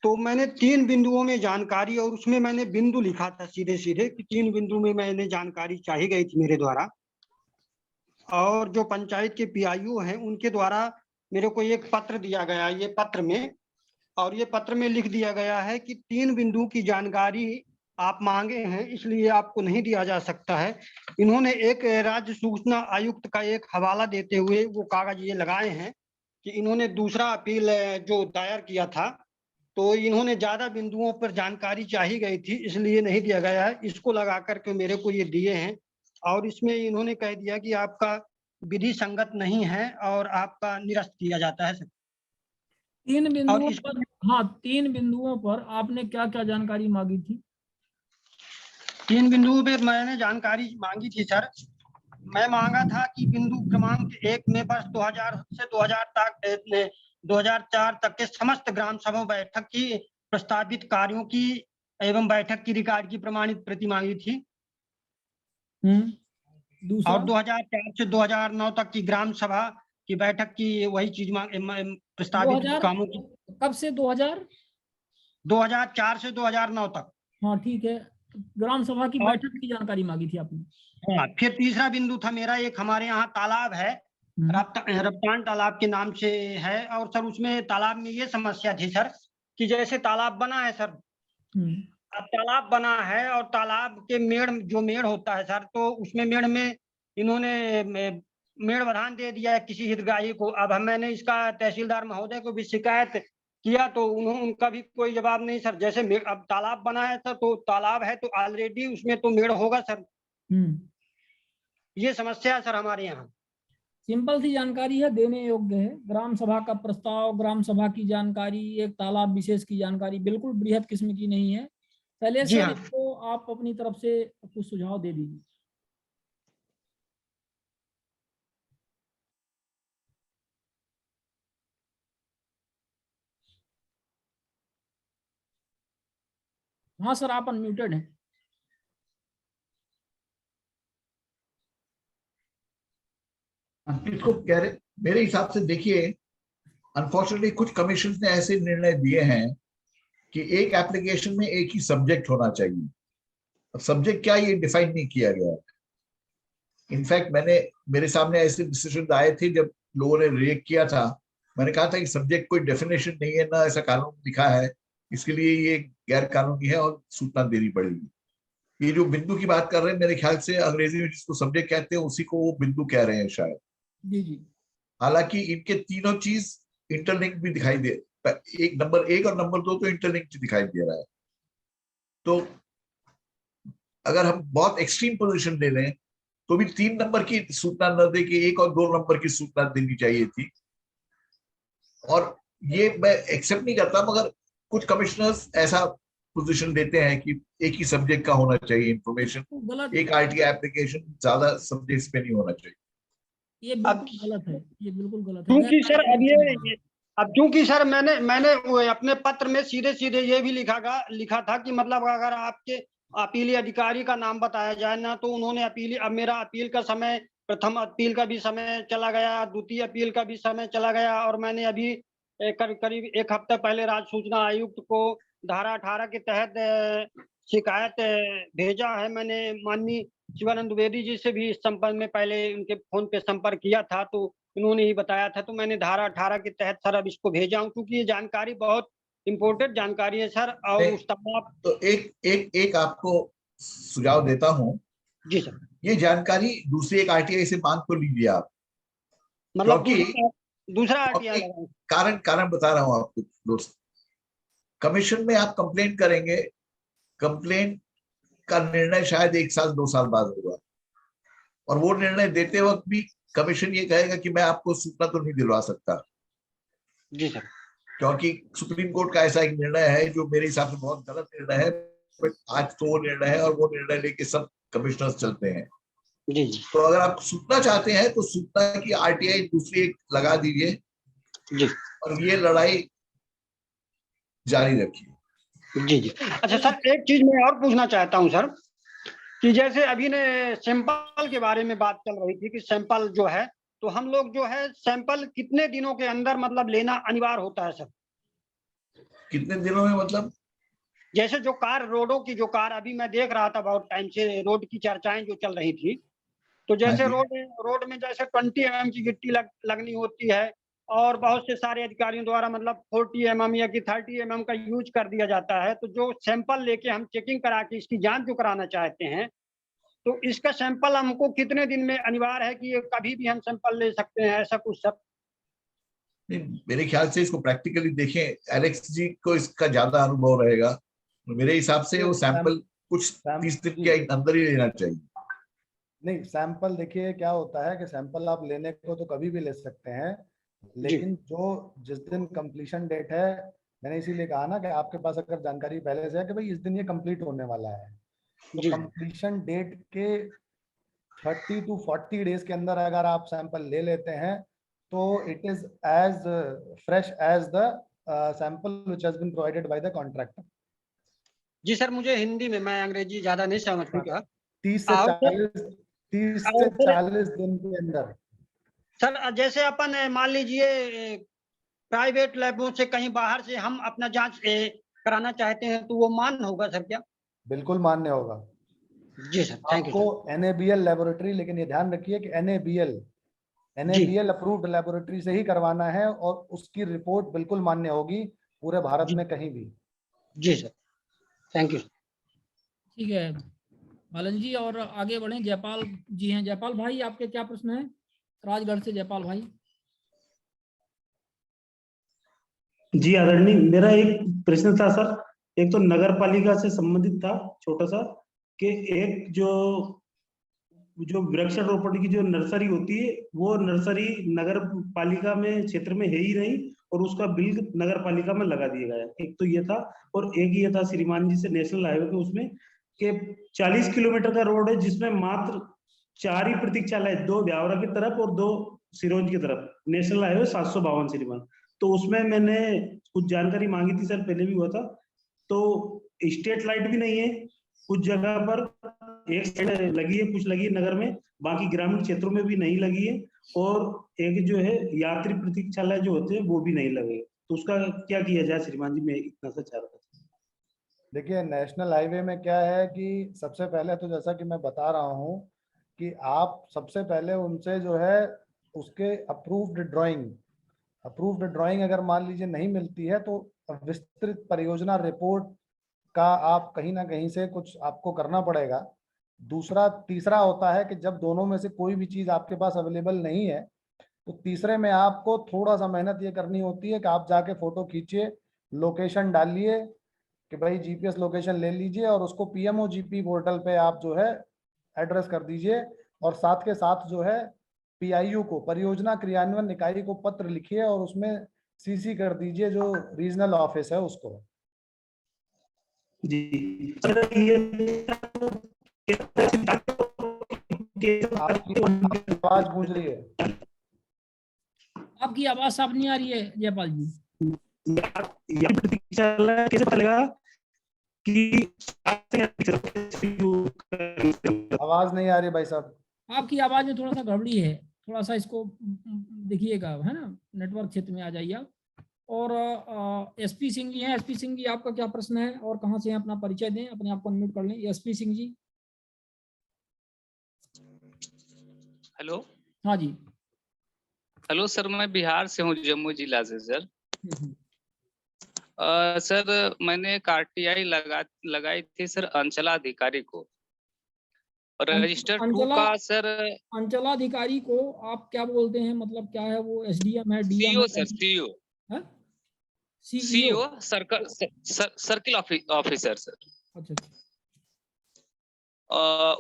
तो मैंने 3 बिंदुओं में जानकारी, और उसमें मैंने बिंदु लिखा था सीधे सीधे कि 3 बिंदु में मैंने जानकारी चाहिए गई थी मेरे द्वारा, और जो पंचायत के पीआईओ हैं उनके द्वारा मेरे को एक पत्र दिया गया, ये पत्र में, और ये पत्र में लिख दिया गया है कि 3 बिंदु की जानकारी आप मांगे हैं इसलिए आपको नहीं दिया जा सकता है। इन्होंने एक राज्य सूचना आयुक्त का एक हवाला देते हुए वो कागज ये लगाए हैं कि इन्होंने दूसरा अपील जो दायर किया था, तो इन्होंने ज्यादा बिंदुओं पर जानकारी चाहिए गई थी इसलिए नहीं दिया गया है। इसको लगा करके मेरे को ये दिए हैं, और इसमें इन्होंने कह दिया कि आपका विधि संगत नहीं है और आपका निरस्त किया जाता है। 3 बिंदुओं पर, हाँ 3 बिंदुओं पर आपने क्या क्या जानकारी मांगी थी? 3 बिंदुओं पे मैंने जानकारी मांगी थी सर। मैं मांगा था कि बिंदु क्रमांक 1 में बस 2000 से 2004 तक के समस्त ग्राम सभा बैठक की प्रस्तावित कार्यों की एवं बैठक की रिकॉर्ड की प्रमाणित प्रति मांगी थी। और 2004 से 2009 तक की ग्राम सभा की बैठक की वही चीज प्रस्तावित कामों की। कब से 2004 से 2009 तक। हाँ ठीक है, ग्राम सभा की बैठक की जानकारी मांगी थी आपने। हाँ, फिर तीसरा बिंदु था मेरा, एक हमारे यहाँ तालाब है, रफ्तान तालाब के नाम से है, और सर उसमें तालाब में ये समस्या थी सर कि जैसे तालाब बना है सर, अब तालाब बना है और तालाब के मेड़ होता है सर, तो उसमें मेड़ में इन्होंने मेड़ बधान दे दिया है किसी हितग्राही को। अब मैंने इसका तहसीलदार महोदय को भी शिकायत किया तो उनका भी कोई जवाब नहीं सर। जैसे अब तालाब बना है सर, तो तालाब है तो ऑलरेडी उसमें तो मेड़ होगा सर। ये समस्या है सर हमारे यहाँ। सिंपल सी जानकारी है, देने योग्य है। ग्राम सभा का प्रस्ताव, ग्राम सभा की जानकारी, एक तालाब विशेष की जानकारी बिल्कुल बृहद किस्म की नहीं है। चलिए सर, इसको आप अपनी तरफ से कुछ सुझाव दे दीजिए। हाँ सर, आप अनम्यूटेड हैं। इसको कह रहे, मेरे हिसाब से देखिए, अनफॉर्चुनेटली कुछ कमीशन ने ऐसे निर्णय दिए हैं कि एक एप्लीकेशन में एक ही सब्जेक्ट होना चाहिए। अब सब्जेक्ट क्या ये डिफाइन नहीं किया गया है। इनफैक्ट मेरे सामने ऐसे डिसीजन आए थे जब लोगों ने रिएक्ट किया था। मैंने कहा था कि सब्जेक्ट कोई डेफिनेशन नहीं है, ना ऐसा कानून लिखा है, इसके लिए ये गैर कानूनी है और सूचना देनी पड़ेगी। ये जो बिंदु की बात कर रहे हैं, मेरे ख्याल से अंग्रेजी में जिसको सब्जेक्ट कहते हैं उसी को वो बिंदु कह रहे हैं शायद। जी जी। हालांकि इनके तीनों चीज इंटरलिंक भी दिखाई दे, एक नंबर 1 और नंबर 2 तो इंटरलिंक दिखाई दे रहा है। तो अगर हम बहुत एक्सट्रीम पोजीशन ले लें तो भी 3 नंबर की सूचना न दे के 1 और 2 नंबर की सूचना देनी चाहिए थी। और ये मैं एक्सेप्ट नहीं करता, मगर कुछ कमिश्नर्स ऐसा पोजीशन देते हैं कि एक ही सब्जेक्ट का होना चाहिए इंफॉर्मेशन, एक आरटीआई एप्लीकेशन, ज्यादा सब्जेक्ट्स पे नहीं होना चाहिए। ये बिल्कुल गलत है, ये बिल्कुल गलत है। क्योंकि सर अब क्योंकि सर मैंने अपने पत्र में सीधे सीधे ये भी लिखा था कि मतलब अगर आपके अपीली अधिकारी का नाम बताया जाए ना, तो उन्होंने अब मेरा अपील का समय, प्रथम अपील का भी समय चला गया, द्वितीय अपील का भी समय चला गया, और मैंने अभी करीब एक हफ्ते पहले राज्य सूचना आयुक्त को धारा 18 के तहत शिकायत भेजा है। मैंने माननीय शिवानंद द्विवेदी जी से भी इस संपर्क में पहले उनके फोन पे संपर्क किया था, तो उन्होंने ही बताया था। तो मैंने धारा 18 के तहत सर अब इसको भेजा हूँ, क्योंकि ये जानकारी बहुत इम्पोर्टेंट जानकारी है सर। और उस तो एक आपको सुझाव देता हूँ जी सर, ये जानकारी दूसरी एक आरटीआई से मांग तो लीजिए आप, मतलब क्योंकि दूसरा आरटीआई कारण बता रहा हूँ आपको दोस्त। कमीशन में आप कंप्लेंट करेंगे, कंप्लेंट का निर्णय शायद 1 साल 2 साल बाद होगा, और वो निर्णय देते वक्त भी कमीशन ये कहेगा कि मैं आपको सूचना तो नहीं दिलवा सकता। जी सर, क्योंकि सुप्रीम कोर्ट का ऐसा एक निर्णय है जो मेरे हिसाब से बहुत गलत निर्णय है, बट आज तो वो निर्णय है और वो निर्णय लेके सब कमिश्नर्स चलते हैं। जी। तो अगर आप सूचना चाहते हैं तो सूचना की आरटीआई दूसरी एक लगा दीजिए जी, और ये लड़ाई जारी रखिए। जी। अच्छा सर, एक चीज मैं और पूछना चाहता हूँ सर, कि जैसे अभी ने सैंपल के बारे में बात चल रही थी कि सैंपल जो है, तो हम लोग जो है सैंपल कितने दिनों के अंदर मतलब लेना अनिवार्य होता है सर? कितने दिनों में मतलब? जैसे जो रोडों की जो अभी मैं देख रहा था बहुत टाइम से, रोड की चर्चाएं जो चल रही थी, तो जैसे रोड में जैसे 20 mm की गिट्टी लगनी होती है, और बहुत से सारे अधिकारियों द्वारा मतलब 40 mm या कि 30 mm का यूज कर दिया जाता है। तो जो सैंपल लेके हम चेकिंग करा के इसकी जांच जो कराना चाहते हैं, तो इसका सैंपल हमको कितने दिन में अनिवार्य है कि ये कभी भी हम सैंपल ले सकते हैं, ऐसा कुछ सर? मेरे ख्याल से इसको प्रैक्टिकली देखें, एलेक्स जी को इसका ज्यादा अनुभव रहेगा। मेरे हिसाब से वो सैंपल कुछ 30 दिन के अंदर ही लेना चाहिए। नहीं, सैंपल देखिए क्या होता है कि सैंपल आप लेने को तो कभी भी ले सकते हैं, लेकिन जिस दिन कंप्लीशन डेट है, मैंने इसीलिए कहा ना कि आपके पास अगर जानकारी पहले से है कि भाई इस दिन ये कंप्लीट होने वाला है, तो कंप्लीशन डेट के 30 to 40 डेज के अंदर अगर आप सैंपल ले लेते हैं, तो it is as fresh as the sample which has been provided by the contractor. जी सर, मुझे हिंदी में, मैं अंग्रेजी ज्यादा नहीं समझ पाता। 30 से 40 दिन के अंदर सर, जैसे अपन मान लीजिए प्राइवेट लैबों से कहीं बाहर से हम अपना जांच कराना चाहते हैं, तो वो मान्य होगा सर क्या? बिल्कुल मान्य होगा। जी सर, थैंक यू। आपको NABL लेबोरेटरी, लेकिन ये ध्यान रखिए कि NABL अप्रूव्ड लेबोरेटरी से ही करवाना है, और उसकी रिपोर्ट बिल्कुल मान्य होगी पूरे भारत में कहीं भी। जी सर, थैंक यू। ठीक है बालन जी, और आगे बढ़े। जयपाल जी हैं। जयपाल भाई, आपके क्या प्रश्न है? राजगढ़ से जयपाल भाई। जी आदरणीय, मेरा एक प्रश्न था सर। एक तो नगर पालिका से संबंधित था छोटा सा, कि एक जो वृक्षारोपण की जो नर्सरी होती है, वो नर्सरी नगर पालिका में क्षेत्र में है ही नहीं, और उसका बिल नगर पालिका में लगा दिया गया। एक तो ये था, और एक ये था श्रीमान जी से नेशनल हाईवे के उसमें, कि 40 किलोमीटर का रोड है जिसमें मात्र 4 ही प्रतीक्षालय, 2 ब्यावरा की तरफ और 2 सिरोंज की तरफ, नेशनल हाईवे 752 श्रीमान। तो उसमें मैंने कुछ जानकारी मांगी थी सर, पहले भी हुआ था। तो स्ट्रीट लाइट भी नहीं है, कुछ जगह पर एक साइड लगी है, कुछ लगी है नगर में, बाकी ग्रामीण क्षेत्रों में भी नहीं लगी है, और एक जो है यात्री प्रतीक्षालय जो होते हैं वो भी नहीं लगे। तो उसका क्या किया जाए श्रीमान जी, मैं इतना सा चाह रहा था। देखिए, नेशनल हाईवे में क्या है कि सबसे पहले तो जैसा कि मैं बता रहा हूँ कि आप सबसे पहले उनसे जो है उसके अप्रूव्ड ड्राइंग अगर मान लीजिए नहीं मिलती है, तो विस्तृत परियोजना रिपोर्ट का आप कहीं ना कहीं से कुछ आपको करना पड़ेगा। तीसरा होता है कि जब दोनों में से कोई भी चीज आपके पास अवेलेबल नहीं है, तो तीसरे में आपको थोड़ा सा मेहनत ये करनी होती है कि आप जाके फोटो खींचिए, लोकेशन डालिए कि भाई GPS लोकेशन ले लीजिए, और उसको PMOGP पोर्टल पे आप जो है एड्रेस कर दीजिए, और साथ के साथ जो है PIU को, परियोजना क्रियान्वयन इकाई को पत्र लिखिए, और उसमें CC कर दीजिए जो रीजनल ऑफिस है उसको। जी आवाज गूंज रही है, आपकी आवाज साफ नहीं आ रही है जयपाल जी। कैसे पता लगा कि आवाज नहीं आ रही भाई साहब, आपकी आवाज में थोड़ा सा गड़बड़ी है, थोड़ा सा इसको देखिएगा, है ना, नेटवर्क क्षेत्र में आ जाइए आप। और एसपी सिंह जी हैं। एसपी सिंह जी, आपका क्या प्रश्न है और कहाँ से हैं? अपना परिचय दें, अपने आप को अनम्यूट कर लें। एसपी सिंह जी। हेलो। हाँ जी। हेलो सर, मैं बिहार से हूँ, जम्मू जिला से सर। सर मैंने एक आरटीआई लगाई थी सर अंचलाधिकारी को, रजिस्टर 2 का सर। अंचलाधिकारी को आप क्या बोलते हैं, मतलब क्या है वो? एसडीएम है, डीएम सीओ है? Sir, CO. CEO, circle officer sir. अच्छा।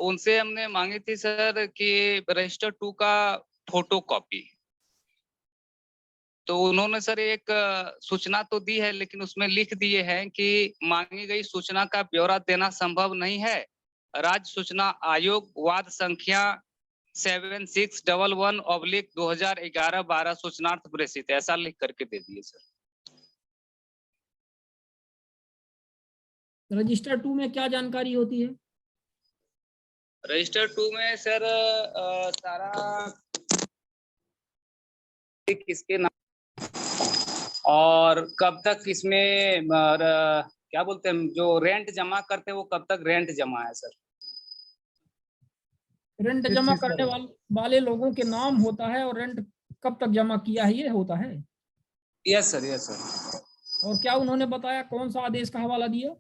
उनसे हमने मांगी थी सर कि रजिस्टर 2 का फोटो कॉपी। तो उन्होंने सर एक सूचना तो दी है, लेकिन उसमें लिख दिए हैं कि मांगी गई सूचना का ब्यौरा देना संभव नहीं है। राज्य सूचना आयोग वाद संख्या 7611/2011-12 सूचनार्थ प्रेषित, ऐसा लिख करके दे दिए सर। रजिस्टर 2 में क्या जानकारी होती है? रजिस्टर 2 में सर सारा किसके नाम और कब तक इसमें क्या बोलते हैं, जो रेंट जमा करते हैं वो कब तक रेंट जमा है सर। रेंट जमा करने वाले लोगों के नाम होता है और रेंट कब तक जमा किया है ये होता है। Yes sir, yes sir. और क्या उन्होंने बताया, कौन सा आदेश का हवाला दिया?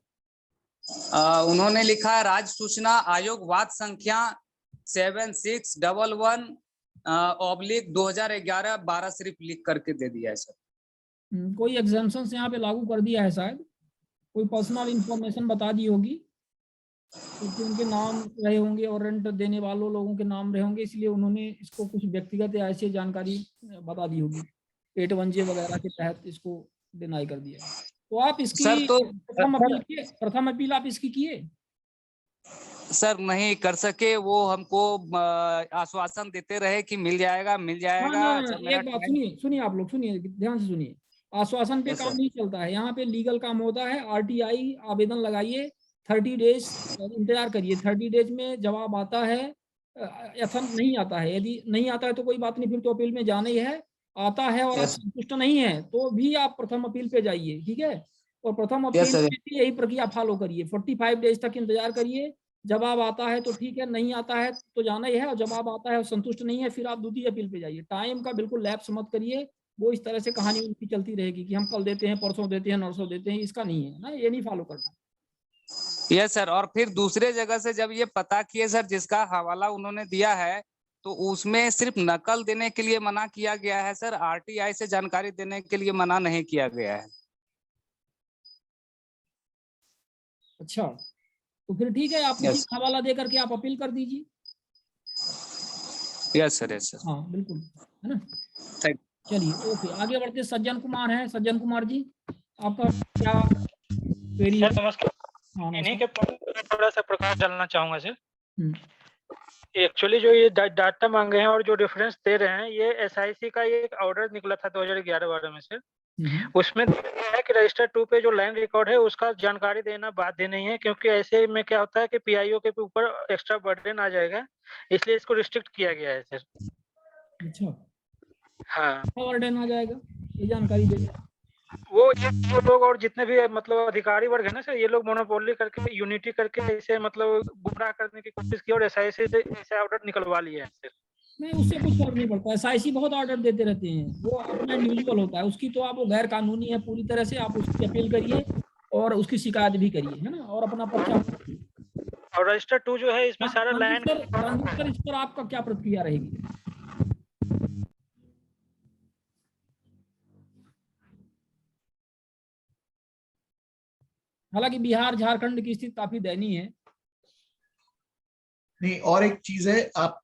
उन्होंने लिखा है राज्य सूचना आयोग वाद संख्या 7611/2011-12 सिर्फ लिख करके दे दिया है सर। कोई एग्जाम्पशन यहाँ पे लागू कर दिया है शायद, कोई पर्सनल इंफॉर्मेशन बता दी होगी, क्योंकि उनके नाम रहे होंगे और रेंट देने वालों लोगों के नाम रहे होंगे, इसलिए उन्होंने इसको कुछ व्यक्तिगत या ऐसी जानकारी बता दी होगी। 81J वगैरह के तहत इसको डिनाई कर दिया। तो आप इसकी सर तो प्रथम अपील आप इसकी किए? सर नहीं कर सके, वो हमको आश्वासन देते रहे कि मिल जाएगा मिल जाएगा। एक बात सुनिए आप लोग, सुनिए ध्यान से सुनिए। आश्वासन पे काम नहीं चलता है, यहाँ पे लीगल काम होता है। आरटीआई आवेदन लगाइए, 30 डेज इंतजार करिए। 30 डेज में जवाब आता है, यथा नहीं आता है, यदि नहीं आता है तो कोई बात नहीं, फिर तो अपील में जाना ही है। आता है और आप संतुष्ट नहीं है तो भी आप प्रथम अपील पे जाइए, ठीक है। और प्रथम अपील में भी यही प्रक्रिया फॉलो करिए, 45 डेज तक इंतजार करिए। जवाब आता है तो ठीक है, नहीं आता है तो जाना ही है, और जवाब आता है और संतुष्ट नहीं है फिर आप द्वितीय अपील पे जाइए। टाइम का बिल्कुल लैप्स मत करिए, वो इस तरह से कहानी उनकी चलती रहेगी कि हम कल देते हैं, परसों देते हैं, नरसों देते हैं, इसका नहीं है ना, ये नहीं फॉलो करना। Yes sir. और फिर दूसरे जगह से जब ये पता किए सर, जिसका हवाला उन्होंने दिया है, तो उसमें सिर्फ नकल देने के लिए मना किया गया है सर, आरटीआई से जानकारी देने के लिए मना नहीं किया गया है। अच्छा, तो फिर ठीक है, आप उसी हवाला दे करके आप अपील कर दीजिए। Yes sir, yes sir. हाँ बिल्कुल, है ना। चलिए ओके, आगे बढ़ते। सज्जन कुमार हैं। सज्जन कुमार जी, आपका क्या क्वेरी है? नमस्कार। इन्हीं के थोड़ा सा प्रकाश डालना चाहूंगा सर। एक्चुअली जो ये डाटा मांगे हैं और जो रेफरेंस दे रहे हैं, ये एसआईसी का ये एक ऑर्डर निकला था 2011-12 में से। उसमें है कि रजिस्टर 2 पे जो लैंड रिकॉर्ड है उसका जानकारी देना बाध्य नहीं है, क्योंकि ऐसे में क्या होता है कि पीआईओ के ऊपर एक्स्ट्रा बर्डन आ जाएगा, इसलिए इसको रिस्ट्रिक्ट किया गया है सर। अच्छा, हाँ, बर्डन आ जाएगा, ये जानकारी दे वो लोग और जितने भी मतलब अधिकारी वर्ग है ना सर, ये लोग मोनोपोली करके यूनिटी करके ऐसे मतलब गुमराह करने की कोशिश की और एसआईसी से ऐसे ऑर्डर निकलवा लिया है सर। नहीं, उससे कुछ फर्क नहीं पड़ता। एसआईसी बहुत ऑर्डर देते रहते हैं, वो अपना इंडिविजुअल होता है, उसकी तो आप वो गैर कानूनी है पूरी तरह से, आप उसकी अपील करिए और उसकी शिकायत भी करिए, है ना, और अपना पर्चा। और रजिस्टर 2 जो है इसमें सारा लैंड इस पर आपका क्या प्रतिक्रिया रहेगी? हालांकि बिहार झारखंड की स्थिति काफी दयनीय है। नहीं, और एक चीज है, आप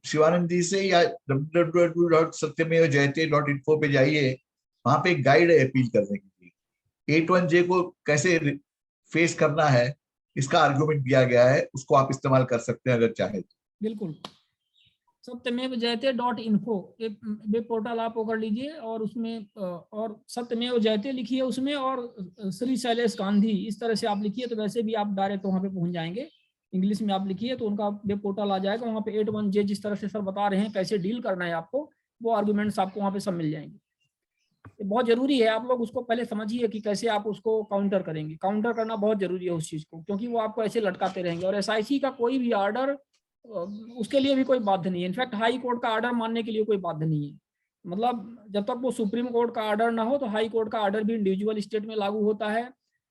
शिवानंद जी से या www.satyamevjayate.info पे जाइए, वहां पे एक गाइड है अपील करने के लिए। 81J को कैसे फेस करना है इसका आर्गुमेंट दिया गया है, उसको आप इस्तेमाल कर सकते हैं अगर चाहे तो। बिल्कुल, सत्यमेव जयते .info वेब पोर्टल आप कर लीजिए और उसमें और सत्यमेव जयते लिखिए उसमें और श्री शैलेश गांधी इस तरह से आप लिखिए तो वैसे भी आप डायरेक्ट वहाँ पे पहुँच जाएंगे। इंग्लिश में आप लिखिए तो उनका वेब पोर्टल आ जाएगा। वहाँ पे 81J जिस तरह से सर बता रहे हैं कैसे डील करना है आपको, वो आर्गूमेंट्स आपको वहाँ पे सब मिल जाएंगे। ये बहुत जरूरी है, आप लोग उसको पहले समझिए कि कैसे आप उसको काउंटर करेंगे। काउंटर करना बहुत जरूरी है उस चीज को, क्योंकि वो आपको ऐसे लटकाते रहेंगे। और SIC का कोई भी ऑर्डर उसके लिए भी कोई बाध्य नहीं है। इनफैक्ट हाई कोर्ट का ऑर्डर मानने के लिए कोई बाध्य नहीं है। मतलब जब तक वो सुप्रीम कोर्ट का ऑर्डर ना हो तो हाई कोर्ट का ऑर्डर भी इंडिविजुअल स्टेट में लागू होता है।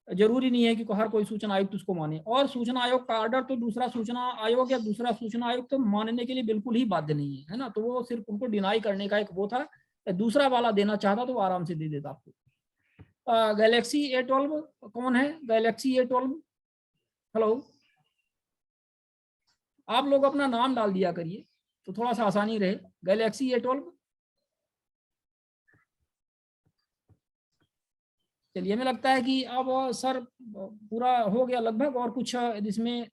जरूरी नहीं है कि हर कोई सूचना आयुक्त उसको माने। और सूचना आयोग का ऑर्डर तो दूसरा सूचना आयोग या दूसरा सूचना आयोग तो मानने के लिए बिल्कुल ही बाध्य नहीं है, है ना। तो वो सिर्फ उनको डिनाई करने का एक वो था। दूसरा वाला देना चाहता तो वो आराम से दे देता आपको। गैलेक्सी A12 कौन है? गैलेक्सी A12, हेलो, आप लोग अपना नाम डाल दिया करिए तो थोड़ा सा आसानी रहे। गैलेक्सी A12, चलिए हमें लगता है कि अब सर पूरा हो गया लगभग। और कुछ इसमें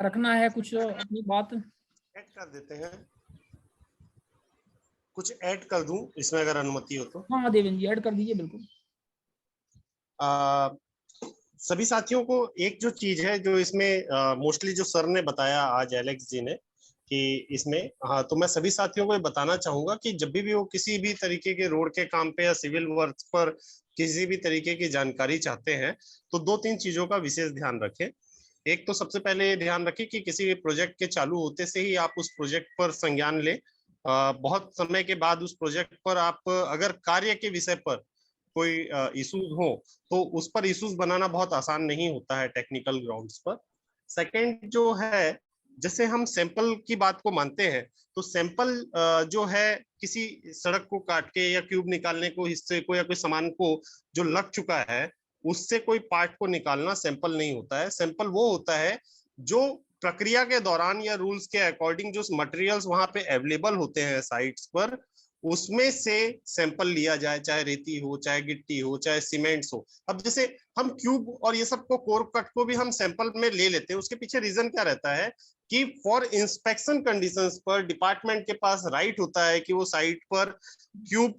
रखना है कुछ अपनी बात ऐड कर देते हैं, कुछ ऐड कर दूं इसमें अगर अनुमति हो तो। हाँ देवेंद्र जी ऐड कर दीजिए बिल्कुल। सभी साथियों को एक जो चीज है जो इसमें मोस्टली जो सर ने बताया आज एलेक्स जी ने कि इसमें, हाँ, तो मैं सभी साथियों को ये बताना चाहूंगा कि जब भी वो किसी भी तरीके के रोड के काम पे या सिविल वर्क पर किसी भी तरीके की जानकारी चाहते हैं तो 2-3 चीजों का विशेष ध्यान रखें। एक तो सबसे पहले ये ध्यान रखें कि किसी भी प्रोजेक्ट के चालू होते से ही आप उस प्रोजेक्ट पर संज्ञान लें। बहुत समय के बाद उस प्रोजेक्ट पर आप अगर कार्य के विषय पर कोई इश्यूज हो तो उस पर इश्यूज बनाना बहुत आसान नहीं होता है टेक्निकल ग्राउंड्स पर। सेकंड जो है, जैसे हम सैंपल की बात को मानते हैं तो सैंपल जो है किसी सड़क को काट के या क्यूब निकालने को, हिस्से को या कोई सामान को जो लग चुका है उससे कोई पार्ट को निकालना सैंपल नहीं होता है। सैंपल वो होता है जो प्रक्रिया के दौरान या रूल्स के अकॉर्डिंग जो मटेरियल्स वहां पे अवेलेबल होते हैं साइट्स पर, उसमें से सैंपल लिया जाए, चाहे रेती हो, चाहे गिट्टी हो, चाहे सीमेंट्स हो। अब जैसे हम क्यूब और ये सब को, कोर कट को भी हम सैंपल में ले लेते हैं, उसके पीछे रीजन क्या रहता है कि फॉर इंस्पेक्शन कंडीशंस पर डिपार्टमेंट के पास राइट होता है कि वो साइट पर क्यूब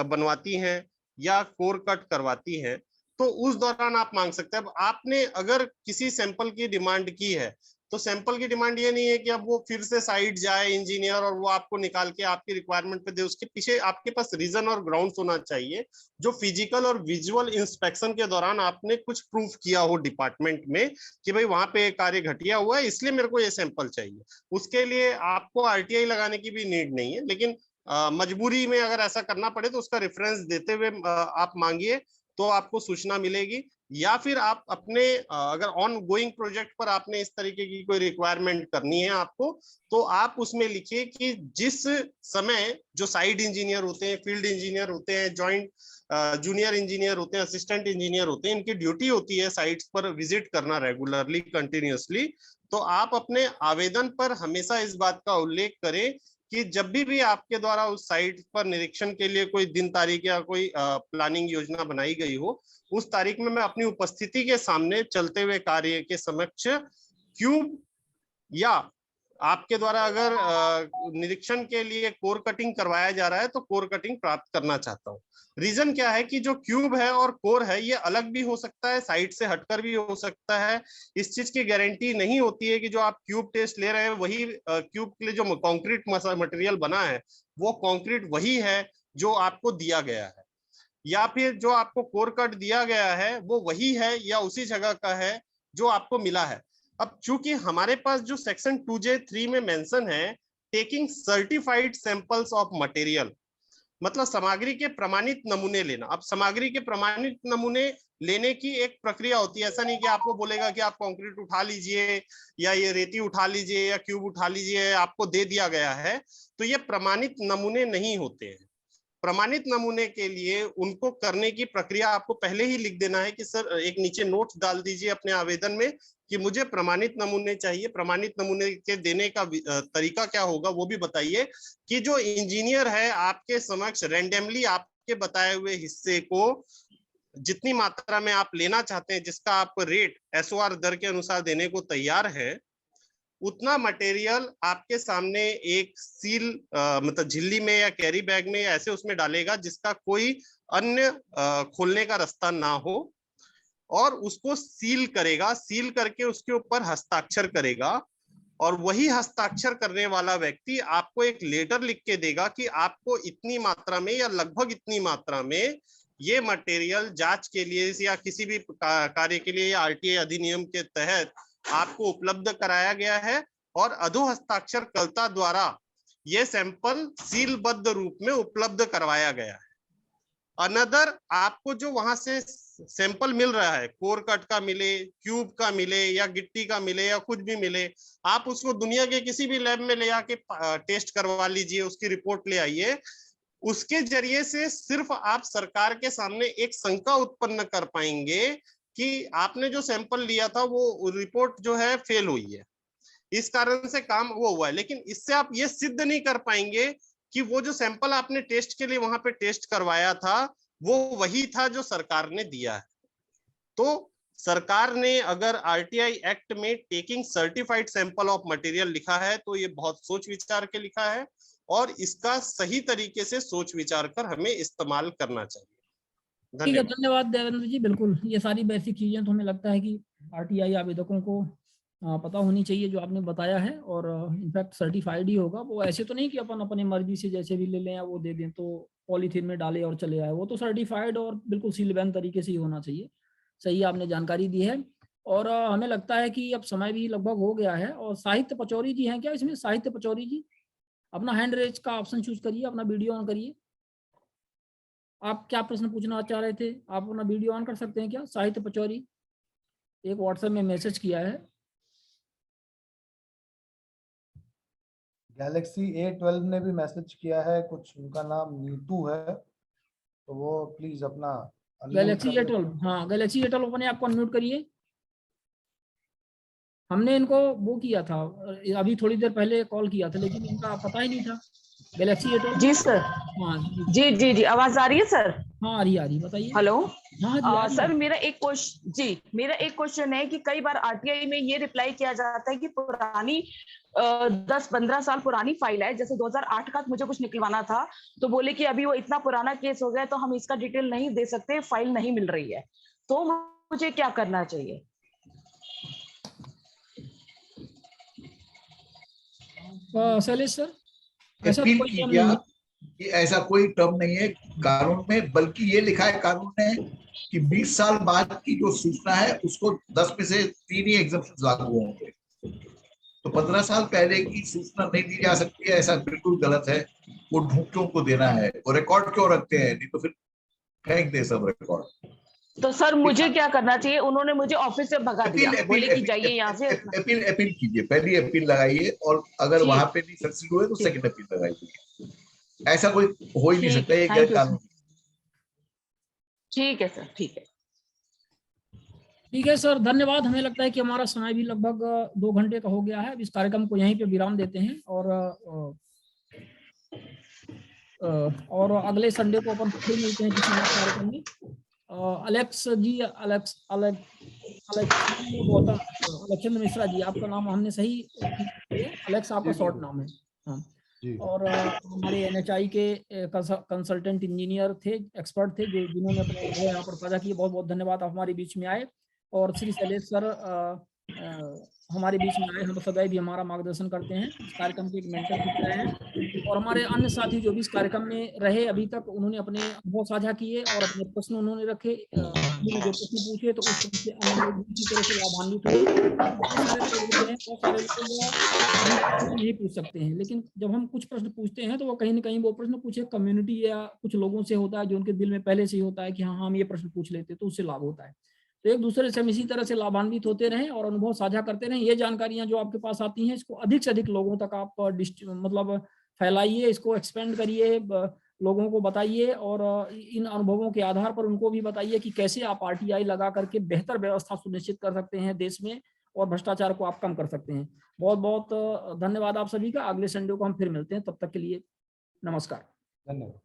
बनवाती हैं या कोर कट करवाती हैं, तो उस दौरान आप मांग सकते हैं। अब आपने अगर किसी सैंपल की डिमांड की है तो सैंपल की डिमांड ये नहीं है कि अब वो फिर से साइट जाए इंजीनियर और वो आपको निकाल के आपकी रिक्वायरमेंट पे दे। उसके पीछे आपके पास रीजन और ग्राउंड्स होना चाहिए जो फिजिकल और विजुअल इंस्पेक्शन के दौरान आपने कुछ प्रूफ किया हो डिपार्टमेंट में कि भाई वहां पे कार्य घटिया हुआ है, इसलिए मेरे को ये सैंपल चाहिए। उसके लिए आपको RTI लगाने की भी नीड नहीं है, लेकिन मजबूरी में अगर ऐसा करना पड़े तो उसका रेफरेंस देते हुए आप मांगिए तो आपको सूचना मिलेगी। या फिर आप अपने अगर ऑन गोइंग प्रोजेक्ट पर आपने इस तरीके की कोई रिक्वायरमेंट करनी है आपको, तो आप उसमें लिखिए कि जिस समय जो साइट इंजीनियर होते हैं, फील्ड इंजीनियर होते हैं, जॉइंट जूनियर इंजीनियर होते हैं, असिस्टेंट इंजीनियर होते हैं, इनकी ड्यूटी होती है साइट्स पर विजिट करना रेगुलरली, कंटिन्यूअसली। तो आप अपने आवेदन पर हमेशा इस बात का उल्लेख करें कि जब भी आपके द्वारा उस साइट पर निरीक्षण के लिए कोई दिन तारीख या कोई प्लानिंग योजना बनाई गई हो, उस तारीख में मैं अपनी उपस्थिति के सामने चलते हुए कार्य के समक्ष क्यूब या आपके द्वारा अगर निरीक्षण के लिए कोर कटिंग करवाया जा रहा है तो कोर कटिंग प्राप्त करना चाहता हूँ। रीजन क्या है कि जो क्यूब है और कोर है ये अलग भी हो सकता है, साइट से हटकर भी हो सकता है। इस चीज की गारंटी नहीं होती है कि जो आप क्यूब टेस्ट ले रहे हैं वही क्यूब के लिए जो कंक्रीट मटेरियल बना है वो कंक्रीट वही है जो आपको दिया गया है, या फिर जो आपको कोर कट दिया गया है वो वही है या उसी जगह का है जो आपको मिला है। अब चूंकि हमारे पास जो सेक्शन 2J3 में मेंशन है taking certified samples of material, मतलब सामग्री के प्रमाणित नमूने लेना। अब सामग्री के प्रमाणित नमूने लेने की एक प्रक्रिया होती है। ऐसा नहीं कि आपको बोलेगा कि आप कंक्रीट उठा लीजिए या ये रेती उठा लीजिए या क्यूब उठा लीजिए, आपको दे दिया गया है। तो ये प्रमाणित नमूने नहीं होते हैं। प्रमाणित नमूने के लिए उनको करने की प्रक्रिया आपको पहले ही लिख देना है कि सर एक नीचे नोट डाल दीजिए अपने आवेदन में कि मुझे प्रमाणित नमूने चाहिए। प्रमाणित नमूने के देने का तरीका क्या होगा वो भी बताइए कि जो इंजीनियर है आपके समक्ष रैंडमली आपके बताए हुए हिस्से को जितनी मात्रा में आप लेना चाहते हैं, जिसका आप रेट SOR दर के अनुसार देने को तैयार है, उतना मटेरियल आपके सामने एक सील मतलब झिल्ली में या कैरी बैग में या ऐसे उसमें डालेगा जिसका कोई अन्य खोलने का रास्ता ना हो, और उसको सील करेगा। सील करके उसके ऊपर हस्ताक्षर करेगा, और वही हस्ताक्षर करने वाला व्यक्ति आपको एक लेटर लिख के देगा कि आपको इतनी मात्रा में या लगभग इतनी मात्रा में ये मटेरियल जांच के लिए या किसी भी कार्य के लिए या आरटीआई अधिनियम के तहत आपको उपलब्ध कराया गया है, और अधो हस्ताक्षरकर्ता द्वारा ये सैंपल सीलबद्ध रूप में उपलब्ध करवाया गया है। अनदर आपको जो वहां से सैंपल मिल रहा है, कोर कट का मिले, क्यूब का मिले या गिट्टी का मिले या कुछ भी मिले, आप उसको दुनिया के किसी भी लैब में ले आके टेस्ट करवा लीजिए, उसकी रिपोर्ट ले आइए। उसके जरिए से सिर्फ आप सरकार के सामने एक शंका उत्पन्न कर पाएंगे कि आपने जो सैंपल लिया था वो रिपोर्ट जो है फेल हुई है, इस कारण से काम वो हुआ है। लेकिन इससे आप ये सिद्ध नहीं कर पाएंगे कि वो जो सैंपल आपने टेस्ट के लिए वहां पे टेस्ट करवाया था वो वही था जो सरकार ने दिया है। तो सरकार ने अगर आरटीआई एक्ट में taking certified sample of material लिखा है तो ये बहुत सोच विचार के लिखा है, और इसका सही तरीके से सोच विचार कर हमें इस्तेमाल करना चाहिए। ठीक है, धन्यवाद देवेंद्र जी। बिल्कुल, ये सारी बेसिक चीजें तो हमें लगता है कि आरटीआई आवेदकों को पता होनी चाहिए जो आपने बताया है, और इनफैक्ट सर्टिफाइड ही होगा। वो ऐसे तो नहीं कि अपन अपनी मर्जी से जैसे भी ले लें या वो दे दें तो पॉलीथीन में डाले और चले आए। वो तो सर्टिफाइड और बिल्कुल सीलबैंड तरीके से ही होना चाहिए। सही आपने जानकारी दी है, और हमें लगता है कि अब समय भी लगभग हो गया है। और साहित्य पचौरी जी हैं क्या इसमें? साहित्य पचौरी जी, अपना हैंड रेज का ऑप्शन चूज करिए, अपना वीडियो ऑन करिए। आप क्या प्रश्न पूछना चाह रहे थे? आप अपना वीडियो ऑन कर सकते हैं क्या? साहित्य पचौरी, एक व्हाट्सएप में मैसेज किया है। गैलेक्सी A12 ने भी मैसेज किया है, कुछ उनका नाम नीतू है, तो वो प्लीज अपना गैलेक्सी A12, हाँ गैलेक्सी A12 अपने आप को अनम्यूट करिए। हमने इनको वो किया था अभी थोड़ी देर पहले कॉल किया था, लेकिन इनका पता ही नहीं था। गैलेक्सी A12 जी सर। हाँ जी आवाज आ रही है सर? हाँ आ रही, बताइए। हेलो। हाँ सर मेरा एक क्वेश्चन है कि कई बार आरटीआई में ये रिप्लाई किया जाता है कि पुरानी 10-15 साल पुरानी फाइल है, जैसे 2008 का मुझे कुछ निकलवाना था तो बोले कि अभी वो इतना पुराना केस हो गया तो हम इसका डिटेल नहीं दे सकते, फाइल नहीं मिल रही है, तो मुझे क्या करना चाहिए? शैलेश सर, ऐसा कोई टर्म नहीं है कानून में, बल्कि ये लिखा है कानून में कि 20 साल बाद की जो सूचना है उसको 10 में से 3 ही एग्जम्पशंस लागू होंगे। तो 15 साल पहले की सूचना नहीं दी जा सकती है, ऐसा बिल्कुल गलत है। वो ढूंढ को देना है, वो रिकॉर्ड क्यों रखते हैं, नहीं तो फिर फेंक दे सब रिकॉर्ड। तो सर मुझे क्या करना चाहिए? उन्होंने मुझे ऑफिस से भगा दिया, बोले कि जाइए यहाँ से। अपील कीजिए, पहली अपील लगाइए, और अगर वहां पे नहीं सक्सेस हुए तो सेकंड अपील लगाइए। ऐसा कोई हो ही नहीं सकता, ये गैर कानूनी। ठीक है सर, ठीक है। ठीक है सर, धन्यवाद। हमें लगता है कि हमारा समय भी लगभग 2 घंटे का हो गया है। अब इस कार्यक्रम को यहीं पे विराम देते हैं, और अगले संडे को अपन फिर मिलते हैं किसी नए कार्यक्रम में। अलेक्स जी, अलेक्सेंद्र मिश्रा जी, आपका नाम हमने सही, अलेक्स आपका शॉर्ट नाम है। हाँ, और हमारे NHI के कंसल्टेंट इंजीनियर थे, एक्सपर्ट थे, जो जिन्होंने अपने यहाँ पर साझा किए। बहुत बहुत धन्यवाद, आप हमारे बीच में आए। और श्री शैलेश सर हमारे बीच में आए, हम सदैव भी हमारा मार्गदर्शन करते हैं, इस कार्यक्रम के एक मेंटर भी रहे हैं। और हमारे अन्य साथी जो भी इस कार्यक्रम में रहे अभी तक, उन्होंने अपने अनुभव साझा किए और अपने प्रश्न उन्होंने रखे। जो प्रश्न पूछे तो उस तरह से अन्य लोग इसी तरह से लाभान्वित हुए। बहुत सारे लोग नहीं पूछ सकते हैं, लेकिन जब हम कुछ प्रश्न पूछते हैं तो वो कहीं ना कहीं वो प्रश्न पूछे कम्युनिटी या कुछ लोगों से होता है, जो उनके दिल में पहले से ही होता है कि हाँ हम ये प्रश्न पूछ लेते हैं, तो उससे लाभ होता है। तो एक दूसरे से हम इसी तरह से लाभान्वित होते रहें और अनुभव साझा करते रहें। ये जानकारियां जो आपके पास आती हैं, इसको अधिक से अधिक लोगों तक आप मतलब फैलाइए, इसको एक्सपेंड करिए, लोगों को बताइए, और इन अनुभवों के आधार पर उनको भी बताइए कि कैसे आप RTI लगा करके बेहतर व्यवस्था सुनिश्चित कर सकते हैं देश में, और भ्रष्टाचार को आप कम कर सकते हैं। बहुत बहुत धन्यवाद आप सभी का। अगले संडे को हम फिर मिलते हैं, तब तक के लिए नमस्कार। धन्यवाद।